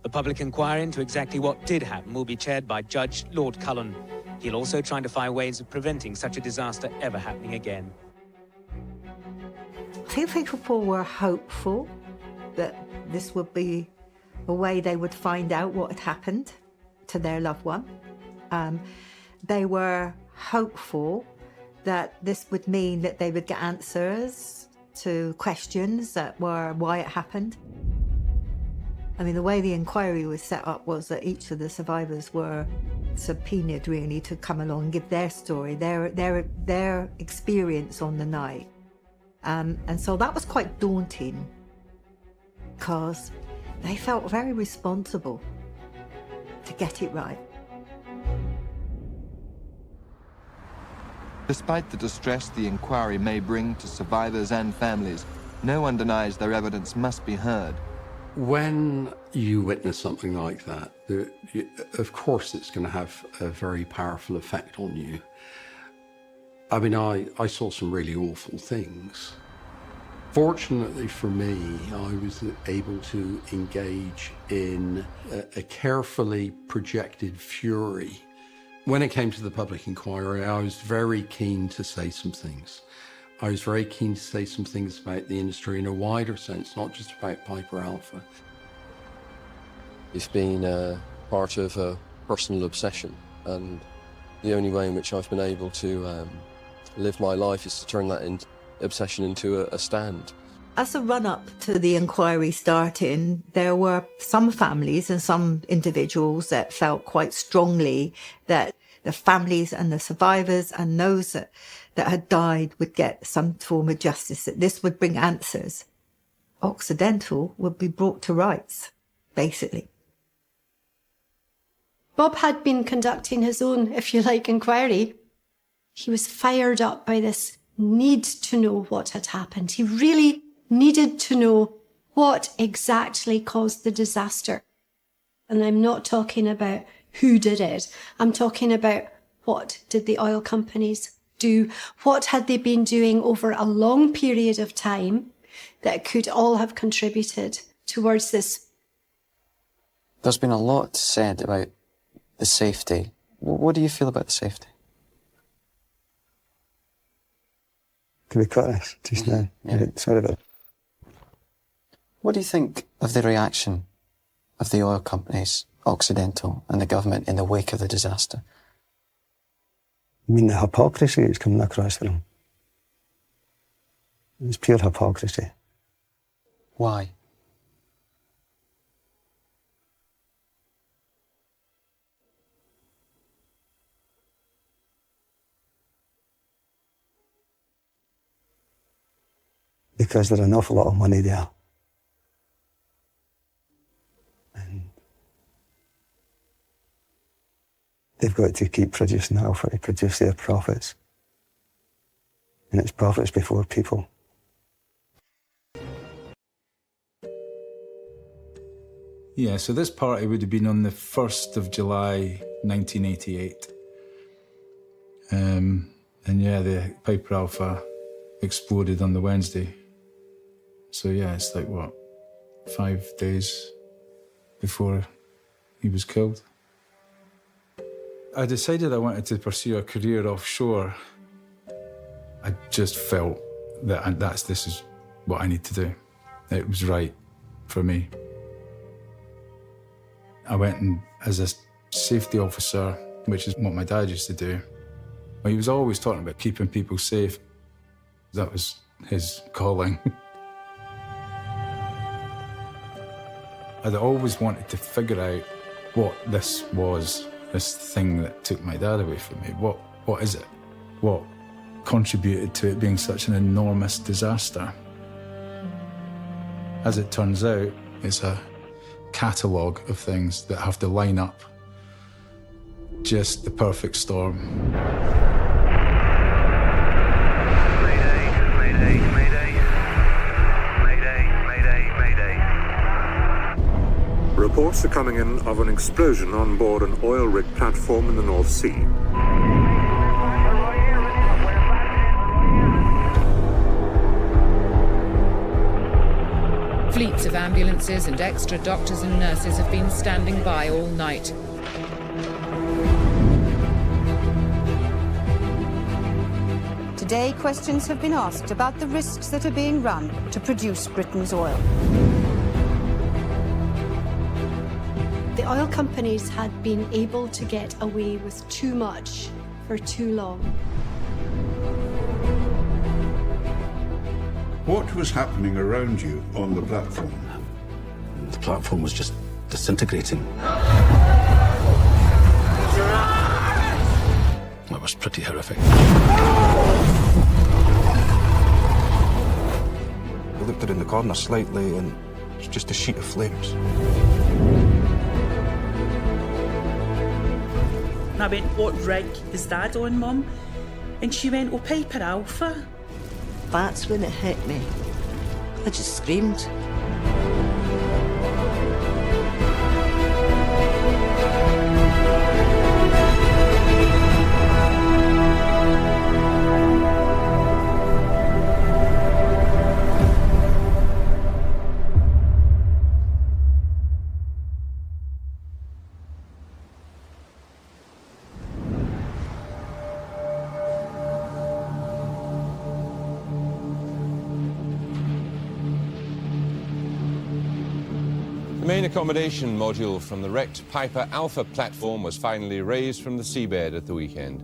The public inquiry into exactly what did happen will be chaired by Judge Lord Cullen. He'll also try to find ways of preventing such a disaster ever happening again. I think people were hopeful that this would be a way they would find out what had happened to their loved one. They were hopeful that this would mean that they would get answers to questions that were why it happened. I mean, the way the inquiry was set up was that each of the survivors were subpoenaed really to come along and give their story, their experience on the night. And so that was quite daunting because they felt very responsible to get it right. Despite the distress the inquiry may bring to survivors and families, no one denies their evidence must be heard. When you witness something like that, of course it's going to have a very powerful effect on you. I mean, I saw some really awful things. Fortunately for me, I was able to engage in a carefully projected fury. When it came to the public inquiry, I was very keen to say some things. I was very keen to say some things about the industry in a wider sense, not just about Piper Alpha. It's been part of a personal obsession, and the only way in which I've been able to live my life is to turn that obsession into a stand. As a run-up to the inquiry starting, there were some families and some individuals that felt quite strongly that the families and the survivors and those that had died would get some form of justice, that this would bring answers. Occidental would be brought to rights, basically. Bob had been conducting his own, if you like, inquiry. He was fired up by this need to know what had happened. He really needed to know what exactly caused the disaster. And I'm not talking about who did it. I'm talking about what did the oil companies do? What had they been doing over a long period of time that could all have contributed towards this? There's been a lot said about the safety What do you feel about the safety? To be quite honest, just now. Sorry about it. What do you think of the reaction of the oil companies, Occidental, and the government in the wake of the disaster? I mean, the hypocrisy is coming across for them. It's pure hypocrisy. Why? Because there's an awful lot of money there. And they've got to keep producing alpha to produce their profits. And it's profits before people. Yeah, so this party would have been on the 1st of July 1988. And yeah, the Piper Alpha exploded on the Wednesday. So yeah, it's like, what, 5 days before he was killed. I decided I wanted to pursue a career offshore. I just felt that this is what I need to do. It was right for me. I went in as a safety officer, which is what my dad used to do. He was always talking about keeping people safe. That was his calling. I'd always wanted to figure out what this was, this thing that took my dad away from me. What is it? What contributed to it being such an enormous disaster? As it turns out, it's a catalogue of things that have to line up. Just the perfect storm. Reports are coming in of an explosion on board an oil rig platform in the North Sea. Fleets of ambulances and extra doctors and nurses have been standing by all night. Today, questions have been asked about the risks that are being run to produce Britain's oil. The oil companies had been able to get away with too much for too long. What was happening around you on the platform? The platform was just disintegrating. It was pretty horrific. I looked around the corner slightly and it was just a sheet of flames. And I went, what rig is Dad on, Mum? And she went, oh, Piper Alpha. That's when it hit me. I just screamed. The main accommodation module from the wrecked Piper Alpha platform was finally raised from the seabed at the weekend.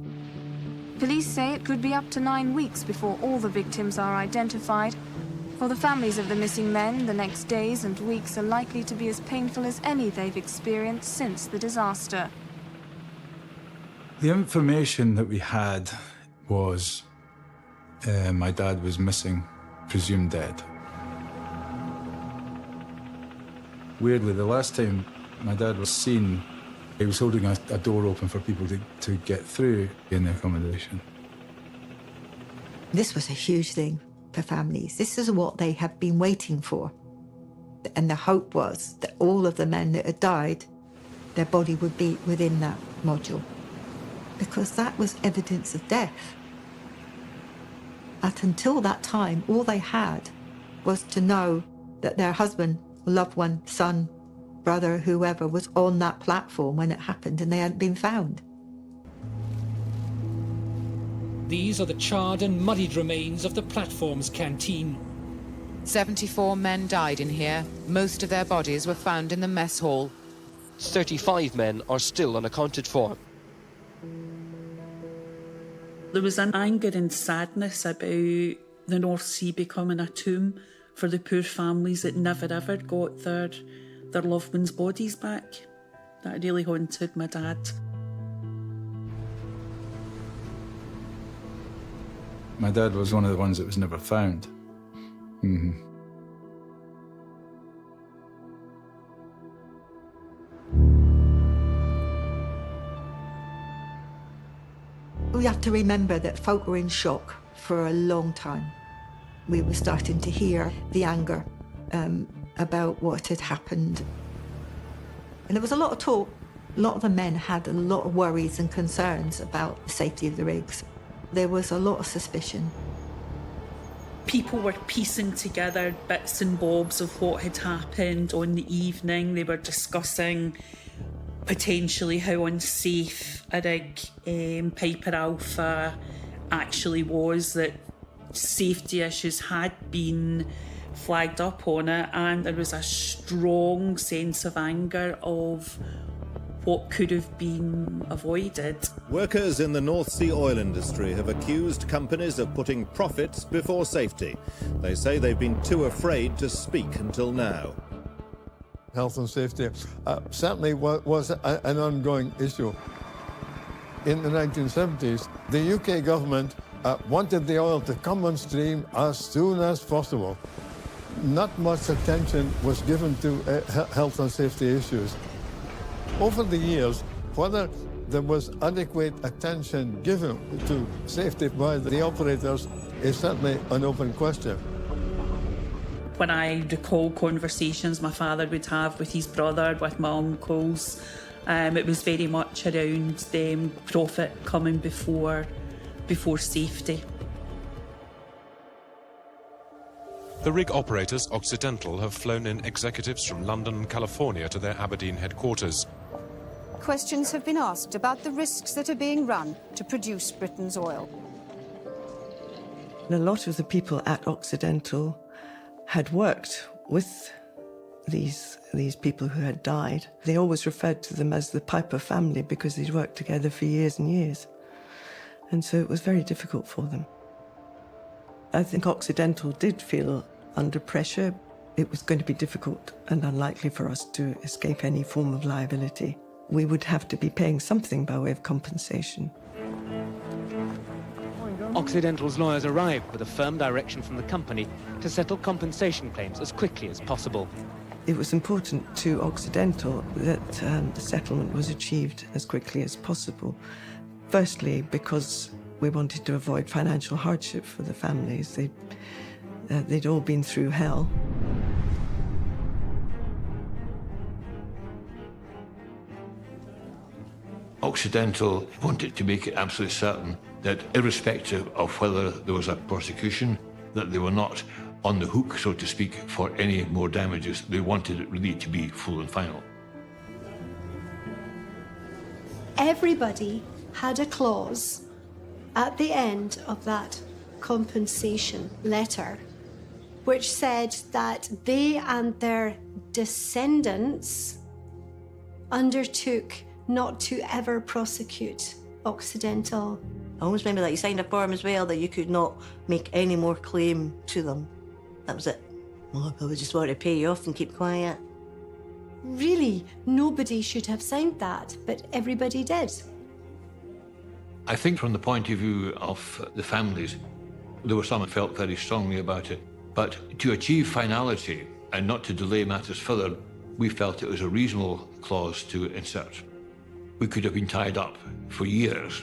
Police say it could be up to 9 weeks before all the victims are identified. For the families of the missing men, the next days and weeks are likely to be as painful as any they've experienced since the disaster. The information that we had was my dad was missing, presumed dead. Weirdly, the last time my dad was seen, he was holding a door open for people to get through in the accommodation. This was a huge thing for families. This is what they had been waiting for. And the hope was that all of the men that had died, their body would be within that module. Because that was evidence of death. Up until that time, all they had was to know that their husband, loved one, son, brother, whoever, was on that platform when it happened and they hadn't been found. These are the charred and muddied remains of the platform's canteen. 74 men died in here. Most of their bodies were found in the mess hall. 35 men are still unaccounted for. There was an anger and sadness about the North Sea becoming a tomb for the poor families that never ever got their loved ones' bodies back. That really haunted my dad. My dad was one of the ones that was never found. We have to remember that folk were in shock for a long time. We were starting to hear the anger about what had happened. And there was a lot of talk. A lot of the men had a lot of worries and concerns about the safety of the rigs. There was a lot of suspicion. People were piecing together bits and bobs of what had happened on the evening. They were discussing potentially how unsafe a rig Piper Alpha actually was, that safety issues had been flagged up on it, and there was a strong sense of anger of what could have been avoided. Workers in the North Sea oil industry have accused companies of putting profits before safety. They say they've been too afraid to speak until now. Health and safety certainly was an ongoing issue. In the 1970s, the UK government wanted the oil to come on stream as soon as possible. Not much attention was given to health and safety issues. Over the years, whether there was adequate attention given to safety by the operators is certainly an open question. When I recall conversations my father would have with his brother, with my uncles, it was very much around them profit coming before safety. The rig operators, Occidental, have flown in executives from London and California to their Aberdeen headquarters. Questions have been asked about the risks that are being run to produce Britain's oil. A lot of the people at Occidental had worked with these people who had died. They always referred to them as the Piper family because they'd worked together for years and years. And so it was very difficult for them. I think Occidental did feel under pressure. It was going to be difficult and unlikely for us to escape any form of liability. We would have to be paying something by way of compensation. Occidental's lawyers arrived with a firm direction from the company to settle compensation claims as quickly as possible. It was important to Occidental that the settlement was achieved as quickly as possible. Firstly, because we wanted to avoid financial hardship for the families. They'd all been through hell. Occidental wanted to make it absolutely certain that irrespective of whether there was a prosecution, that they were not on the hook, so to speak, for any more damages. They wanted it really to be full and final. Everybody had a clause at the end of that compensation letter which said that they and their descendants undertook not to ever prosecute Occidental. I always remember that you signed a form as well that you could not make any more claim to them. That was it. Well, I probably just wanted to pay you off and keep quiet. Really, nobody should have signed that, but everybody did. I think from the point of view of the families, there were some that felt very strongly about it. But to achieve finality and not to delay matters further, we felt it was a reasonable clause to insert. We could have been tied up for years.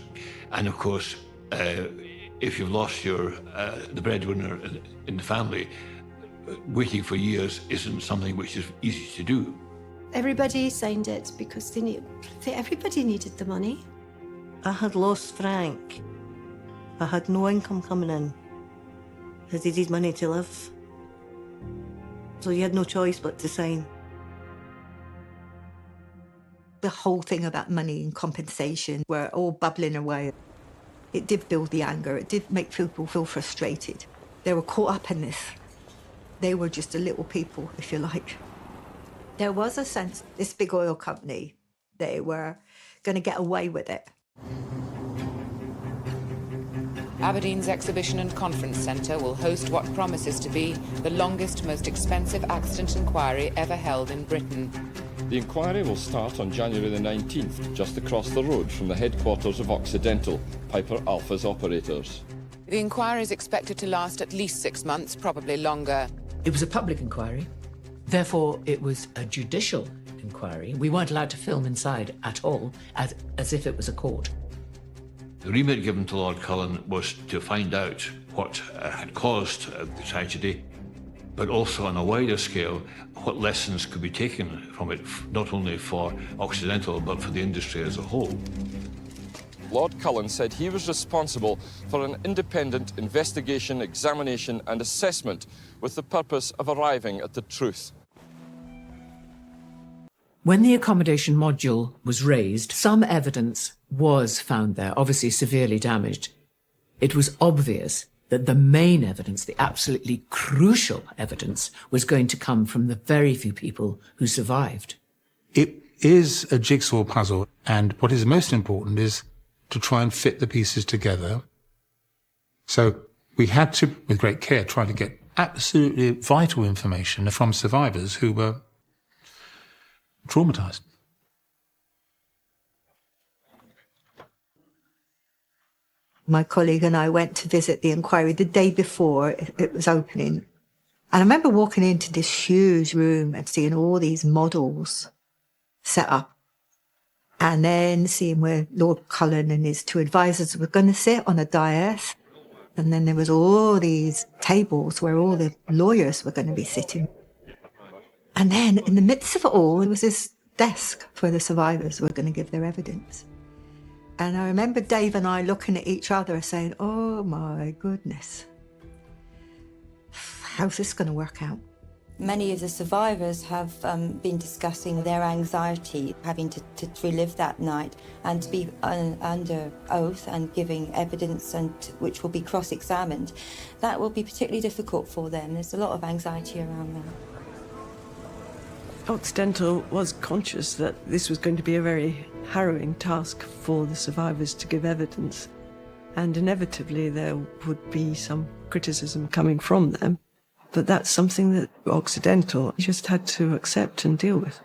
And of course, if you've lost the breadwinner in the family, waiting for years isn't something which is easy to do. Everybody signed it because everybody needed the money. I had lost Frank. I had no income coming in. I needed money to live. So you had no choice but to sign. The whole thing about money and compensation were all bubbling away. It did build the anger. It did make people feel frustrated. They were caught up in this. They were just a little people, if you like. There was a sense, this big oil company, they were going to get away with it. Aberdeen's Exhibition and Conference Centre will host what promises to be the longest, most expensive accident inquiry ever held in Britain. The inquiry will start on January the 19th, just across the road from the headquarters of Occidental, Piper Alpha's operators. The inquiry is expected to last at least 6 months, probably longer. It was a public inquiry. Therefore, it was a judicial inquiry. We weren't allowed to film inside at all, as if it was a court. The remit given to Lord Cullen was to find out what had caused the tragedy, but also on a wider scale, what lessons could be taken from it, not only for Occidental, but for the industry as a whole. Lord Cullen said he was responsible for an independent investigation, examination and assessment with the purpose of arriving at the truth. When the accommodation module was raised, some evidence was found there, obviously severely damaged. It was obvious that the main evidence, the absolutely crucial evidence, was going to come from the very few people who survived. It is a jigsaw puzzle, and what is most important is to try and fit the pieces together. So we had to, with great care, try to get absolutely vital information from survivors who were traumatized. My colleague and I went to visit the inquiry the day before it was opening. And I remember walking into this huge room and seeing all these models set up. And then seeing where Lord Cullen and his two advisors were going to sit on a dais. And then there was all these tables where all the lawyers were going to be sitting. And then in the midst of it all, there was this desk where the survivors were going to give their evidence. And I remember Dave and I looking at each other saying, oh my goodness, how's this going to work out? Many of the survivors have been discussing their anxiety, having to relive that night and to be under oath and giving evidence, and which will be cross-examined. That will be particularly difficult for them. There's a lot of anxiety around that. Occidental was conscious that this was going to be a very harrowing task for the survivors to give evidence, and inevitably there would be some criticism coming from them. But that's something that Occidental just had to accept and deal with.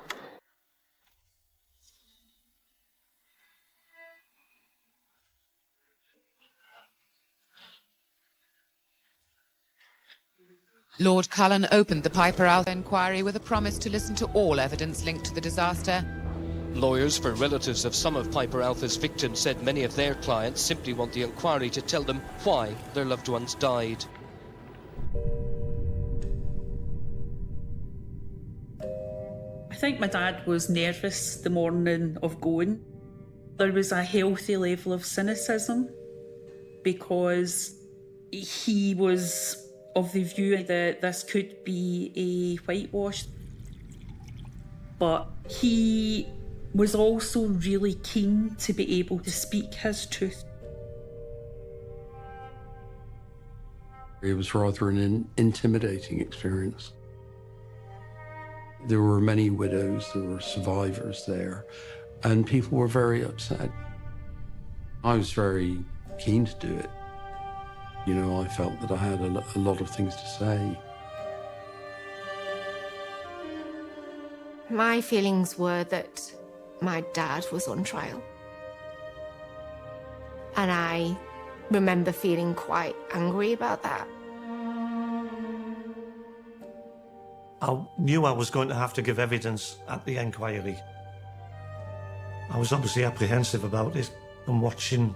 Lord Cullen opened the Piper Alpha inquiry with a promise to listen to all evidence linked to the disaster. Lawyers for relatives of some of Piper Alpha's victims said many of their clients simply want the inquiry to tell them why their loved ones died. I think my dad was nervous the morning of going. There was a healthy level of cynicism because he was of the view that this could be a whitewash. But he was also really keen to be able to speak his truth. It was rather an intimidating experience. There were many widows, there were survivors there, and people were very upset. I was very keen to do it. You know, I felt that I had a lot of things to say. My feelings were that my dad was on trial. And I remember feeling quite angry about that. I knew I was going to have to give evidence at the inquiry. I was obviously apprehensive about it, and watching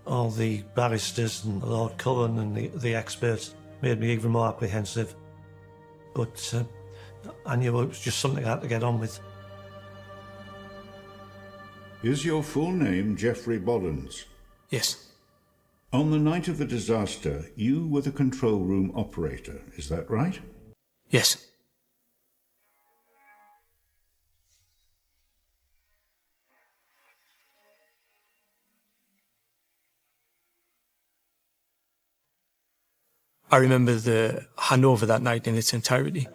all the barristers and Lord Cullen and the experts made me even more apprehensive. But I knew it was just something I had to get on with. Is your full name Geoffrey Bollins? Yes. On the night of the disaster, you were the control room operator, is that right? Yes. I remember the handover that night in its entirety.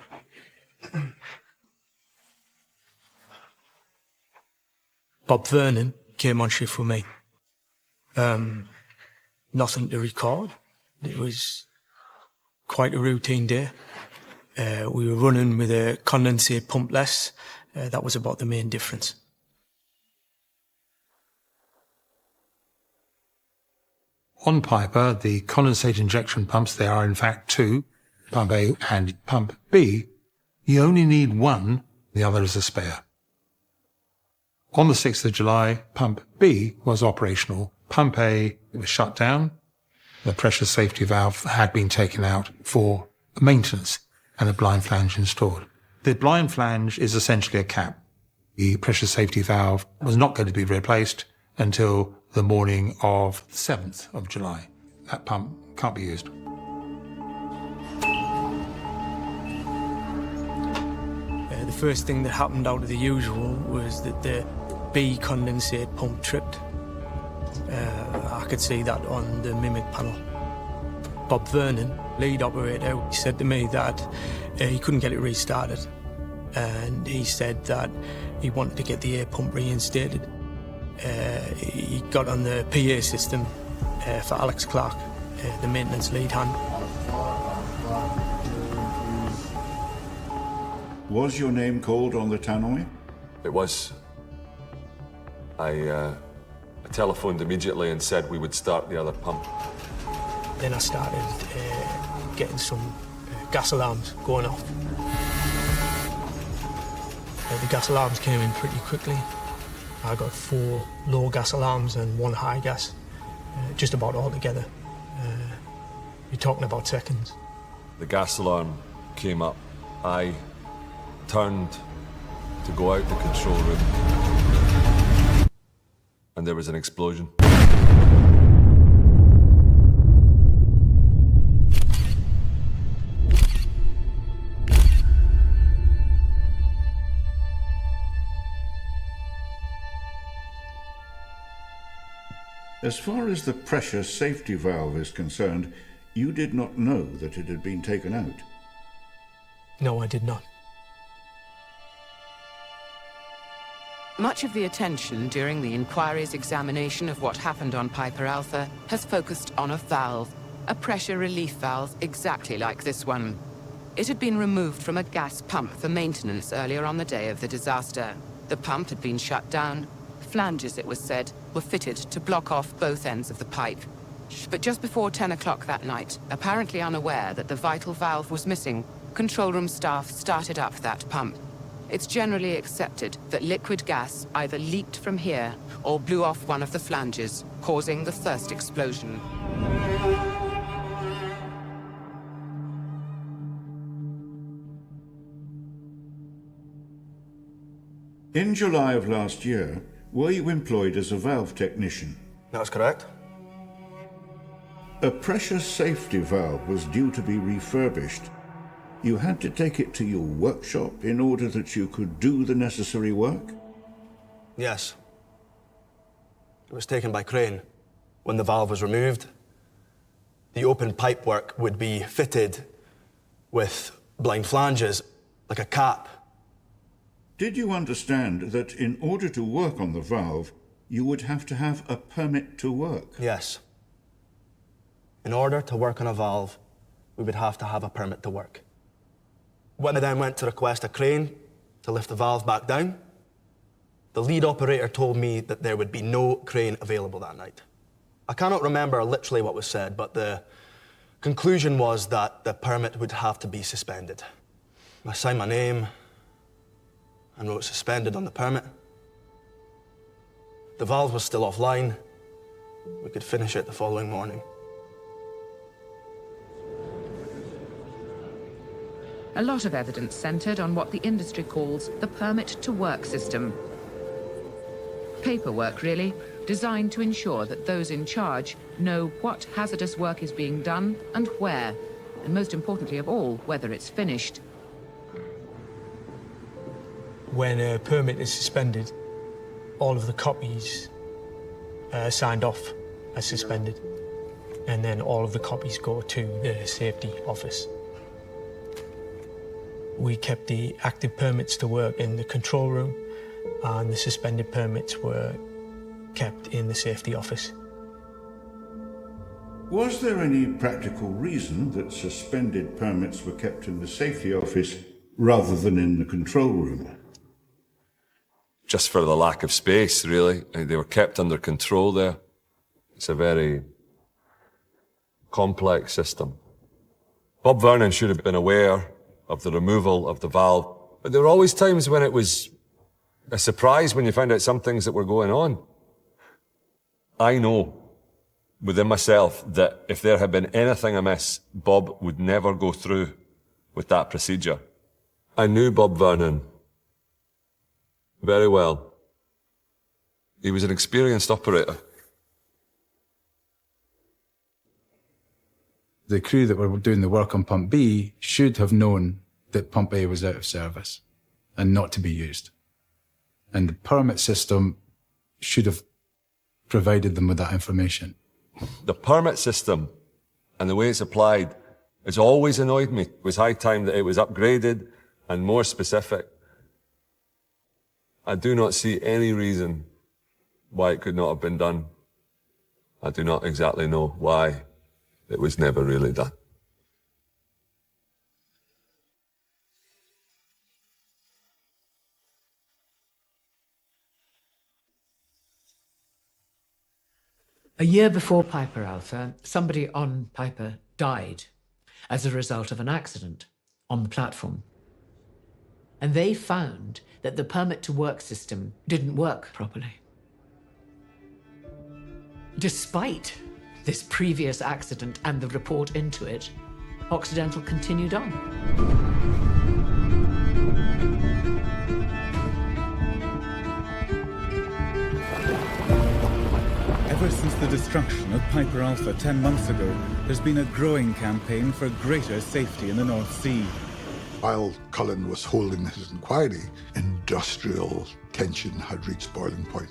Bob Vernon came on shift with me. Nothing to record. It was quite a routine day. We were running with a condensate pump less. That was about the main difference. On Piper, the condensate injection pumps, there are in fact two, Pump A and Pump B. You only need one, the other is a spare. On the 6th of July, Pump B was operational. Pump A was shut down. The pressure safety valve had been taken out for maintenance and a blind flange installed. The blind flange is essentially a cap. The pressure safety valve was not going to be replaced until the morning of the 7th of July. That pump can't be used. The first thing that happened out of the usual was that the B condensate pump tripped. I could see that on the Mimic panel. Bob Vernon, lead operator, he said to me that he couldn't get it restarted. And he said that he wanted to get the air pump reinstated. He got on the PA system for Alex Clark, the maintenance lead hand. Was your name called on the tannoy? It was. I telephoned immediately and said we would start the other pump. Then I started getting some gas alarms going off. The gas alarms came in pretty quickly. I got 4 low gas alarms and 1 high gas, just about all together. You're talking about seconds. The gas alarm came up. I turned to go out the control room, and there was an explosion. As far as the pressure safety valve is concerned, you did not know that it had been taken out. No, I did not. Much of the attention during the inquiry's examination of what happened on Piper Alpha has focused on a valve, a pressure relief valve exactly like this one. It had been removed from a gas pump for maintenance earlier on the day of the disaster. The pump had been shut down. Flanges, it was said, were fitted to block off both ends of the pipe. But just before 10 o'clock that night, apparently unaware that the vital valve was missing, control room staff started up that pump. It's generally accepted that liquid gas either leaked from here or blew off one of the flanges, causing the first explosion. In July of last year, were you employed as a valve technician? That's correct. A pressure safety valve was due to be refurbished. You had to take it to your workshop in order that you could do the necessary work? Yes. It was taken by crane. When the valve was removed, the open pipework would be fitted with blind flanges, like a cap. Did you understand that in order to work on the valve, you would have to have a permit to work? Yes. In order to work on a valve, we would have to have a permit to work. When I then went to request a crane to lift the valve back down, the lead operator told me that there would be no crane available that night. I cannot remember literally what was said, but the conclusion was that the permit would have to be suspended. I signed my name and wrote suspended on the permit. The valve was still offline. We could finish it the following morning. A lot of evidence centred on what the industry calls the permit-to-work system. Paperwork, really, designed to ensure that those in charge know what hazardous work is being done and where, and most importantly of all, whether it's finished. When a permit is suspended, all of the copies are signed off as suspended. and then all of the copies go to the safety office. We kept the active permits to work in the control room, and the suspended permits were kept in the safety office. Was there any practical reason that suspended permits were kept in the safety office rather than in the control room? Just for the lack of space, really. They were kept under control there. It's a very complex system. Bob Vernon should have been aware of the removal of the valve, but there were always times when it was a surprise when you found out some things that were going on. I know within myself that if there had been anything amiss, Bob would never go through with that procedure. I knew Bob Vernon very well. He was an experienced operator. The crew that were doing the work on Pump B should have known that Pump A was out of service and not to be used. And the permit system should have provided them with that information. The permit system and the way it's applied has always annoyed me. It was high time that it was upgraded and more specific. I do not see any reason why it could not have been done. I do not exactly know why it was never really done. A year before Piper Alpha, somebody on Piper died as a result of an accident on the platform. And they found that the permit to work system didn't work properly. Despite this previous accident and the report into it, Occidental continued on. Ever since the destruction of Piper Alpha 10 months ago, there's been a growing campaign for greater safety in the North Sea. While Cullen was holding his inquiry, industrial tension had reached boiling point.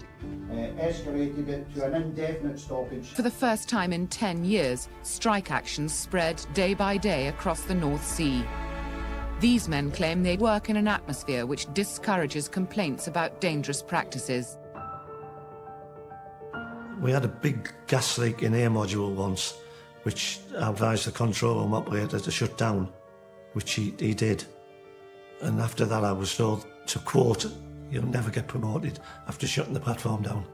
Escalated it to an indefinite stoppage. For the first time in 10 years, strike actions spread day by day across the North Sea. These men claim they work in an atmosphere which discourages complaints about dangerous practices. We had a big gas leak in air module once, which I advised the control room operator to shut down, which he did. And after that I was told, to quote, "You'll never get promoted after shutting the platform down."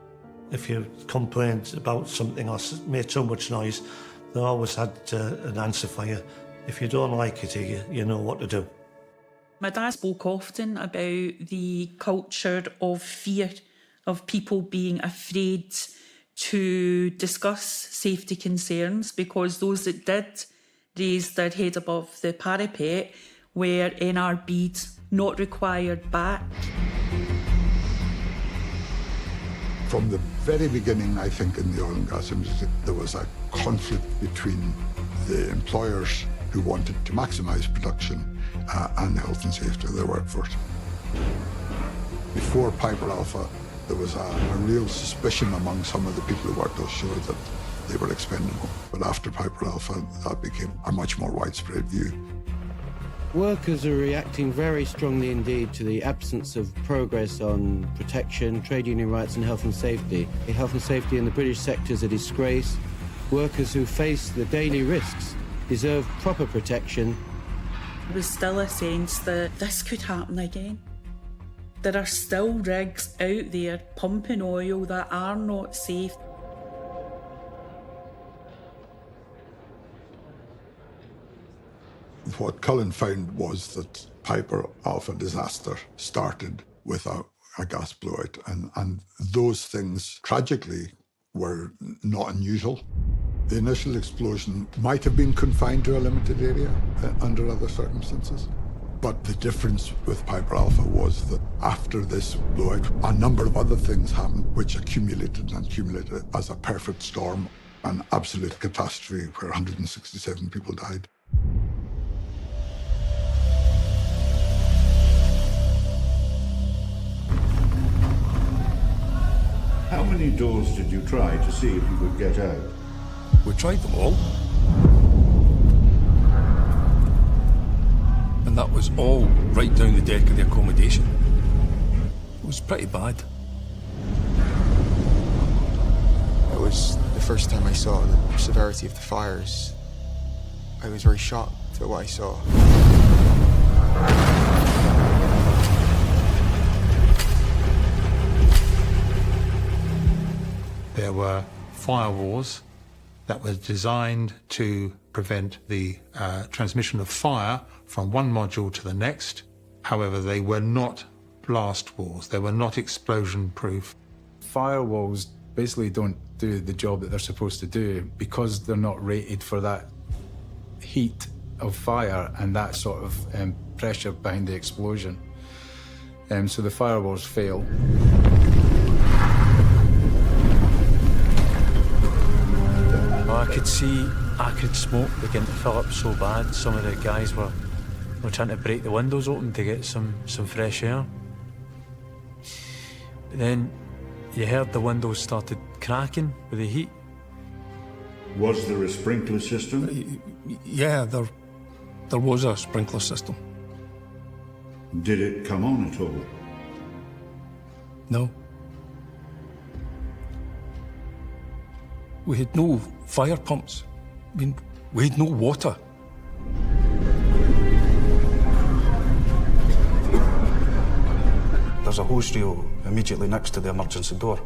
If you complained about something or made so much noise, they always had an answer for you. If you don't like it here, you know what to do. My dad spoke often about the culture of fear, of people being afraid to discuss safety concerns, because those that did raise their head above the parapet were NRB'd, not required back. From the very beginning, I think, in the oil and gas industry, there was a conflict between the employers who wanted to maximise production and the health and safety of their workforce. Before Piper Alpha, there was a real suspicion among some of the people who worked offshore that they were expendable. But after Piper Alpha, that became a much more widespread view. Workers are reacting very strongly indeed to the absence of progress on protection, trade union rights and health and safety. Health and safety in the British sector is a disgrace. Workers who face the daily risks deserve proper protection. There was still a sense that this could happen again. There are still rigs out there pumping oil that are not safe. What Cullen found was that Piper Alpha disaster started with a gas blowout, and those things, tragically, were not unusual. The initial explosion might have been confined to a limited area under other circumstances. But the difference with Piper Alpha was that after this blowout, a number of other things happened which accumulated and accumulated as a perfect storm, an absolute catastrophe where 167 people died. How many doors did you try to see if you could get out? We tried them all. And that was all right down the deck of the accommodation. It was pretty bad. It was the first time I saw the severity of the fires. I was very shocked at what I saw. There were firewalls that were designed to prevent the transmission of fire from one module to the next. However, they were not blast walls. They were not explosion-proof. Firewalls basically don't do the job that they're supposed to do because they're not rated for that heat of fire and that sort of pressure behind the explosion. So the firewalls fail. I could see acrid smoke beginning to fill up so bad. Some of the guys were trying to break the windows open to get some fresh air. But then you heard the windows started cracking with the heat. Was there a sprinkler system? Yeah, there was a sprinkler system. Did it come on at all? No. We had no fire pumps. I mean, we had no water. There's a hose reel immediately next to the emergency door.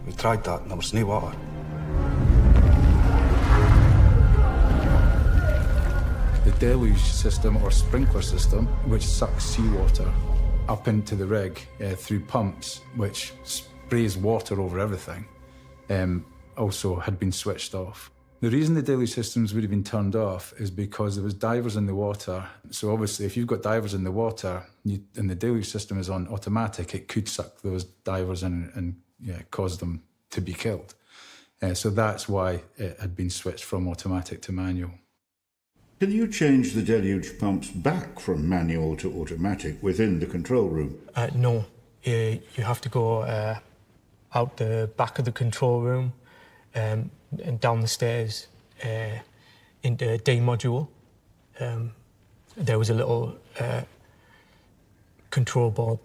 We tried that and there was no water. The deluge system or sprinkler system, which sucks seawater up into the rig through pumps, which sprays water over everything, also had been switched off. The reason the deluge systems would have been turned off is because there was divers in the water. So obviously, if you've got divers in the water and the deluge system is on automatic, it could suck those divers in and cause them to be killed. So that's why it had been switched from automatic to manual. Can you change the deluge pumps back from manual to automatic within the control room? No, you have to go out the back of the control room and down the stairs into D module. There was a little control board.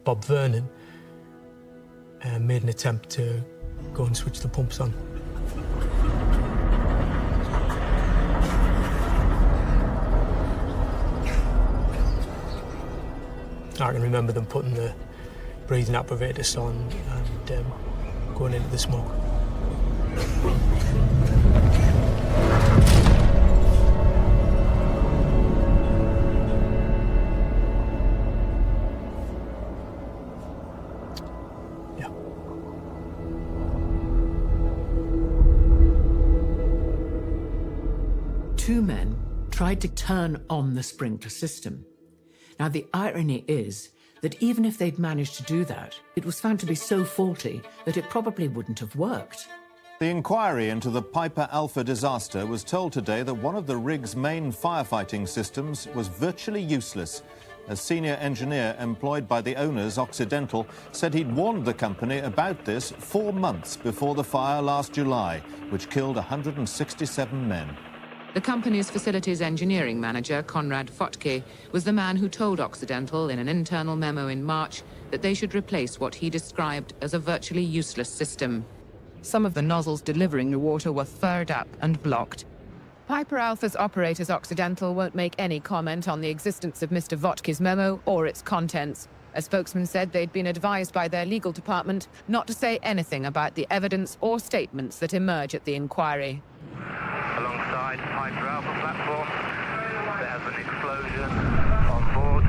Bob Vernon made an attempt to go and switch the pumps on. I can remember them putting the breathing apparatus on and going into the smoke. Yeah. Two men tried to turn on the sprinkler system. Now, the irony is that even if they'd managed to do that, it was found to be so faulty that it probably wouldn't have worked. The inquiry into the Piper Alpha disaster was told today that one of the rig's main firefighting systems was virtually useless. A senior engineer employed by the owners, Occidental, said he'd warned the company about this 4 months before the fire last July, which killed 167 men. The company's facilities engineering manager, Konrad Fotke, was the man who told Occidental in an internal memo in March that they should replace what he described as a virtually useless system. Some of the nozzles delivering the water were furred up and blocked. Piper Alpha's operators Occidental won't make any comment on the existence of Mr. Votke's memo or its contents. A spokesman said they'd been advised by their legal department not to say anything about the evidence or statements that emerge at the inquiry. Alongside Piper Alpha platform, there has been an explosion on board.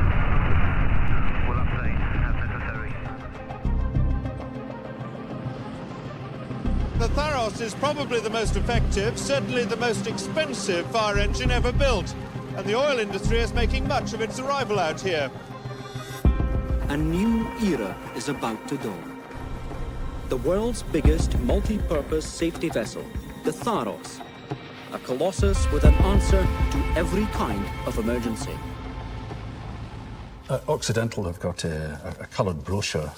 We'll update as necessary. The Tharos is probably the most effective, certainly the most expensive fire engine ever built, and the oil industry is making much of its arrival out here. A new era is about to dawn. The world's biggest multi-purpose safety vessel, the Tharos, a colossus with an answer to every kind of emergency. Occidental have got a coloured brochure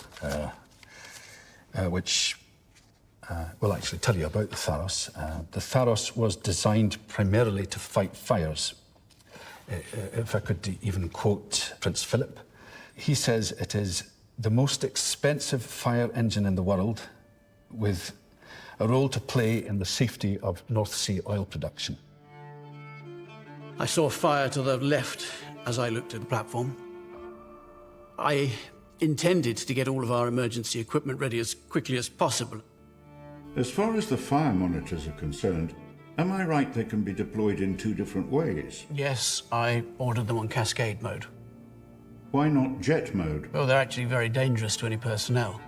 which Well, actually, tell you about the Tharos. The Tharos was designed primarily to fight fires. If I could even quote Prince Philip, he says it is the most expensive fire engine in the world, with a role to play in the safety of North Sea oil production. I saw fire to the left as I looked at the platform. I intended to get all of our emergency equipment ready as quickly as possible. As far as the fire monitors are concerned, am I right they can be deployed in 2 different ways? Yes, I ordered them on cascade mode. Why not jet mode? Well, they're actually very dangerous to any personnel.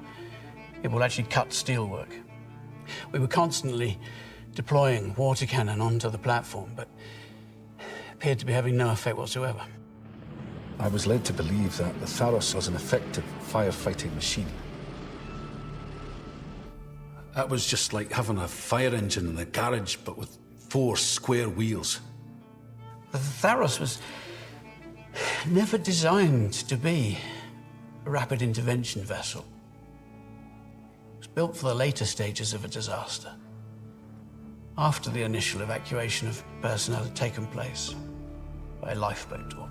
It will actually cut steelwork. We were constantly deploying water cannon onto the platform, but appeared to be having no effect whatsoever. I was led to believe that the Tharos was an effective firefighting machine. That was just like having a fire engine in a garage, but with 4 square wheels. The Tharos was never designed to be a rapid intervention vessel. It was built for the later stages of a disaster, after the initial evacuation of personnel had taken place by a lifeboat or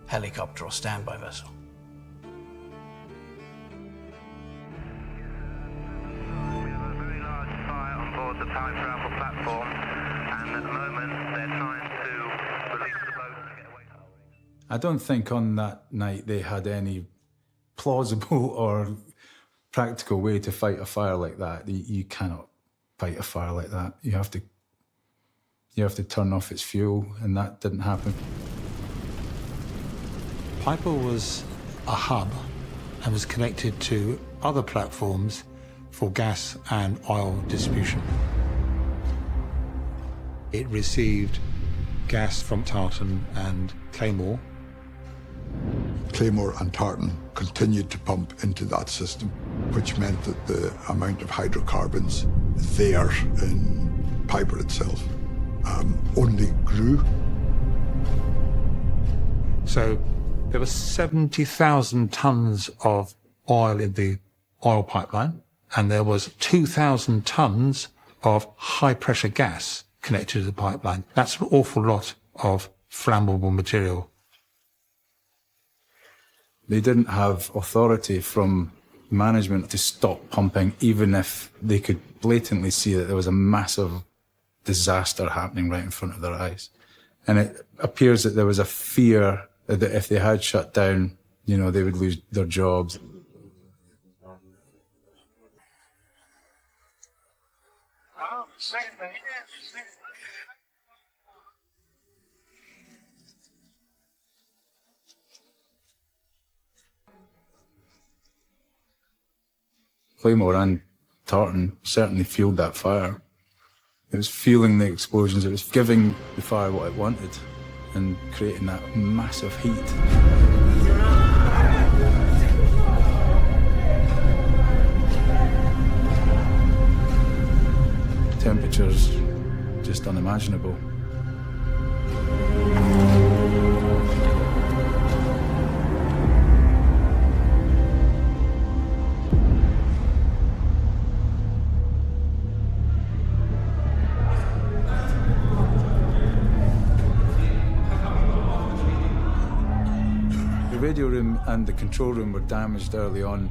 helicopter or standby vessel. The Piper Alpha platform, and at the moment they're trying to release the boat and get away. I don't think on that night they had any plausible or practical way to fight a fire like that. You cannot fight a fire like that. You have to turn off its fuel, and that didn't happen. Piper was a hub and was connected to other platforms for gas and oil distribution. It received gas from Tarleton and Claymore. Claymore and Tarleton continued to pump into that system, which meant that the amount of hydrocarbons there in Piper itself only grew. So there were 70,000 tons of oil in the oil pipeline, and there was 2,000 tons of high-pressure gas connected to the pipeline. That's an awful lot of flammable material. They didn't have authority from management to stop pumping, even if they could blatantly see that there was a massive disaster happening right in front of their eyes. And it appears that there was a fear that if they had shut down, they would lose their jobs. Claymore and Tarleton certainly fueled that fire. It was fueling the explosions, it was giving the fire what it wanted and creating that massive heat. Temperatures just unimaginable. The radio room and the control room were damaged early on.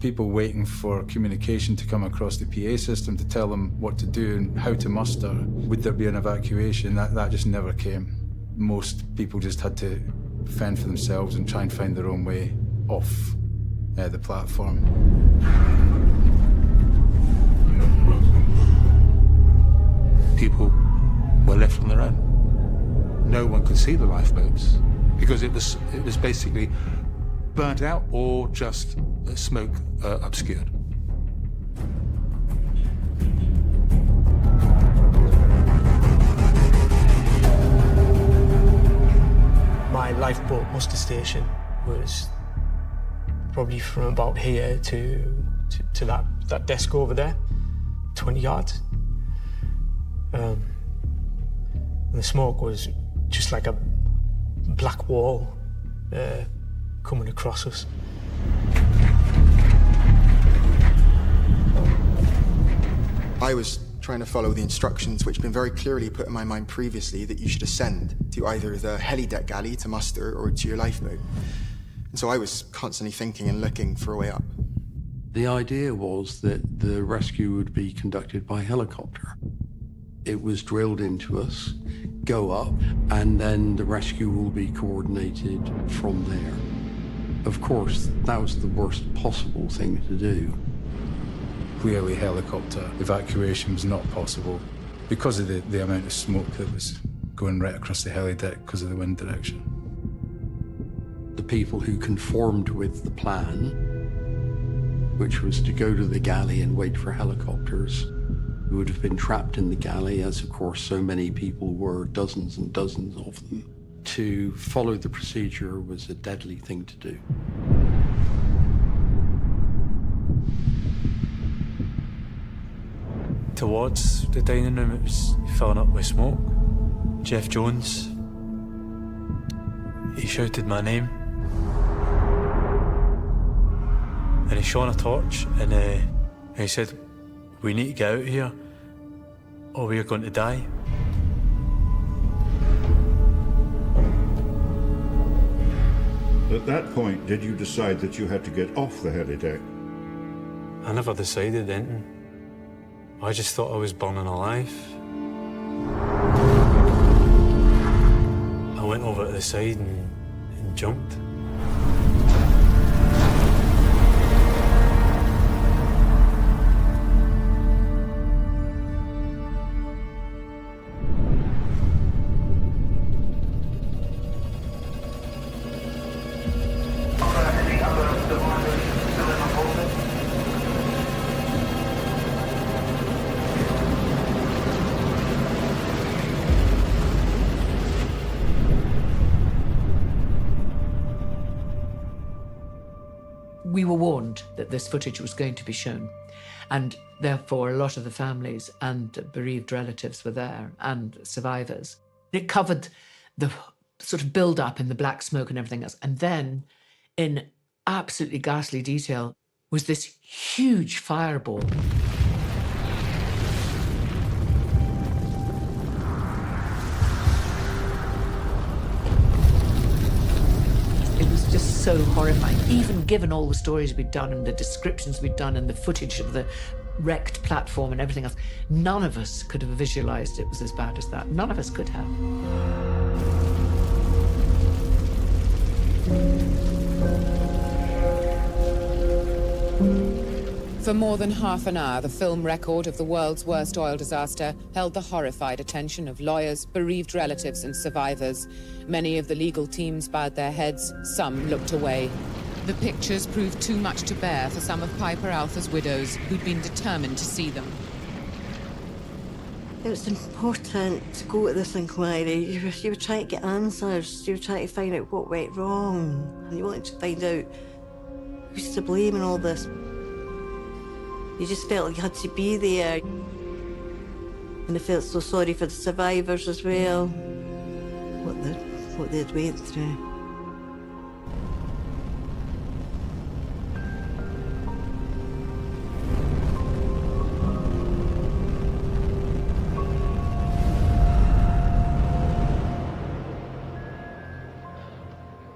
People waiting for communication to come across the PA system to tell them what to do and how to muster. Would there be an evacuation? That just never came. Most people just had to fend for themselves and try and find their own way off the platform. People were left on their own. No one could see the lifeboats because it was basically burnt out or just smoke obscured. My lifeboat muster station was probably from about here to that desk over there, 20 yards. And the smoke was just like a black wall coming across us. I was trying to follow the instructions which had been very clearly put in my mind previously that you should ascend to either the helideck galley to muster or to your lifeboat. And so I was constantly thinking and looking for a way up. The idea was that the rescue would be conducted by helicopter. It was drilled into us, go up, and then the rescue will be coordinated from there. Of course, that was the worst possible thing to do. Clearly, helicopter evacuation was not possible because of the amount of smoke that was going right across the helideck because of the wind direction. The people who conformed with the plan, which was to go to the galley and wait for helicopters, would have been trapped in the galley, as of course so many people were, dozens and dozens of them. To follow the procedure was a deadly thing to do. Towards the dining room, it was filling up with smoke. Jeff Jones, he shouted my name. And he shone a torch and he said, "We need to get out of here or we are going to die." At that point, did you decide that you had to get off the helideck? I never decided anything. I just thought I was burning alive. I went over to the side and jumped. We were warned that this footage was going to be shown, and therefore a lot of the families and bereaved relatives were there, and survivors. It covered the sort of build-up in the black smoke and everything else, and then, in absolutely ghastly detail, was this huge fireball. It was just so horrifying, even given all the stories we'd done and the descriptions we'd done and the footage of the wrecked platform and everything else. None of us could have visualized it was as bad as that. None of us could have. For more than half an hour, the film record of the world's worst oil disaster held the horrified attention of lawyers, bereaved relatives and survivors. Many of the legal teams bowed their heads, some looked away. The pictures proved too much to bear for some of Piper Alpha's widows, who'd been determined to see them. It was important to go to this inquiry. You were trying to get answers. You were trying to find out what went wrong. And you wanted to find out who's to blame in all this. You just felt like you had to be there. And I felt so sorry for the survivors as well, what they'd went through.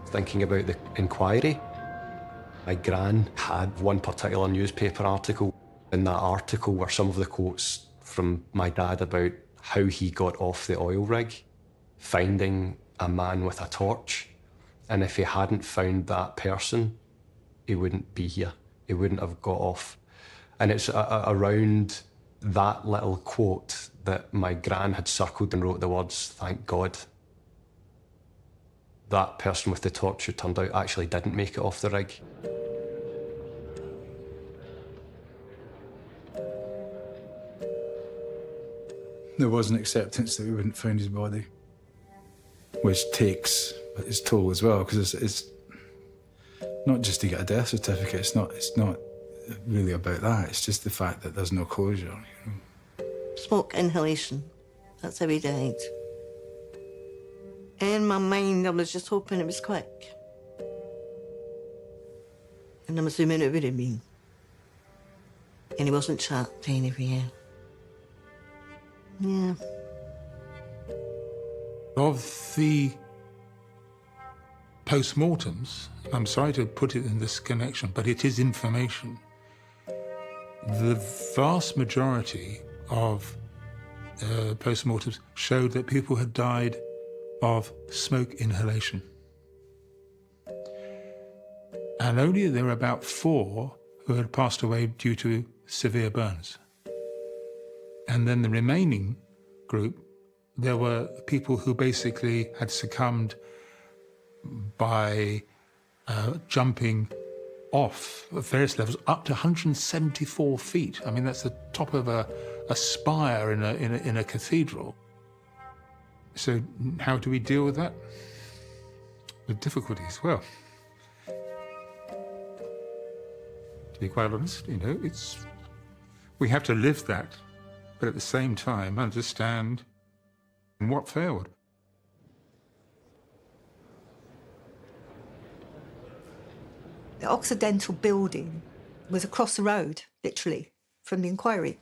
Thinking about the inquiry, my gran had one particular newspaper article. In that article were some of the quotes from my dad about how he got off the oil rig, finding a man with a torch. And if he hadn't found that person, he wouldn't be here. He wouldn't have got off. And it's around that little quote that my gran had circled and wrote the words, "Thank God." That person with the torch, it turned out, actually didn't make it off the rig. There was an acceptance that we wouldn't find his body, which takes its toll as well, because it's not just to get a death certificate. It's not really about that. It's just the fact that there's no closure. You know? Smoke inhalation. That's how he died. In my mind, I was just hoping it was quick. And I'm assuming it would have been. And he wasn't trapped anywhere. Yeah. Of the post-mortems, I'm sorry to put it in this connection, but it is information. The vast majority of post-mortems showed that people had died of smoke inhalation. And only there were about 4 who had passed away due to severe burns. And then the remaining group, there were people who basically had succumbed by jumping off at various levels up to 174 feet. I mean, that's the top of a spire in a cathedral. So how do we deal with that? With difficulties? Well, to be quite honest, you know, we have to live that, but at the same time understand what failed. The Occidental building was across the road, literally, from the inquiry.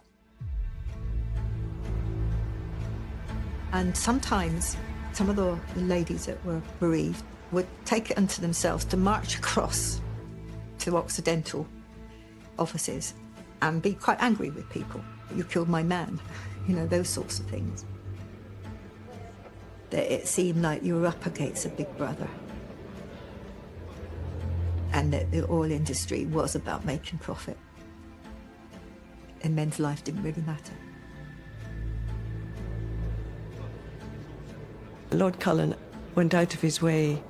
And sometimes some of the ladies that were bereaved would take it unto themselves to march across to Occidental offices and be quite angry with people. You killed my man, you know, those sorts of things. That it seemed like you were up against a big brother. And that the oil industry was about making profit. And men's life didn't really matter. Lord Cullen went out of his way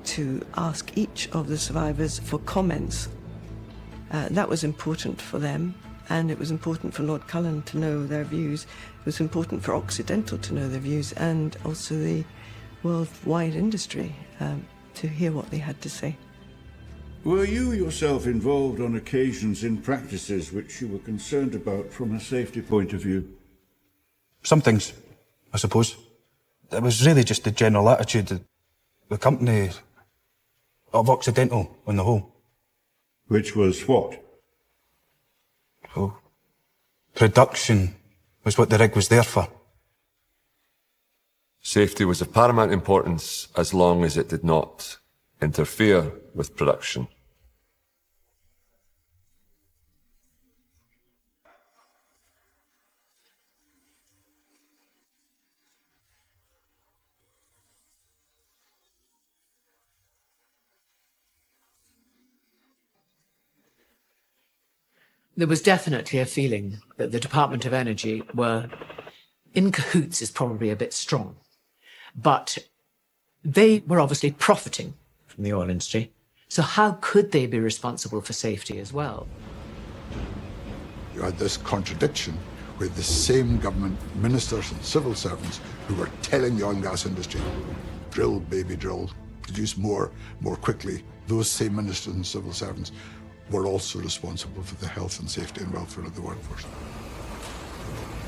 to ask each of the survivors for comments. That was important for them, and it was important for Lord Cullen to know their views. It was important for Occidental to know their views, and also the worldwide industry to hear what they had to say. Were you yourself involved on occasions in practices which you were concerned about from a safety point of view? Some things, I suppose. It was really just the general attitude of the company, of Occidental on the whole. Which was what? Oh, production was what the rig was there for. Safety was of paramount importance as long as it did not interfere with production. There was definitely a feeling that the Department of Energy were, in cahoots is probably a bit strong, but they were obviously profiting from the oil industry. So how could they be responsible for safety as well? You had this contradiction with the same government ministers and civil servants who were telling the oil and gas industry, drill, baby, drill, produce more quickly. Those same ministers and civil servants were also responsible for the health and safety and welfare of the workforce.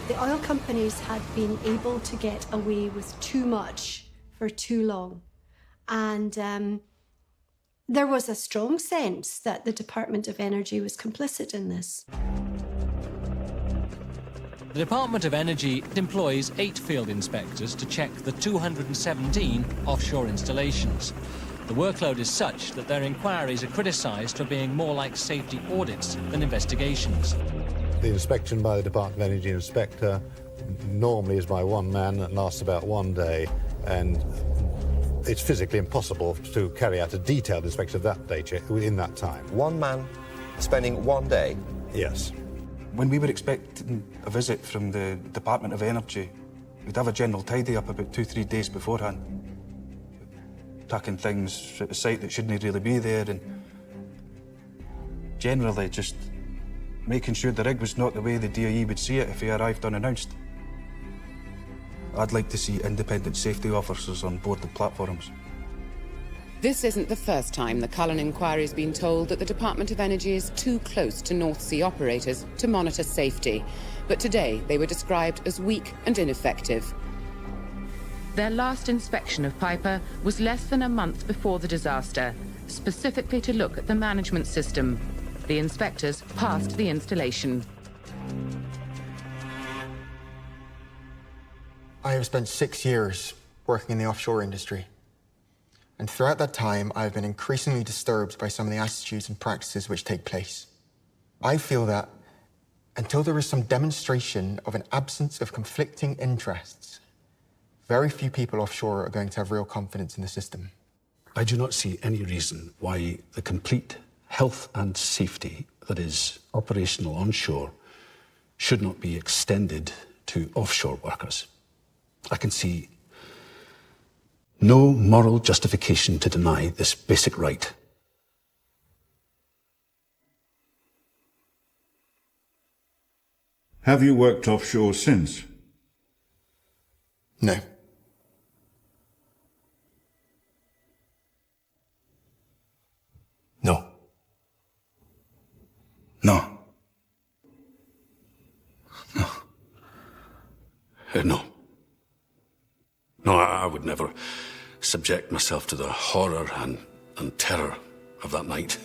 The oil companies had been able to get away with too much for too long. And there was a strong sense that the Department of Energy was complicit in this. The Department of Energy employs 8 field inspectors to check the 217 offshore installations. The workload is such that their inquiries are criticised for being more like safety audits than investigations. The inspection by the Department of Energy inspector normally is by one man and lasts about 1 day, and it's physically impossible to carry out a detailed inspection of that nature in that time. One man spending 1 day? Yes. When we were expecting a visit from the Department of Energy, we'd have a general tidy-up about 2-3 days beforehand. Tucking things at the site that shouldn't really be there, and generally just making sure the rig was not the way the DIE would see it if he arrived unannounced. I'd like to see independent safety officers on board the platforms. This isn't the first time the Cullen inquiry's been told that the Department of Energy is too close to North Sea operators to monitor safety. But today they were described as weak and ineffective. Their last inspection of Piper was less than a month before the disaster, specifically to look at the management system. The inspectors passed the installation. I have spent 6 years working in the offshore industry. And throughout that time, I have been increasingly disturbed by some of the attitudes and practices which take place. I feel that until there is some demonstration of an absence of conflicting interests, very few people offshore are going to have real confidence in the system. I do not see any reason why the complete health and safety that is operational onshore should not be extended to offshore workers. I can see no moral justification to deny this basic right. Have you worked offshore since? No. No. No. No. No. No, I would never subject myself to the horror and terror of that night.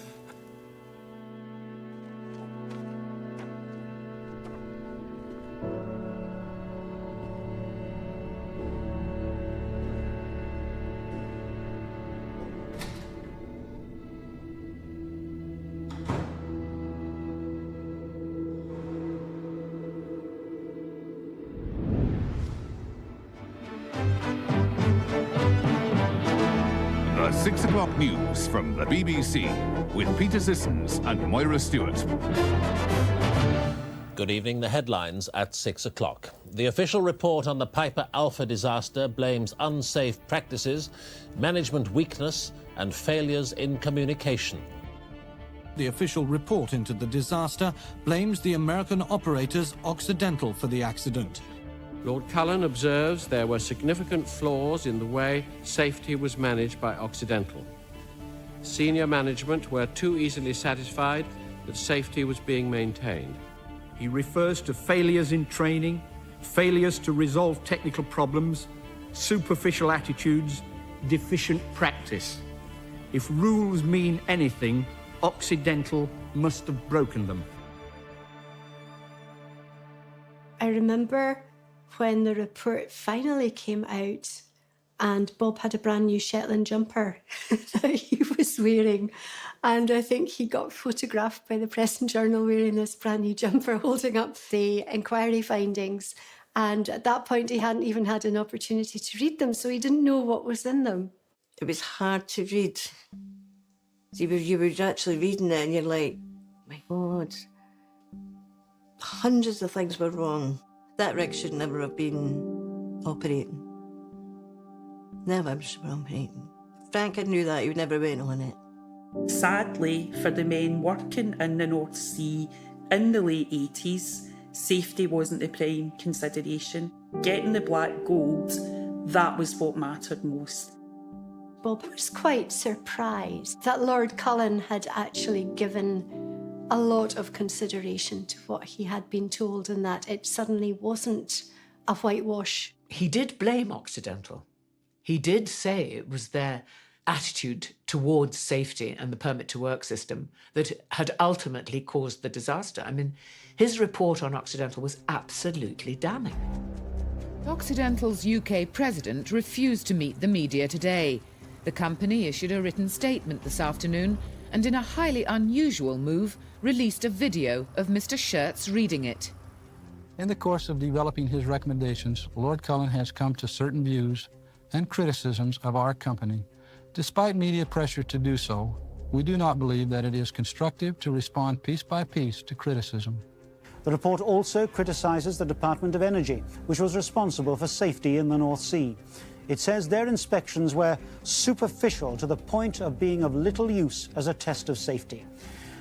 The 6 o'clock news from the BBC with Peter Sissons and Moira Stewart. Good evening. The headlines at 6 o'clock. The official report on the Piper Alpha disaster blames unsafe practices, management weakness and failures in communication. The official report into the disaster blames the American operators Occidental for the accident. Lord Cullen observes there were significant flaws in the way safety was managed by Occidental. Senior management were too easily satisfied that safety was being maintained. He refers to failures in training, failures to resolve technical problems, superficial attitudes, deficient practice. If rules mean anything, Occidental must have broken them. I remember when the report finally came out and Bob had a brand new Shetland jumper that he was wearing. And I think he got photographed by the Press and Journal wearing this brand new jumper, holding up the inquiry findings. And at that point, he hadn't even had an opportunity to read them, so he didn't know what was in them. It was hard to read. You were actually reading it and you're like, my God, hundreds of things were wrong. That rig should never have been operating. Never should have been operating. Frank had knew that, he would never went on it. Sadly, for the men working in the North Sea in the late 80s, safety wasn't the prime consideration. Getting the black gold, that was what mattered most. Bob was quite surprised that Lord Cullen had actually given a lot of consideration to what he had been told and that it suddenly wasn't a whitewash. He did blame Occidental. He did say it was their attitude towards safety and the permit to work system that had ultimately caused the disaster. I mean, his report on Occidental was absolutely damning. Occidental's UK president refused to meet the media today. The company issued a written statement this afternoon and, in a highly unusual move, released a video of Mr. Schertz reading it. In the course of developing his recommendations, Lord Cullen has come to certain views and criticisms of our company. Despite media pressure to do so, we do not believe that it is constructive to respond piece by piece to criticism. The report also criticises the Department of Energy, which was responsible for safety in the North Sea. It says their inspections were superficial to the point of being of little use as a test of safety.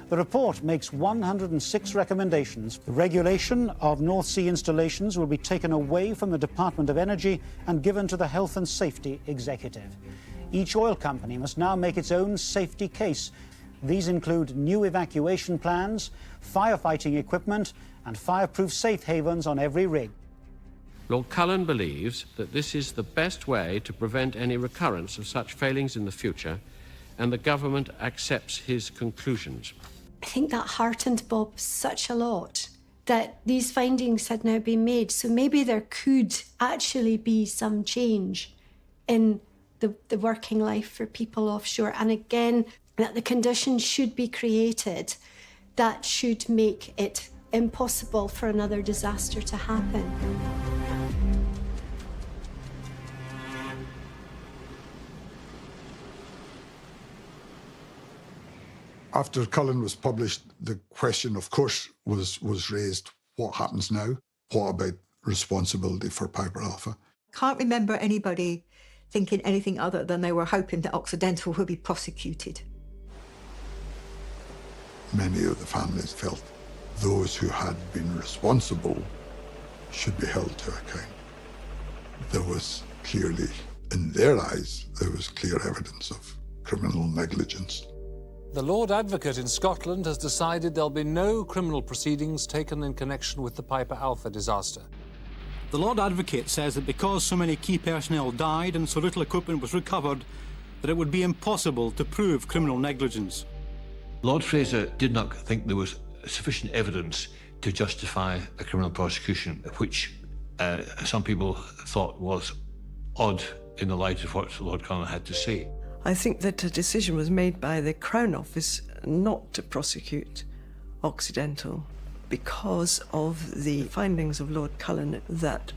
The report makes 106 recommendations. The regulation of North Sea installations will be taken away from the Department of Energy and given to the Health and Safety Executive. Each oil company must now make its own safety case. These include new evacuation plans, firefighting equipment, and fireproof safe havens on every rig. Lord Cullen believes that this is the best way to prevent any recurrence of such failings in the future, and the government accepts his conclusions. I think that heartened Bob such a lot that these findings had now been made. So maybe there could actually be some change in the working life for people offshore. And again, that the conditions should be created that should make it impossible for another disaster to happen. After Cullen was published, the question, of course, was raised, what happens now? What about responsibility for Piper Alpha? Can't remember anybody thinking anything other than they were hoping that Occidental would be prosecuted. Many of the families felt those who had been responsible should be held to account. There was clearly, in their eyes, there was clear evidence of criminal negligence. The Lord Advocate in Scotland has decided there'll be no criminal proceedings taken in connection with the Piper Alpha disaster. The Lord Advocate says that because so many key personnel died and so little equipment was recovered, that it would be impossible to prove criminal negligence. Lord Fraser did not think there was sufficient evidence to justify a criminal prosecution, which some people thought was odd in the light of what Lord Cullen had to say. I think that a decision was made by the Crown Office not to prosecute Occidental because of the findings of Lord Cullen that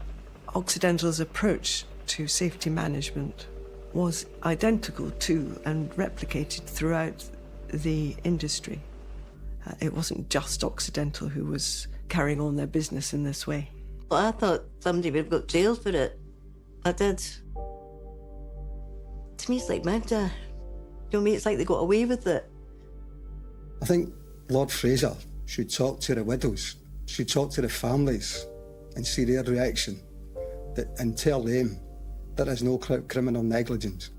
Occidental's approach to safety management was identical to and replicated throughout the industry. It wasn't just Occidental who was carrying on their business in this way. Well, I thought somebody would have got jailed for it. I did. To me, it's like murder. You know what I mean? It's like they got away with it. I think Lord Fraser should talk to the widows, should talk to the families and see their reaction and tell them there is no criminal negligence.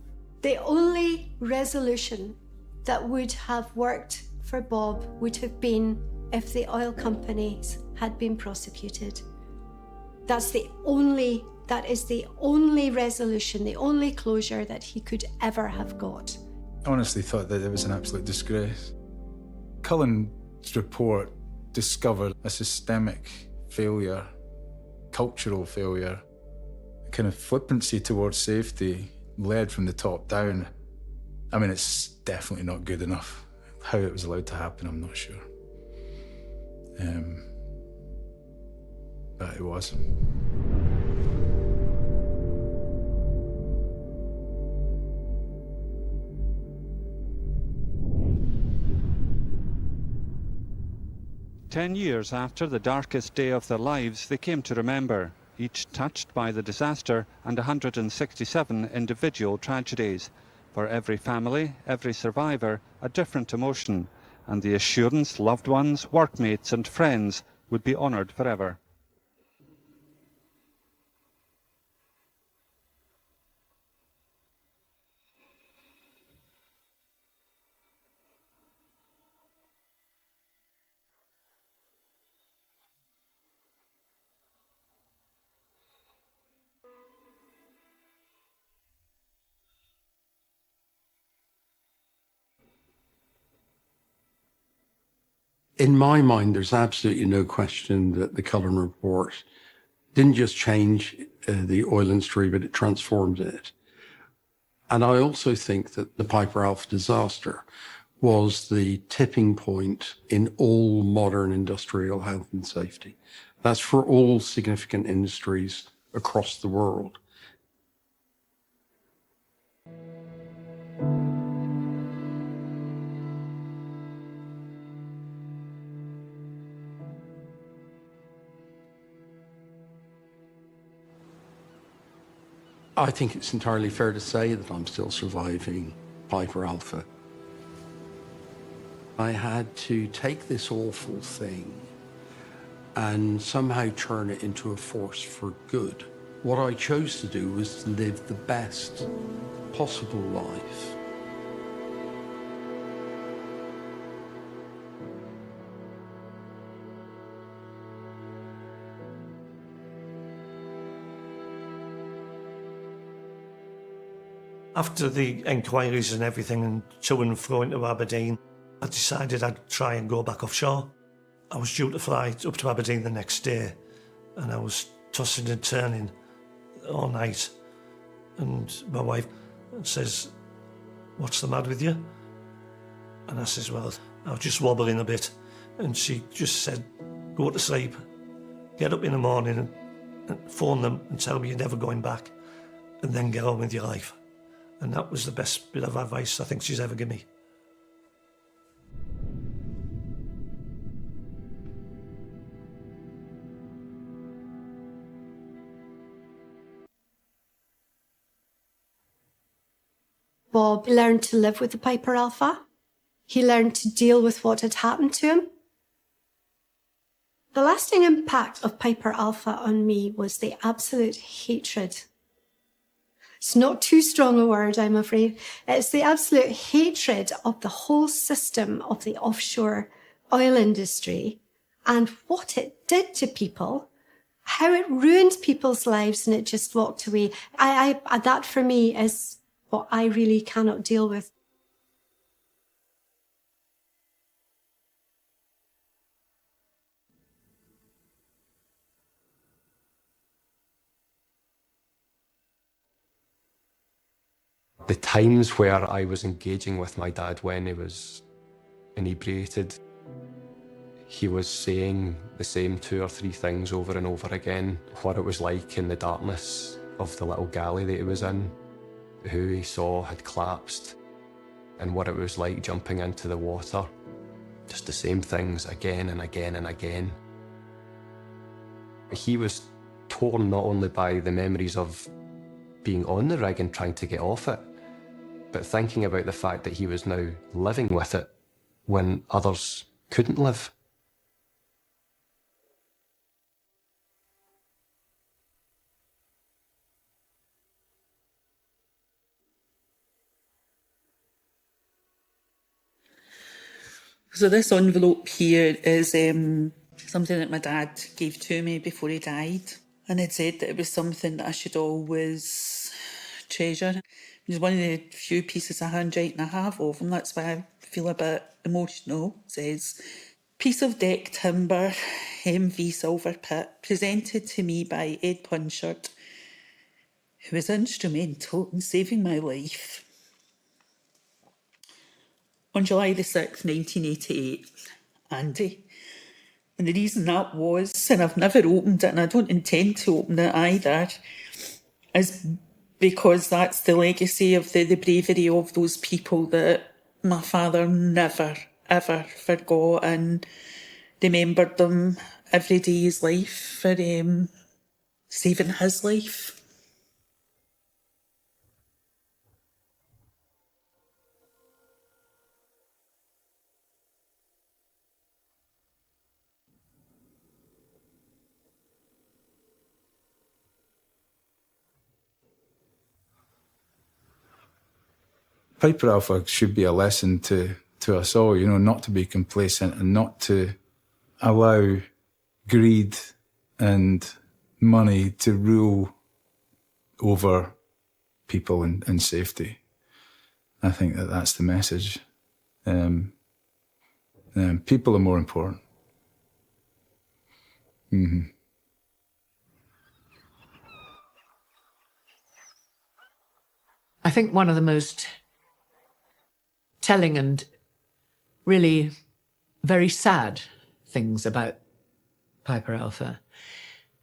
The only resolution that would have worked for Bob would have been if the oil companies had been prosecuted. That is the only resolution, the only closure that he could ever have got. I honestly thought that it was an absolute disgrace. Cullen's report discovered a systemic failure, cultural failure, a kind of flippancy towards safety led from the top down. I mean, it's definitely not good enough. How it was allowed to happen, I'm not sure. But it was. "10 years after the darkest day of their lives, they came to remember, each touched by the disaster and 167 individual tragedies. For every family, every survivor, a different emotion, and the assurance loved ones, workmates and friends would be honoured forever." In my mind, there's absolutely no question that the Cullen report didn't just change the oil industry, but it transformed it. And I also think that the Piper Alpha disaster was the tipping point in all modern industrial health and safety. That's for all significant industries across the world. I think it's entirely fair to say that I'm still surviving Piper Alpha. I had to take this awful thing and somehow turn it into a force for good. What I chose to do was to live the best possible life. After the inquiries and everything and to and fro into Aberdeen, I decided I'd try and go back offshore. I was due to fly up to Aberdeen the next day, and I was tossing and turning all night. And my wife says, "What's the matter with you?" And I says, "Well, I was just wobbling a bit." And she just said, "Go to sleep, get up in the morning and phone them and tell me you're never going back, and then get on with your life." And that was the best bit of advice I think she's ever given me. Bob learned to live with the Piper Alpha. He learned to deal with what had happened to him. The lasting impact of Piper Alpha on me was the absolute hatred. It's not too strong a word, I'm afraid. It's the absolute hatred of the whole system of the offshore oil industry and what it did to people, how it ruined people's lives and it just walked away. That for me is what I really cannot deal with. The times where I was engaging with my dad when he was inebriated, he was saying the same 2 or 3 things over and over again. What it was like in the darkness of the little galley that he was in, who he saw had collapsed, and what it was like jumping into the water. Just the same things again and again and again. He was torn not only by the memories of being on the rig and trying to get off it, but thinking about the fact that he was now living with it when others couldn't live. So this envelope here is something that my dad gave to me before he died, and it said that it was something that I should always treasure. It's one of the few pieces of handwriting I have of him, that's why I feel a bit emotional. It says, "Piece of deck timber, MV Silver Pit, presented to me by Ed Punchard, who was instrumental in saving my life. On July the 6th, 1988, Andy." And the reason that was, and I've never opened it and I don't intend to open it either, is because that's the legacy of the bravery of those people that my father never, ever forgot, and remembered them every day of his life for saving his life. Piper Alpha should be a lesson to us all, you know, not to be complacent and not to allow greed and money to rule over people and safety. I think that's the message. People are more important. Mm-hmm. I think one of the most telling and really very sad things about Piper Alpha.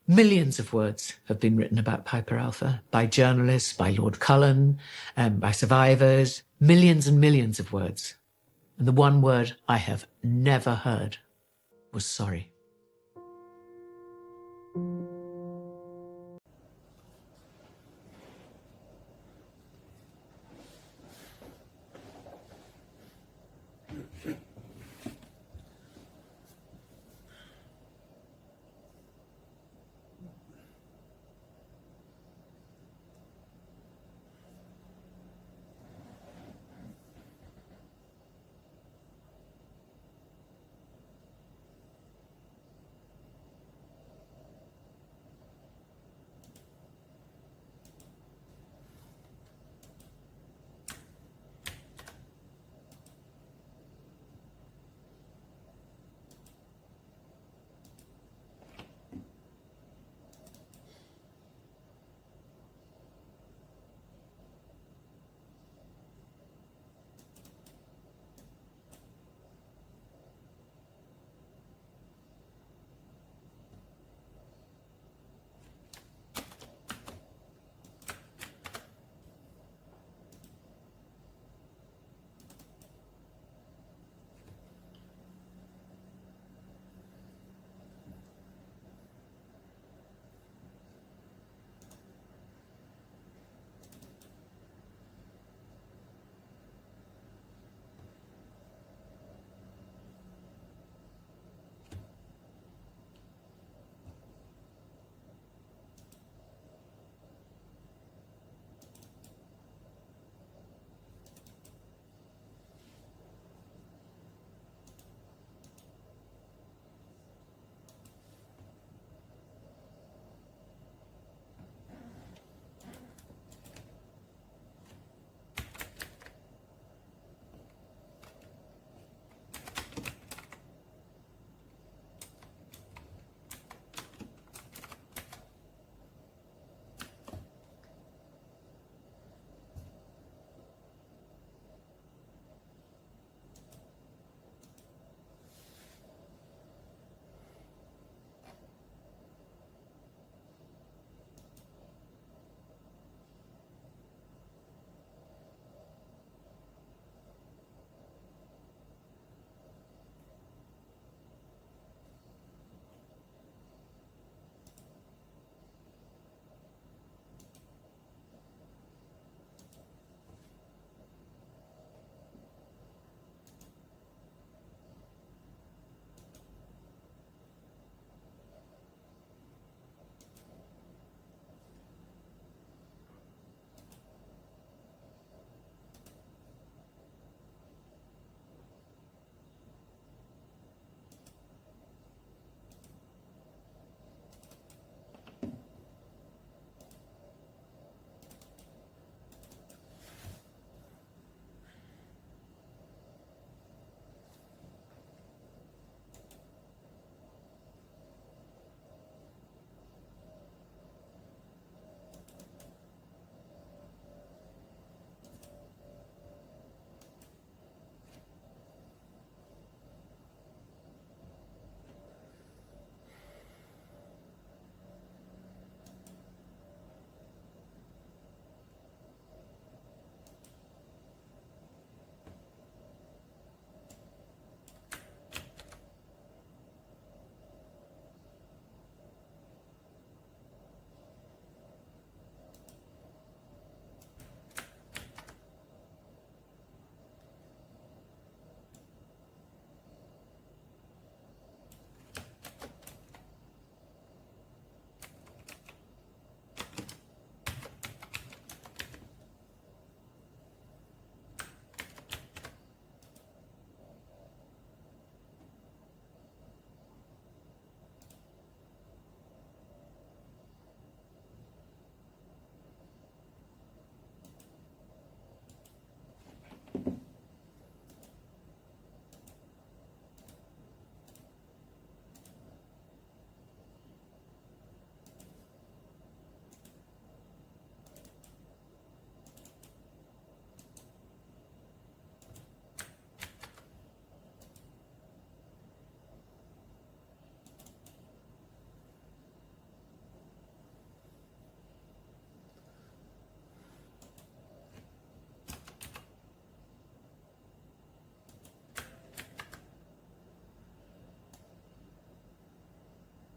Millions of words have been written about Piper Alpha by journalists, by Lord Cullen, by survivors. Millions and millions of words. And the one word I have never heard was sorry.